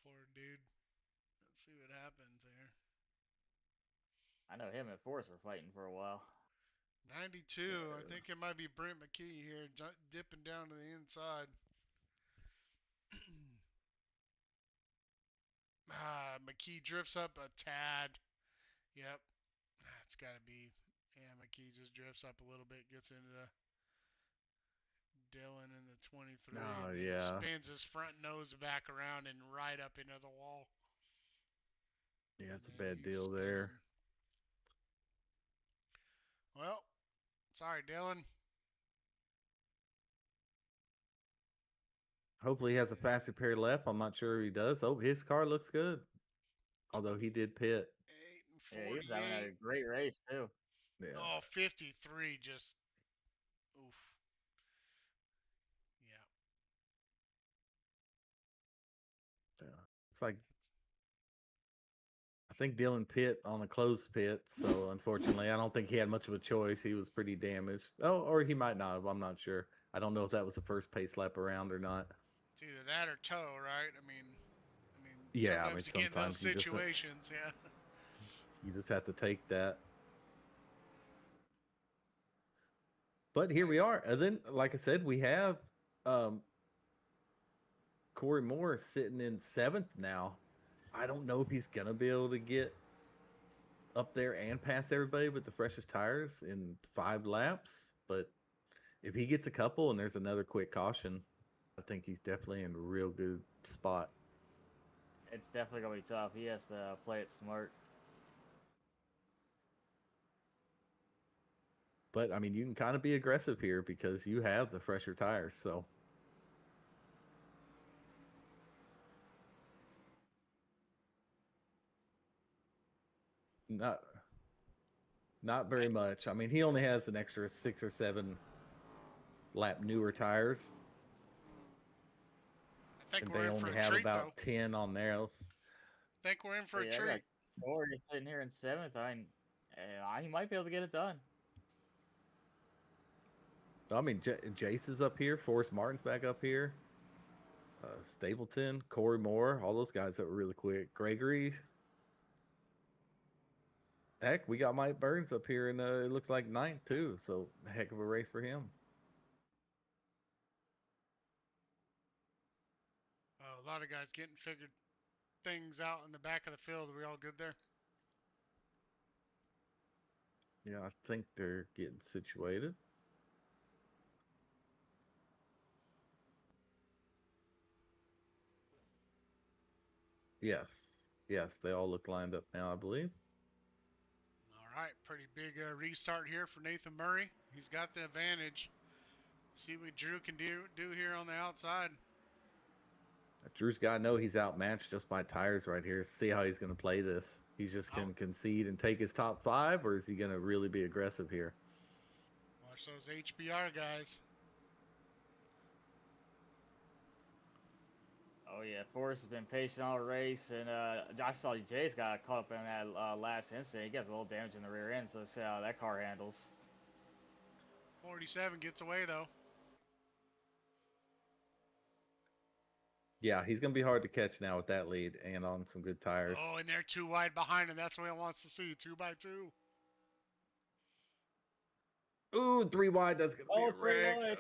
S2: Poor dude. Let's see what happens here.
S6: I know him and Forrest were fighting for a while.
S2: 92. I think it might be Brent McKee here, dipping down to the inside. McKee drifts up a tad. Yep. It's got to be. Yeah, McKee just drifts up a little bit, gets into Dylan in the 23.
S4: Oh,
S2: and
S4: yeah.
S2: Spins his front nose back around and right up into the wall.
S4: Yeah, it's a bad deal there.
S2: Well, sorry, Dylan.
S4: Hopefully he has a faster pair left. I'm not sure he does. Oh, his car looks good. Although he did pit.
S2: 8
S6: Yeah,
S2: and
S6: he was having
S2: 48.
S6: a great race too.
S4: Yeah.
S2: Oh, 53 just oof. Yeah.
S4: Yeah. It's like I think Dylan pit on a closed pit, so unfortunately, I don't think he had much of a choice. He was pretty damaged. Oh, or he might not have. I'm not sure. I don't know if that was the first pace lap around or not.
S2: It's either that or tow, right? I mean,
S4: Yeah, I mean
S2: sometimes you get in those
S4: sometimes
S2: situations, yeah.
S4: you just have to take that. But here we are. And then, like I said, we have um, Corey Moore sitting in seventh now. I don't know if he's gonna be able to get up there and pass everybody with the freshest tires in 5 laps. But if he gets a couple and there's another quick caution, I think he's definitely in a real good spot.
S6: It's definitely gonna be tough. He has to play it smart.
S4: But I mean, you can kind of be aggressive here because you have the fresher tires. So not not very much. I mean, he only has an extra 6 or 7 lap newer tires,
S2: I think
S4: and
S2: we're
S4: they
S2: in for
S4: only
S2: a
S4: have
S2: treat, though.
S4: about 10 on theirs.
S2: I think we're in for
S6: But
S2: a
S6: yeah, I got
S2: treat.
S6: Corey sitting here in seventh. He might be able to get it done.
S4: I mean, Jace is up here. Forrest Martin's back up here. Stapleton, Corey Moore, all those guys that were really quick. Gregory. Heck, we got Mike Burns up here, and it looks like ninth too. So a heck of a race for him.
S2: A lot of guys getting figured things out in the back of the field. Are we all good there?
S4: Yeah, I think they're getting situated. Yes, yes, they all look lined up now, I believe.
S2: All right, pretty big restart here for Nathan Murray. He's got the advantage. See what Drew can do here on the outside.
S4: Drew's got to know he's outmatched just by tires right here. See how he's going to play this. He's just going to concede and take his top 5, or is he going to really be aggressive here?
S2: Watch those HBR guys.
S6: Oh yeah, Forrest has been patient all race, and I saw Jay's got caught up in that last incident. He got a little damage in the rear end, so let's see how that car handles.
S2: 47 gets away though.
S4: Yeah, he's going to be hard to catch now with that lead and on some good tires.
S2: Oh, and they're too wide behind him. That's what he wants to see. 2x2.
S4: Ooh, 3 wide. That's going to be a
S6: 3
S4: wreck.
S6: wide.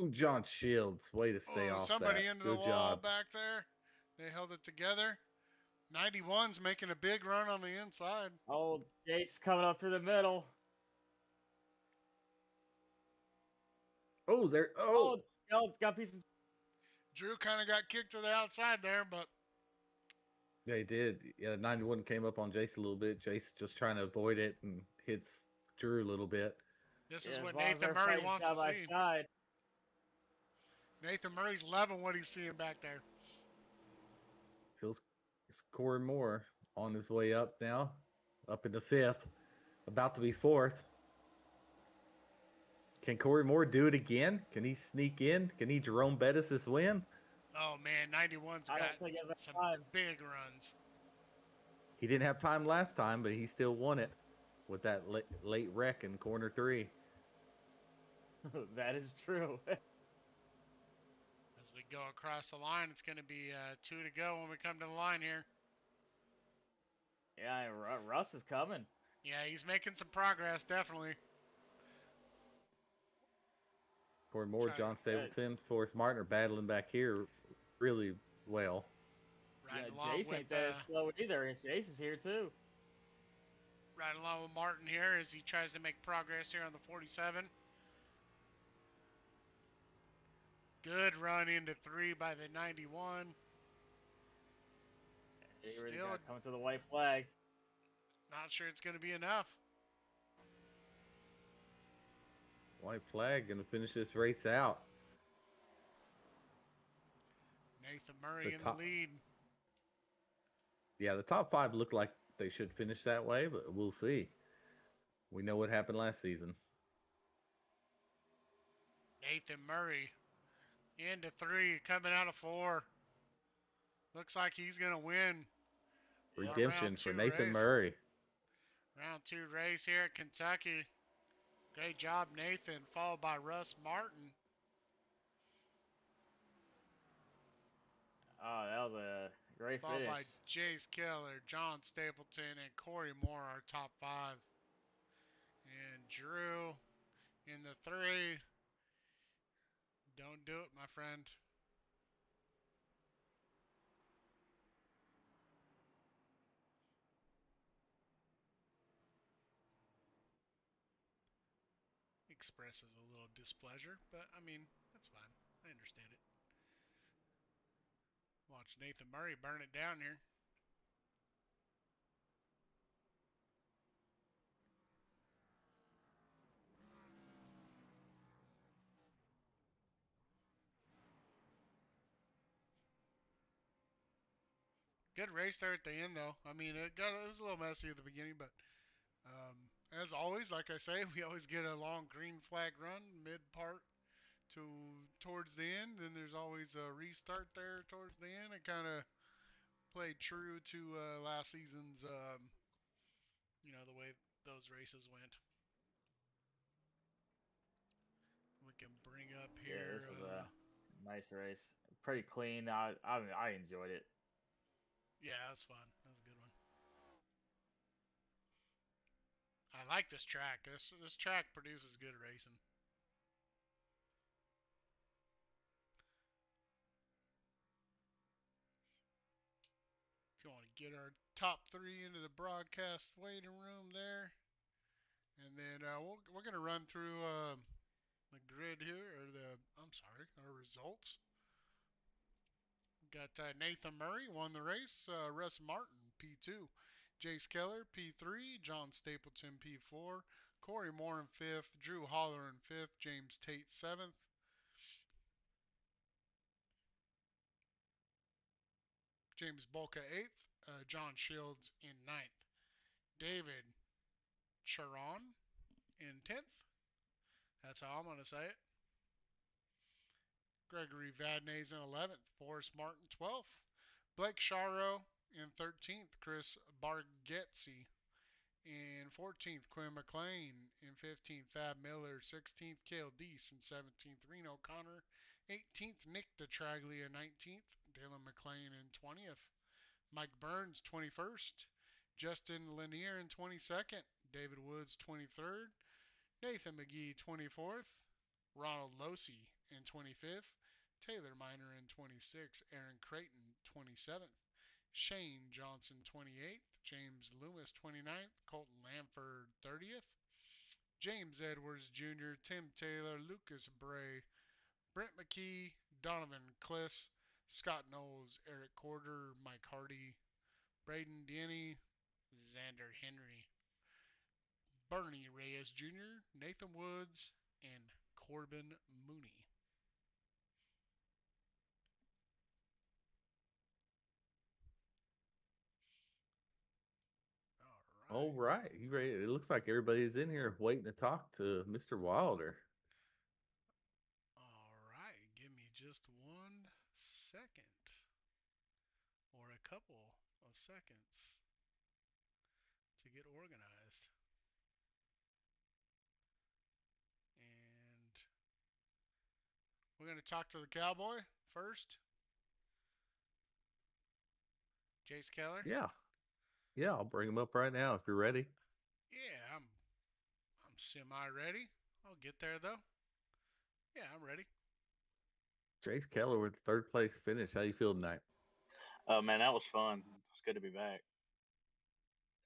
S4: Ooh, John Shields. Way to stay off
S2: Somebody
S4: that.
S2: into
S4: Good
S2: the wall
S4: job.
S2: back there. They held it together. 91's making a big run on the inside.
S6: Oh, Jake's coming up through the middle.
S4: Oh, there.
S6: Oh, got pieces.
S2: Drew kind of got kicked to the outside there, but
S4: Yeah, he did. Yeah, 91 came up on Jace a little bit. Jace just trying to avoid it and hits Drew a little bit.
S2: this is what
S6: As long as
S2: Nathan
S6: they're
S2: Murray
S6: fighting
S2: wants
S6: side
S2: to
S6: by
S2: see.
S6: side.
S2: Nathan Murray's loving what he's seeing back there.
S4: Feels Corey Moore on his way up now, up into 5th, about to be 4th. Can Corey Moore do it again? Can he sneak in? Can he Jerome Bettis this win?
S2: Oh man, 91's
S6: I
S2: got
S6: don't think he has
S2: some
S6: time.
S2: big runs.
S4: He didn't have time last time, but he still won it with that late wreck in corner 3.
S6: That is true.
S2: As we go across the line, it's going to be 2 to go when we come to the line here.
S6: Yeah, Russ is coming.
S2: Yeah, he's making some progress, definitely.
S4: Corey Moore, John Stapleton, Forrest Martin are battling back here really well.
S2: Riding
S6: Yeah,
S2: along
S6: Jace
S2: with
S6: ain't that slow either. Jace is here too.
S2: riding along with Martin here as he tries to make progress here on the 47. Good run into 3 by the 91.
S6: Still coming to the white flag.
S2: Not sure it's going to be enough.
S4: White flag going to finish this race out.
S2: Nathan Murray
S4: The
S2: in the
S4: top,
S2: lead.
S4: yeah, the top five look like they should finish that way, but we'll see. We know what happened last season.
S2: Nathan Murray into 3, coming out of 4. Looks like he's going to win a
S6: Yep.
S2: round
S4: Redemption for
S2: 2
S4: Nathan
S2: race.
S4: Murray.
S2: Round 2 race here at Kentucky. Great job, Nathan, followed by Russ Martin.
S6: Oh, that was a great
S2: Followed
S6: finish.
S2: by Jace Keller, John Stapleton, and Corey Moore, our top 5. And Drew in the 3. Don't do it, my friend. Expresses a little displeasure, but I mean, that's fine. I understand it. Watch Nathan Murray burn it down here. Good race there at the end, though. I mean, it was a little messy at the beginning, but as always, like I say, we always get a long green flag run mid part to towards the end. Then there's always a restart there towards the end. It kind of played true to last season's, the way those races went. We can bring up
S6: Yeah, this
S2: here.
S6: was a nice race. Pretty clean. I enjoyed it.
S2: Yeah, that was fun. That was a good one. I like this track. This track produces good racing. If you want to get our top 3 into the broadcast waiting room there, and then we're gonna run through the grid here, or our results. Got Nathan Murray won the race. Russ Martin P2, Jace Keller P3, John Stapleton P4, Corey Moore in 5th, Drew Holler in 5th, James Tate 7th. James Bolka 8th, John Shields in 9th, David Charon in 10th. That's how I'm going to say it. Gregory Vadnais in 11th, Forrest Martin 12th, Blake Charo in 13th, Chris Bargetzi in 14th, Quinn McLean in 15th, Thad Miller 16th, Cale Deese in 17th, Reno Connor 18th, Nick DeTraglia 19th, Dylan McLean in 20th, Mike Burns 21st, Justin Lanier in 22nd, David Woods 23rd, Nathan McGee 24th, Ronald Losi in 25th, Taylor Miner in 26th, Aaron Creighton 27th, Shane Johnson 28th, James Loomis 29th, Colton Lamford 30th, James Edwards Jr., Tim Taylor, Lucas Bray, Brent McKee, Donovan Kliss, Scott Knowles, Eric Corder, Mike Hardy, Braden Denny, Xander Henry, Bernie Reyes Jr., Nathan Woods, and Corbin Mooney.
S4: All
S2: All right.
S4: right, you ready? It looks like everybody's in here waiting to talk to Mr. Wilder.
S2: All right. Give me just 1 second, or a couple of seconds, to get organized. And we're going to talk to the Cowboy first. Jace Keller.
S4: Yeah, yeah, I'll bring him up right now if you're ready.
S2: Yeah, I'm semi ready. I'll get there though. Yeah, I'm ready.
S4: Chase Keller with the third place finish. How you feel tonight?
S7: Oh man, that was fun. It's good to be back.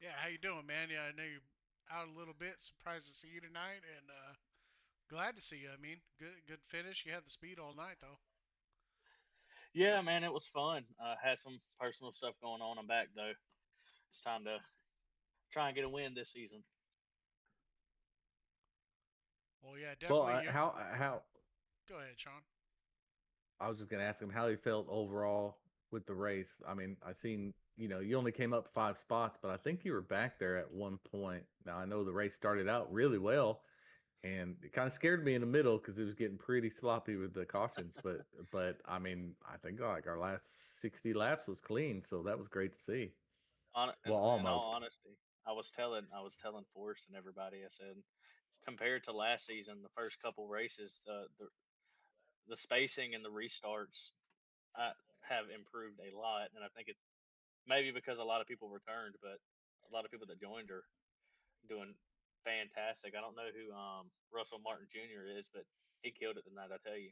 S2: Yeah, how you doing, man? Yeah, I know you're out a little bit. Surprised to see you tonight, and glad to see you. I mean, good finish. You had the speed all night though.
S7: Yeah, man, it was fun. Had some personal stuff going on. I'm back though. It's time to try and get a win this season.
S2: Well, yeah,
S4: Well,
S2: definitely. You
S4: how
S2: go ahead, Sean.
S4: I was just gonna ask him how he felt overall with the race. I mean, I seen you only came up 5 spots, but I think you were back there at one point. Now I know the race started out really well, and it kind of scared me in the middle because it was getting pretty sloppy with the cautions. But I mean, I think like our last 60 laps was clean, so that was great to see. Well,
S7: In all
S4: almost.
S7: honesty, I was telling Forrest and everybody. I said, compared to last season, the first couple races, the spacing and the restarts have improved a lot, and I think it maybe because a lot of people returned, but a lot of people that joined are doing fantastic. I don't know who Russell Martin Jr. is, but he killed it tonight. I tell you.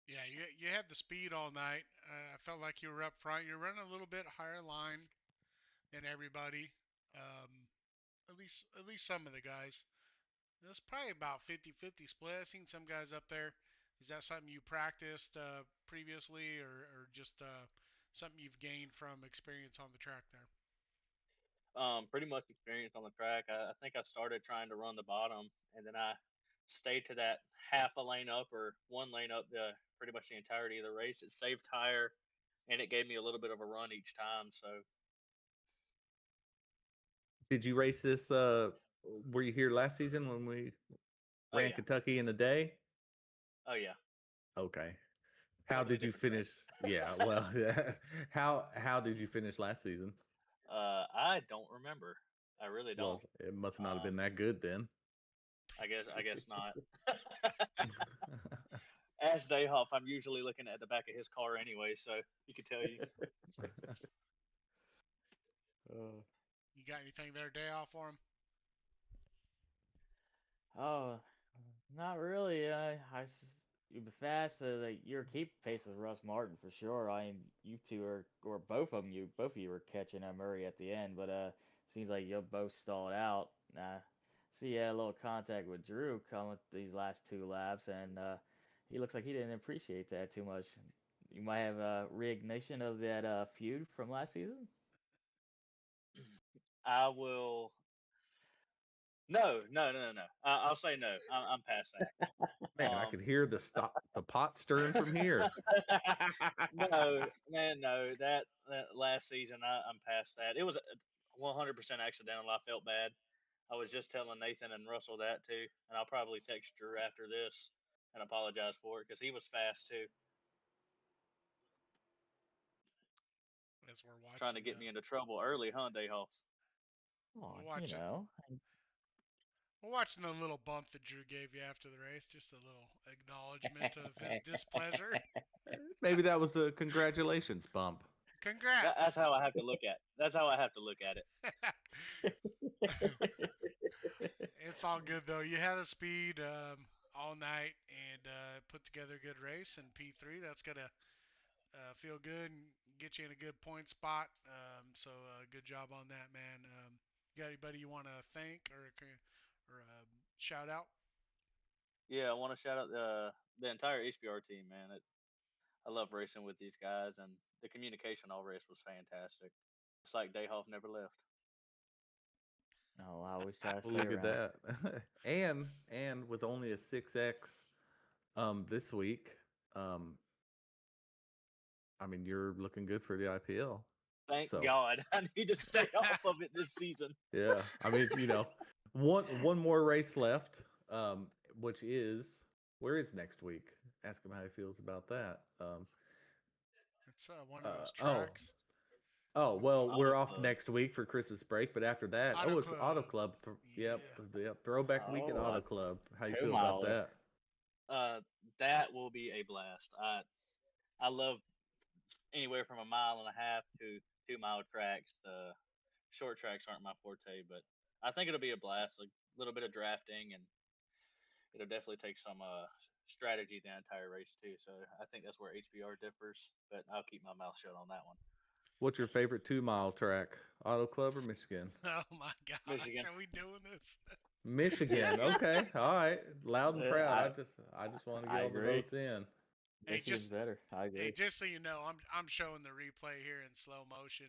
S2: Yeah, you had the speed all night. I felt like you were up front. You're running a little bit higher line than everybody. Um, at least some of the guys. It's probably about 50-50 split. I've seen some guys up there. Is that something you practiced previously, or just something you've gained from experience on the track there?
S7: Pretty much experience on the track. I think I started trying to run the bottom, and then I stayed to that half a lane up or one lane up pretty much the entirety of the race. It saved tire, and it gave me a little bit of a run each time. So,
S4: Did you race this? Were you here last season when we
S7: oh
S4: ran
S7: yeah,
S4: Kentucky in a day?
S7: oh yeah,
S4: Okay. How
S7: totally
S4: did you
S7: different track.
S4: finish? Yeah, well, yeah. How did you finish last season?
S7: I don't remember. I really don't.
S4: Well, it must not have
S7: Um,
S4: been that good then.
S7: I guess not. As Dayhoff, I'm usually looking at the back of his car anyway, so he could tell you.
S6: Uh,
S2: You got anything there day off for him?
S6: oh, not really. You've been fast. Like you're keep pace with Russ Martin for sure. I mean, you two are, or both of you were catching Murray at the end, but seems like you both stalled out. See, you had a little contact with Drew coming these last 2 laps, and he looks like he didn't appreciate that too much. You might have a reignition of that feud from last season.
S7: I will. No, no, no, no, no. I'll say no. I'm past that.
S4: Man, I could hear the pot stirring from here.
S7: No, man, no. That last season, I'm past that. It was 100% accidental. I felt bad. I was just telling Nathan and Russell that too, and I'll probably text Drew after this and apologize for it because he was fast too,
S2: As we're
S7: trying
S2: watching
S7: to get
S2: the
S7: me into trouble early, huh, Dayhoff?
S6: Oh,
S2: we're
S6: you
S2: watching
S6: know.
S2: we're watching the little bump that Drew gave you after the race. Just a little acknowledgement of his displeasure.
S4: Maybe that was a congratulations bump.
S7: That's
S2: Congrats.
S7: how I have to look at. That's how I have to look at it.
S2: It's all good though. You had the speed all night and put together a good race in P3. That's gonna feel good and get you in a good point spot. So good job on that, man. You got anybody you want to thank or shout out?
S7: Yeah, I want to shout out the entire HBR team, man. I love racing with these guys, and the communication all race was fantastic. It's like Dayhoff never left.
S6: Oh, I always try to
S4: Well,
S6: stay
S4: look at
S6: around.
S4: that. And with only a 6X this week, um I mean you're looking good for the IPL.
S7: Thank
S4: So,
S7: God. I need to stay off of it this season.
S4: yeah. I mean, one more race left, which is where is next week? Ask him how he feels about that.
S2: It's one of those
S4: Oh,
S2: tracks.
S4: oh,
S2: It's
S4: well,
S7: Auto
S4: we're off
S7: Club.
S4: next week for Christmas break, but after that,
S2: Auto
S4: oh, it's
S2: Club.
S4: Auto Club. Yep,
S2: Yeah.
S4: the throwback week at
S6: Oh,
S4: Auto
S6: a
S4: Club. How you
S6: two
S4: feel about
S6: miler.
S4: that?
S7: Uh, that will be a blast. I love anywhere from a mile and a half to 2 mile tracks. The short tracks aren't my forte, but I think it'll be a blast. A little bit of drafting, and it'll definitely take some strategy the entire race too. So I think that's where HBR differs. But I'll keep my mouth shut on that one.
S4: What's your favorite 2 mile track? Auto Club or Michigan?
S2: Oh my gosh,
S7: Michigan.
S2: are we doing this?
S4: Michigan. Okay, all right, loud and
S6: Yeah,
S4: proud. I just want to get
S6: I
S4: all the
S6: agree.
S4: votes in.
S2: Hey,
S6: Michigan's
S2: just
S6: better. I
S2: hey,
S6: agree.
S2: just so you know, I'm showing the replay here in slow motion,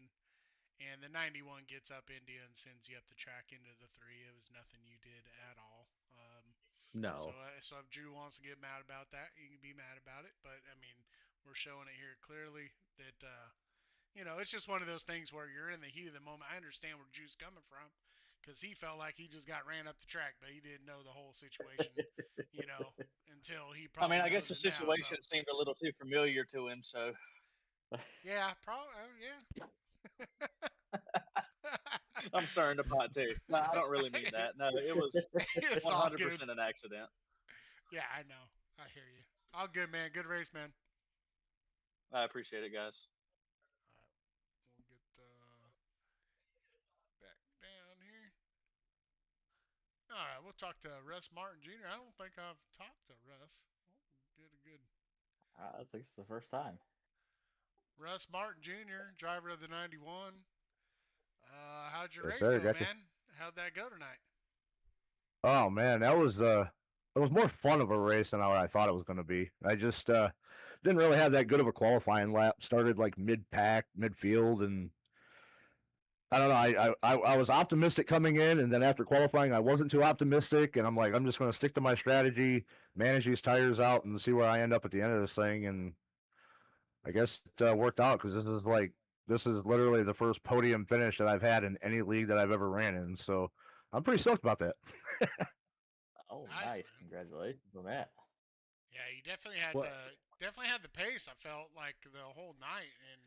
S2: and the 91 gets up India and sends you up the track into the three. It was nothing you did at all. So,
S4: No.
S2: so if Drew wants to get mad about that, he can be mad about it. But I mean, we're showing it here clearly that it's just one of those things where you're in the heat of the moment. I understand where Drew's coming from because he felt like he just got ran up the track, but he didn't know the whole situation, until he
S7: I mean,
S2: probably
S7: I guess
S2: knows
S7: the
S2: it now. So
S7: situation seemed a little too familiar to him, so
S2: yeah, probably yeah.
S7: I'm starting to pot too. No, I don't really mean that. No, it was
S2: It's all good.
S7: 100% an accident.
S2: Yeah, I know. I hear you. All good, man. Good race, man.
S7: I appreciate it, guys.
S2: All right, we'll get back down here. All right, we'll talk to Russ Martin Jr. I don't think I've talked to Russ. Get a good
S6: I think it's the first time.
S2: Russ Martin Jr., driver of the 91. How'd your
S8: Yes,
S2: race
S8: sir.
S2: go,
S8: Gotcha.
S2: man? How'd that go tonight?
S8: Oh man, it was more fun of a race than I thought it was going to be. I just didn't really have that good of a qualifying lap. Started like mid pack, midfield, and I don't know. I was optimistic coming in, and then after qualifying, I wasn't too optimistic, and I'm like, I'm just going to stick to my strategy, manage these tires out, and see where I end up at the end of this thing. And I guess it worked out because this is literally the first podium finish that I've had in any league that I've ever ran in. So I'm pretty stoked about that.
S6: Oh,
S2: Nice,
S6: nice!
S2: man.
S6: Congratulations on that.
S2: Yeah, you definitely had
S4: What?
S2: the pace. I felt like the whole night, and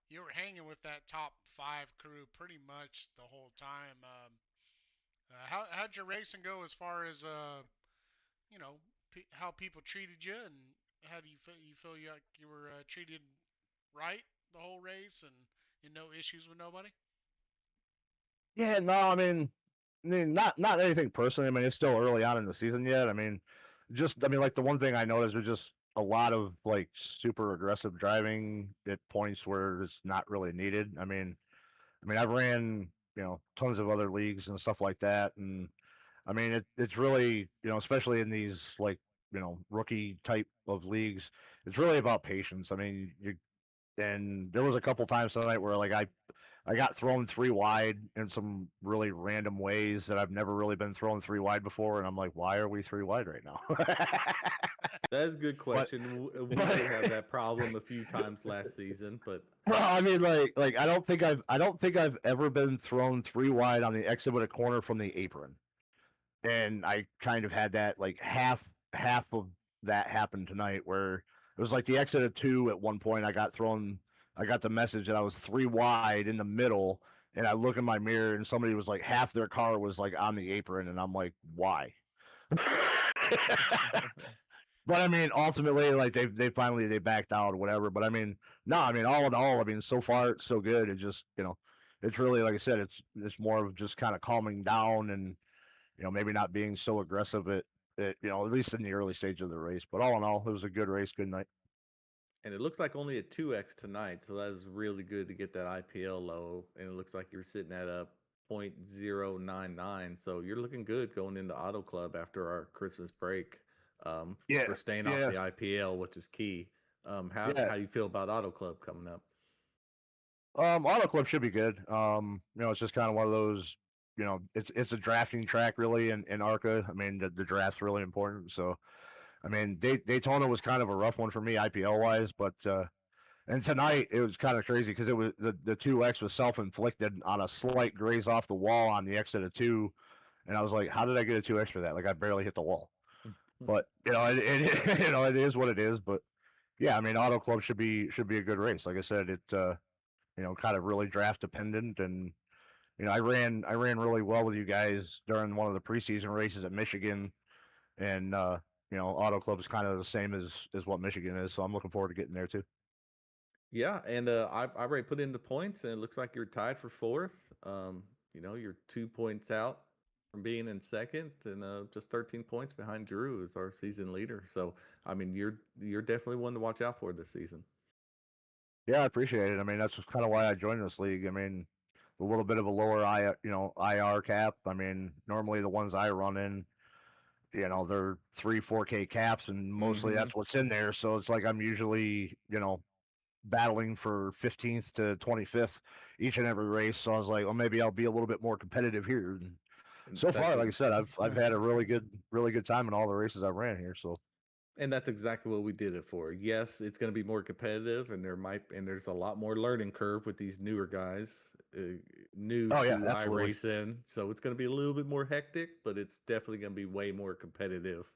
S2: you were hanging with that top five crew pretty much the whole time. How'd your racing go as far as you know, how people treated you, and how do you feel? You feel like you were treated right the whole race, and no issues with nobody?
S8: Yeah, no, I mean, not anything personally. I mean, it's still early on in the season yet. I mean, like the one thing I noticed was just a lot of like super aggressive driving at points where it's not really needed. I've ran tons of other leagues and stuff like that, and I mean it's really especially in these like rookie type of leagues, it's really about patience. I mean, you and there was a couple times tonight where like I got thrown three wide in some really random ways that I've never really been thrown three wide before, and I'm like, why are we three wide right now?
S4: That is a good
S8: but
S4: question. We
S8: but
S4: did have that problem a few times last season, but
S8: well, I mean, like I don't think I've ever been thrown three wide on the exit of a corner from the apron, and I kind of had that like half of that happen tonight where it was like the exit of two at one point. I got the message that I was three wide in the middle, and I look in my mirror and somebody was like half their car was like on the apron, and I'm like, why? But I mean, ultimately, like they backed out or whatever. But I mean, no, I mean, all in all, I mean, so far it's so good. It just it's really like I said, it's more of just kind of calming down and maybe not being so aggressive at least in the early stage of the race. But all in all, it was a good race, good night.
S4: and it looks like only a 2x tonight, so that is really good to get that IPL low. And it looks like you're sitting at a 0.099, so you're looking good going into Auto Club after our Christmas break,
S8: Yeah,
S4: for staying off
S8: yeah,
S4: the IPL, which is key.
S8: yeah.
S4: How you feel about Auto Club coming up?
S8: Auto Club should be good. It's just kind of one of those. It's a drafting track really in ARCA. I mean, the draft's really important. So, I mean, Daytona was kind of a rough one for me IPL wise, but and tonight it was kind of crazy because it was the 2X was self inflicted on a slight graze off the wall on the exit of two, and I was like, how did I get a 2X for that? Like I barely hit the wall. But it is what it is. But yeah, I mean, Auto Club should be a good race. Like I said, kind of really draft dependent, and I ran really well with you guys during one of the preseason races at Michigan, and Auto Club is kind of the same as what Michigan is, so I'm looking forward to getting there too.
S4: Yeah, and I already put in the points, and it looks like you're tied for fourth. You're 2 points out from being in second, and just 13 points behind Drew as our season leader. So, I mean, you're definitely one to watch out for this season.
S8: Yeah, I appreciate it. I mean, that's kind of why I joined this league. I mean, a little bit of a lower IR cap. I mean, normally the ones I run in, they're 3-4K caps, and mostly
S4: Hmm.
S8: that's what's in there. So it's like I'm usually battling for 15th to 25th each and every race. So I was like, well, maybe I'll be a little bit more competitive here. So far,
S4: That's
S8: like I said, I've had a really good time in all the races I've ran here. So
S4: and that's exactly what we did it for. Yes, it's going to be more competitive, and there's a lot more learning curve with these newer guys, new
S8: oh yeah,
S4: to
S8: absolutely.
S4: iRacing. So it's going to be a little bit more hectic, but it's definitely going to be way more competitive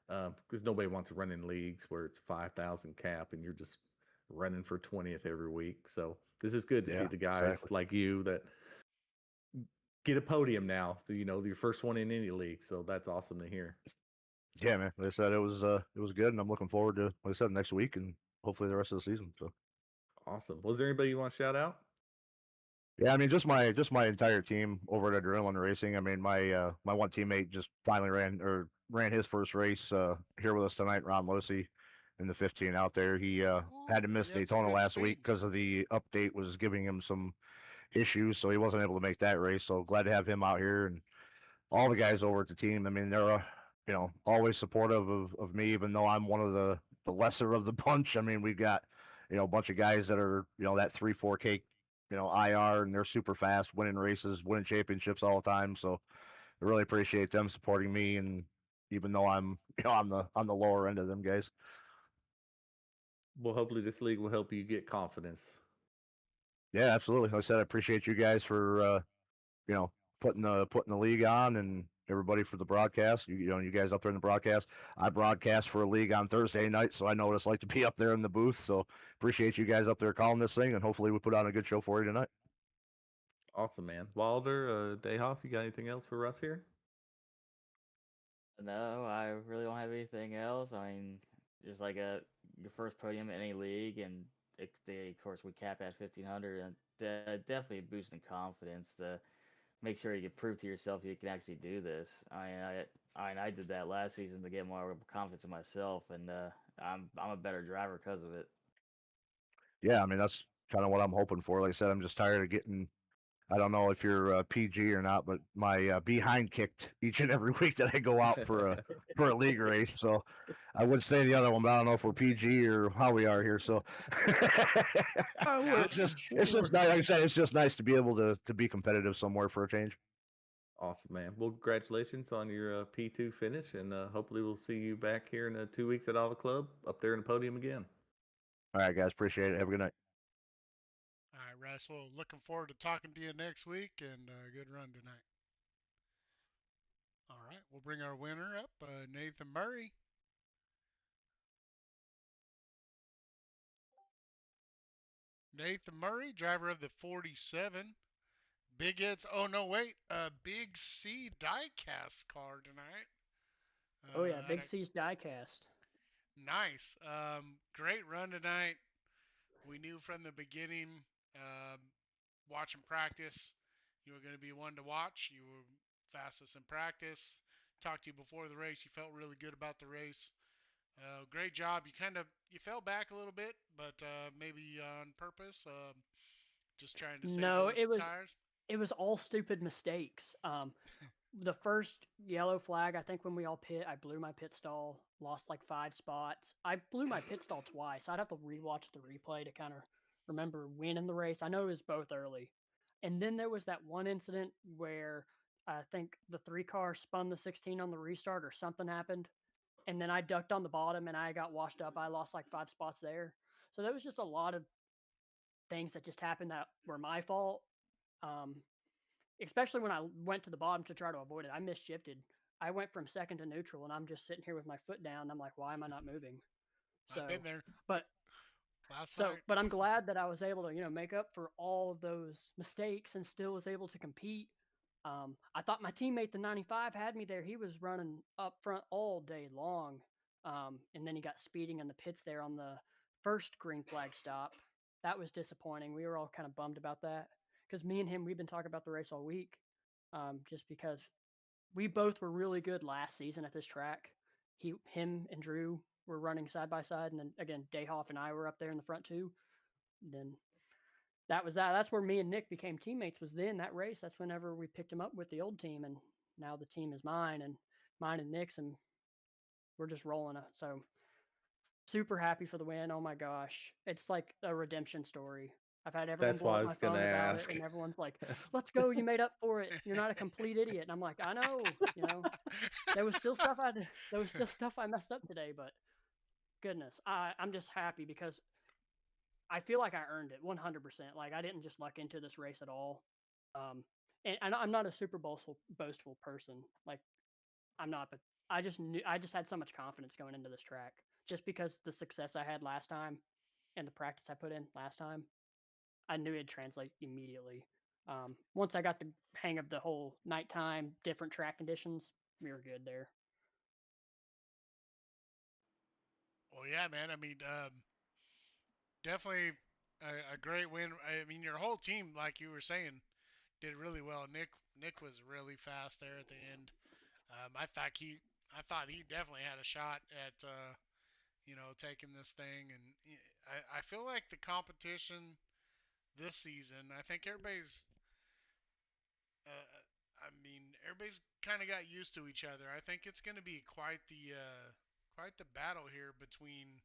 S4: because nobody wants to run in leagues where it's 5,000 cap and you're just running for 20th every week. So this is good to see
S8: Yeah,
S4: the guys
S8: exactly.
S4: like you that get a podium now. Your first one in any league. So that's awesome to hear.
S8: Yeah, man. Like I said, it was good, and I'm looking forward to, like I said, next week and hopefully the rest of the season. So
S4: Awesome. Was there anybody you want to shout out?
S8: yeah, I mean, just my entire team over at Adrenaline Racing. I mean, my one teammate just finally ran his first race here with us tonight, Ron Losey, in the 15 out there. He had to
S2: Ooh,
S8: miss
S2: he had some
S8: Daytona
S2: good
S8: last week
S2: speed.
S8: because of the update was giving him some issues, so he wasn't able to make that race. So glad to have him out here and all the guys over at the team. I mean, they're always supportive of me, even though I'm one of the lesser of the bunch. I mean, we've got a bunch of guys that are that 3-4K IR, and they're super fast, winning races, winning championships all the time. So I really appreciate them supporting me, and even though I'm on the lower end of them guys.
S4: Well, hopefully this league will help you get confidence.
S8: Yeah, absolutely. Like I said, I appreciate you guys for you know putting the league on, and everybody for the broadcast. You guys up there in the broadcast. I broadcast for a league on Thursday night, so I know what it's like to be up there in the booth. So appreciate you guys up there calling this thing, and hopefully we put on a good show for you tonight.
S4: Awesome, man. Wilder, Dayhoff, you got anything else for us here?
S6: No, I really don't have anything else. I mean, just like your first podium in any league, and of course we cap at 1,500, and definitely boosting confidence to make sure you can prove to yourself you can actually do this. I did that last season to get more confidence in myself, and I'm a better driver because of it.
S8: Yeah, I mean that's kind of what I'm hoping for. Like I said, I'm just tired of getting. I don't know if you're PG or not, but my behind kicked each and every week that I go out for a league race. So I would say the other one, but I don't know if we're PG or how we are here. So
S2: Now,
S8: it's just nice. Like I said, it's just nice to be able to be competitive somewhere for a change.
S4: Awesome, man. Well, congratulations on your P2 finish, and hopefully we'll see you back here in 2 weeks at Alva Club up there in the podium again.
S8: All right, guys, appreciate it. Have a good night.
S2: all right, Russ. Well, looking forward to talking to you next week, and good run tonight. All right, we'll bring our winner up, Nathan Murray. Nathan Murray, driver of the 47. Big Ed's. Oh no, wait. Big C diecast car tonight.
S3: Oh yeah,
S2: Had
S3: Big
S2: a
S3: C's diecast.
S2: nice, great run tonight. We knew from the beginning, um, watching practice, you were going to be one to watch. You were fastest in practice. Talked to you before the race. You felt really good about the race. Great job. You fell back a little bit, but maybe on purpose. Just trying to save
S3: No,
S2: those tires.
S3: it was all stupid mistakes. The first yellow flag, I think when we all pit, I blew my pit stall, lost like 5 spots. I blew my pit stall twice. I'd have to rewatch the replay to kind of remember winning the race. I know it was both early. And then there was that one incident where I think the 3 car spun the 16 on the restart or something happened. And then I ducked on the bottom and I got washed up. I lost like 5 spots there. So there was just a lot of things that just happened that were my fault. Um, Especially when I went to the bottom to try to avoid it. I misshifted. I went from second to neutral, and I'm just sitting here with my foot down. I'm like, why am I not moving?
S2: I've been
S3: So,
S2: there
S3: but
S2: last night.
S3: but I'm glad that I was able to make up for all of those mistakes and still was able to compete. I thought my teammate the 95 had me there. He was running up front all day long, and then he got speeding in the pits there on the first green flag stop. That was disappointing. We were all kind of bummed about that because me and him we've been talking about the race all week, just because we both were really good last season at this track. Him, and Drew were running side by side, and then again, Dayhoff and I were up there in the front too. Then that was that. That's where me and Nick became teammates. Was then that race. That's whenever we picked him up with the old team, and now the team is mine and Nick's, and we're just rolling. So super happy for the win. Oh my gosh, it's like a redemption story. I've had everyone
S4: That's
S3: blow
S4: why I
S3: up my
S4: was gonna
S3: phone about it,
S4: ask.
S3: and everyone's like, "Let's go, you made up for it. You're not a complete idiot." And I'm like, "I know, there was still stuff I messed up today, but goodness, I'm just happy because I feel like I earned it 100%. Like I didn't just luck into this race at all. Um, and I'm not a super boastful person. Like I'm not, but I just had so much confidence going into this track just because the success I had last time and the practice I put in last time. I knew it'd translate immediately. Once I got the hang of the whole nighttime, different track conditions, we were good there.
S2: Well, yeah, man. I mean, definitely a great win. I mean, your whole team, like you were saying, did really well. Nick was really fast there at the end. I thought he definitely had a shot at taking this thing. And I feel like the competition this season, I think everybody's kind of got used to each other. I think it's going to be quite the battle here between.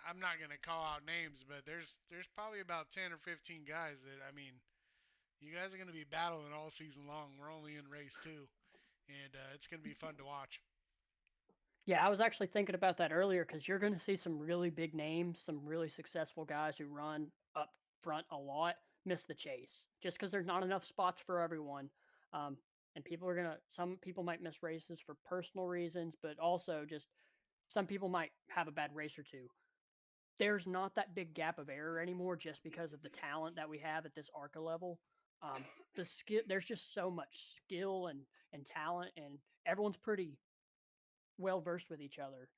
S2: I'm not going to call out names, but there's probably about 10 or 15 guys that, I mean, you guys are going to be battling all season long. We're only in race two, and it's going to be fun to watch.
S3: Yeah, I was actually thinking about that earlier because you're going to see some really big names, some really successful guys who run up front a lot miss the chase just because there's not enough spots for everyone. Um, and some people might miss races for personal reasons, but also just some people might have a bad race or two. There's not that big gap of error anymore just because of the talent that we have at this ARCA level. Um, there's just so much skill and talent, and everyone's pretty well versed with each other.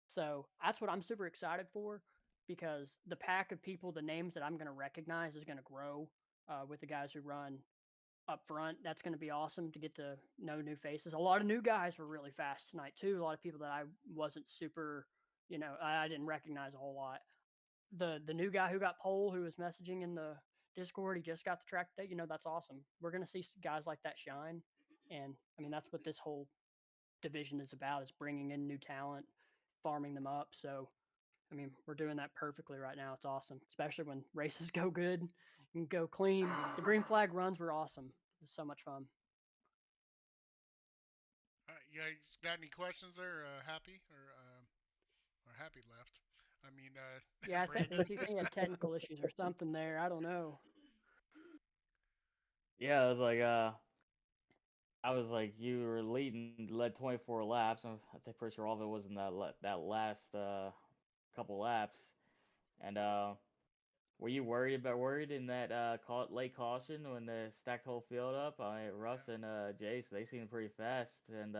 S3: So that's what I'm super excited for because the pack of people, the names that I'm going to recognize is going to grow with the guys who run up front. That's going to be awesome to get to know new faces. A lot of new guys were really fast tonight too. A lot of people that I wasn't super, I didn't recognize a whole lot. The new guy who got pole, who was messaging in the Discord, he just got the track today. That's awesome. We're going to see guys like that shine, and I mean that's what this whole division is about, is bringing in new talent, farming them up. So, I mean, we're doing that perfectly right now. It's awesome, especially when races go good and go clean. The green flag runs were awesome. It was so much fun.
S2: You guys got any questions there? Or Happy left. I mean,
S3: Yeah, I think
S2: Brandon.
S3: he had technical issues or something there. I don't know.
S6: Yeah, I was like, you were led 24 laps. I think pretty sure all of it was in that last couple laps. And were you worried in that late caution when they stacked the whole field up? Russ and Jace, they seemed pretty fast, and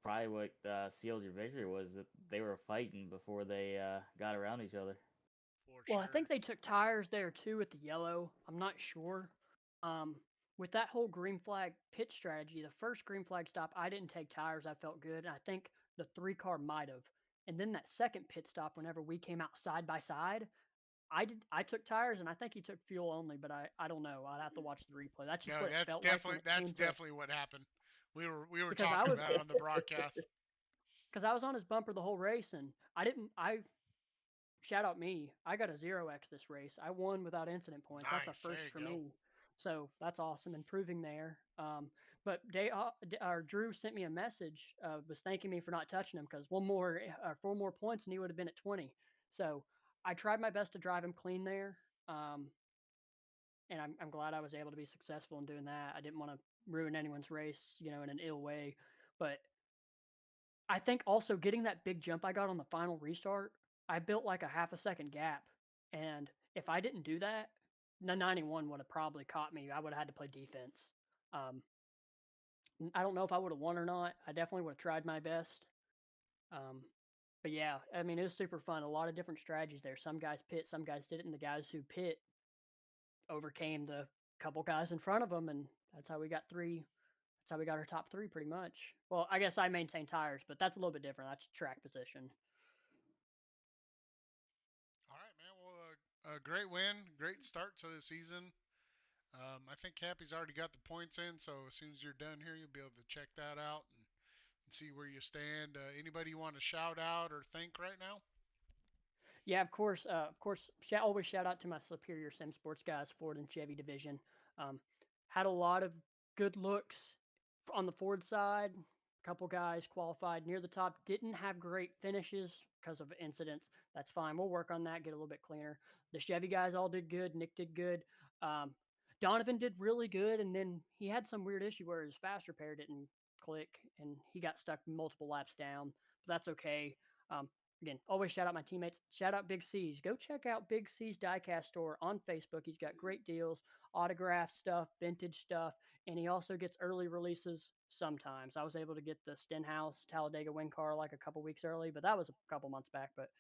S6: probably what sealed your victory was that they were fighting before they got around each other.
S2: For
S3: Well, I
S2: sure.
S3: think they took tires there too at the yellow. I'm not sure. Um, with that whole green flag pit strategy, the first green flag stop, I didn't take tires. I felt good. And I think the 3 car might have. And then that second pit stop, whenever we came out side by side, I took tires, and I think he took fuel only, but I don't know. I'd have to watch the replay. That's just
S2: No,
S3: what it
S2: that's
S3: felt like when
S2: definitely
S3: it
S2: that's
S3: came to,
S2: definitely what happened. We were
S3: because I
S2: talking
S3: was
S2: about it on the broadcast.
S3: because I was on his bumper the whole race, and I shout out me. I got a 0x this race. I won without incident points. That's a
S2: Nice. There
S3: first
S2: you
S3: for
S2: go.
S3: me. So that's awesome, improving there. But Drew sent me a message, was thanking me for not touching him because 4 more points and he would have been at 20. So I tried my best to drive him clean there. And I'm glad I was able to be successful in doing that. I didn't want to ruin anyone's race, in an ill way. But I think also getting that big jump I got on the final restart, I built like a half a second gap. And if I didn't do that, the 91 would have probably caught me. I would have had to play defense. Um, I don't know if I would have won or not. I definitely would have tried my best. Um, but yeah, I mean, it was super fun. A lot of different strategies there. Some guys pit, some guys didn't. And the guys who pit overcame the couple guys in front of them. And that's how we got three. That's how we got our top three pretty much. Well, I guess I maintained tires, but that's a little bit different. That's track position.
S2: All right, man. Well, a great win, great start to the season. I think Happy's already got the points in, so as soon as you're done here, you'll be able to check that out and see where you stand. Anybody you want to shout out or thank right now?
S3: Yeah, of course. Always shout out to my Superior Sim Sports guys, Ford and Chevy division. Um, had a lot of good looks on the Ford side. A couple guys qualified near the top. Didn't have great finishes because of incidents. That's fine. We'll work on that. Get a little bit cleaner. The Chevy guys all did good. Nick did good. Um, Donovan did really good, and then he had some weird issue where his fast repair didn't click, and he got stuck multiple laps down. But that's okay. Um, Again, always shout out my teammates. Shout out Big C's. Go check out Big C's Diecast store on Facebook. He's got great deals, autograph stuff, vintage stuff, and he also gets early releases sometimes. I was able to get the Stenhouse Talladega wing car like a couple weeks early, but that was a couple months back. But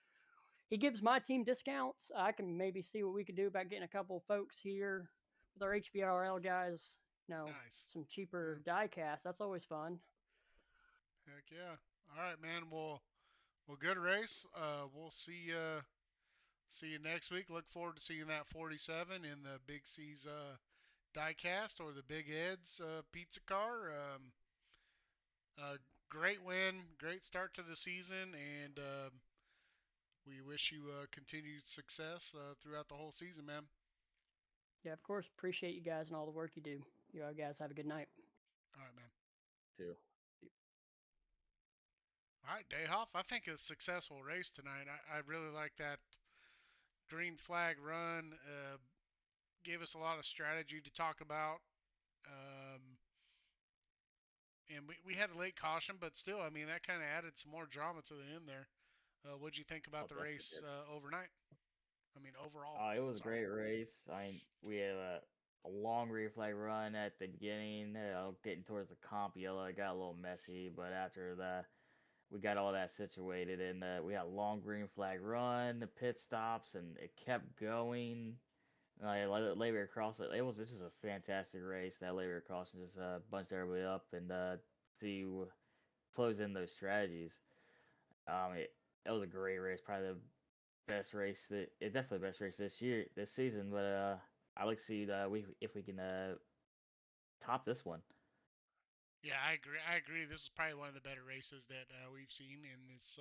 S3: he gives my team discounts. I can maybe see what we could do about getting a couple of folks here with our HVRL guys,
S2: Nice.
S3: some
S2: Yeah.
S3: cheaper diecast. That's always fun.
S2: Heck yeah. All right, man. Well, good race. We'll see you next week. Look forward to seeing that 47 in the Big C's diecast or the Big Ed's pizza car. Uh, Great win, great start to the season, and we wish you continued success throughout the whole season, man.
S3: Yeah, of course. Appreciate you guys and all the work you do. You guys have a good night.
S2: All right, man.
S6: Too.
S2: All right, Dayhoff. I think a successful race tonight. I really like that green flag run. Gave us a lot of strategy to talk about. Um, and we had a late caution, but still, I mean, that kind of added some more drama to the end there. What'd you think
S6: Oh,
S2: about the
S6: definitely
S2: race
S6: did.
S2: overnight? I mean, overall.
S6: It was a
S2: Sorry.
S6: great race. We had a long reflag run at the beginning, getting towards the comp yellow. It got a little messy, but after that, we got all that situated, and we had a long green flag run, the pit stops, and it kept going. Labor cross, it was this is a fantastic race. That labor crossing just bunched everybody up and see close in those strategies. It was a great race, probably the best race that it definitely the best race this season. But I like to see we if we can top this one.
S2: Yeah, I agree. I agree. This is probably one of the better races that we've seen in this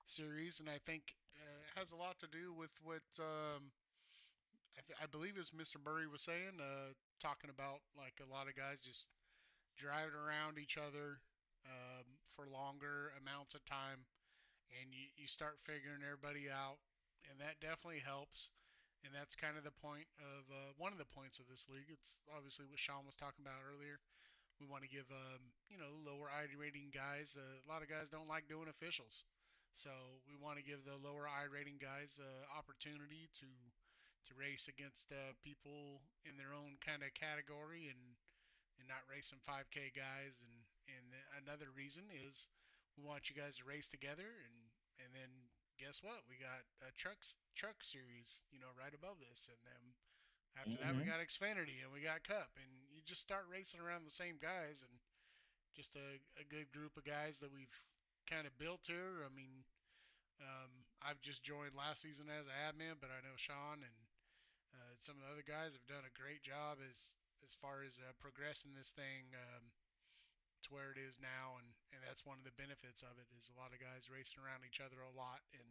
S2: series, and I think it has a lot to do with what I believe as Mr. Murray was saying, talking about like a lot of guys just driving around each other for longer amounts of time, and you start figuring everybody out, and that definitely helps. And that's kind of the point of one of the points of this league. It's obviously what Sean was talking about earlier. We want to give lower I rating guys. A lot of guys don't like doing officials, so we want to give the lower I rating guys opportunity to race against people in their own kind of category and not racing 5K guys. And another reason is we want you guys to race together and then guess what? We got a truck series, right above this, and then after that we
S6: Hmm.
S2: got Xfinity and we got Cup, and you just start racing around the same guys and just a good group of guys that we've kind of built here. I mean, I've just joined last season as an admin, but I know Sean and some of the other guys have done a great job as far as progressing this thing to where it is now, and that's one of the benefits of it is a lot of guys racing around each other a lot, and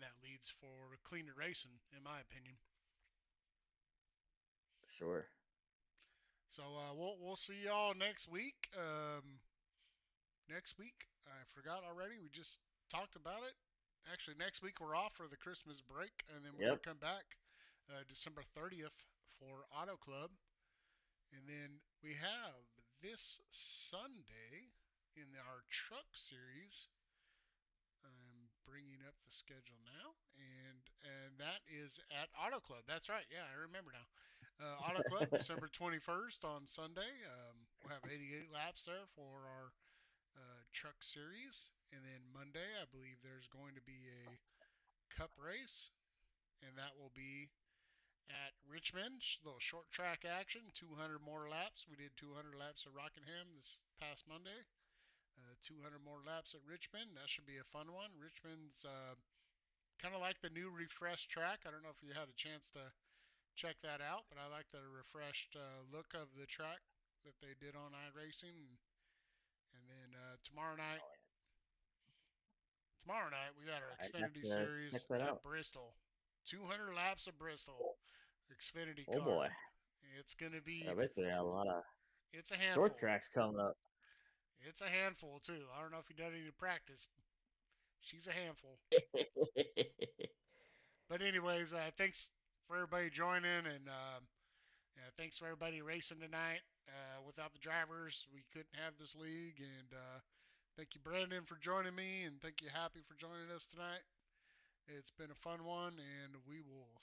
S2: that leads for cleaner racing, in my opinion.
S6: Sure.
S2: So we'll see y'all next week. Next week, I forgot already. We just talked about it. Actually, next week we're off for the Christmas break, and then we're
S6: Yep.
S2: gonna come back December 30th for Auto Club, and then we have this Sunday in our truck series. I'm bringing up the schedule now, and that is at Auto Club. That's right. Yeah, I remember now. Auto Club, December 21st on Sunday. We'll have 88 laps there for our truck series, and then Monday, I believe there's going to be a Cup race, and that will be at Richmond. Little short track action, 200 more laps. We did 200 laps at Rockingham this past Monday. 200 more laps at Richmond. That should be a fun one. Richmond's kind of like the new refreshed track. I don't know if you had a chance to check that out, but I like the refreshed look of the track that they did on iRacing. And then tomorrow night we got our
S6: I have
S2: Xfinity
S6: to check
S2: Series
S6: that
S2: at
S6: out.
S2: Bristol. 200 laps of Bristol. Xfinity
S6: Oh
S2: car.
S6: boy.
S2: It's gonna be.
S6: Basically, a lot of
S2: It's a
S6: short
S2: handful.
S6: tracks coming up.
S2: It's a handful too. I don't know if you done any practice. She's a handful. But anyways, thanks for everybody joining, and thanks for everybody racing tonight. Without the drivers, we couldn't have this league. And thank you, Brandon, for joining me, and thank you, Happy, for joining us tonight. It's been a fun one, and we will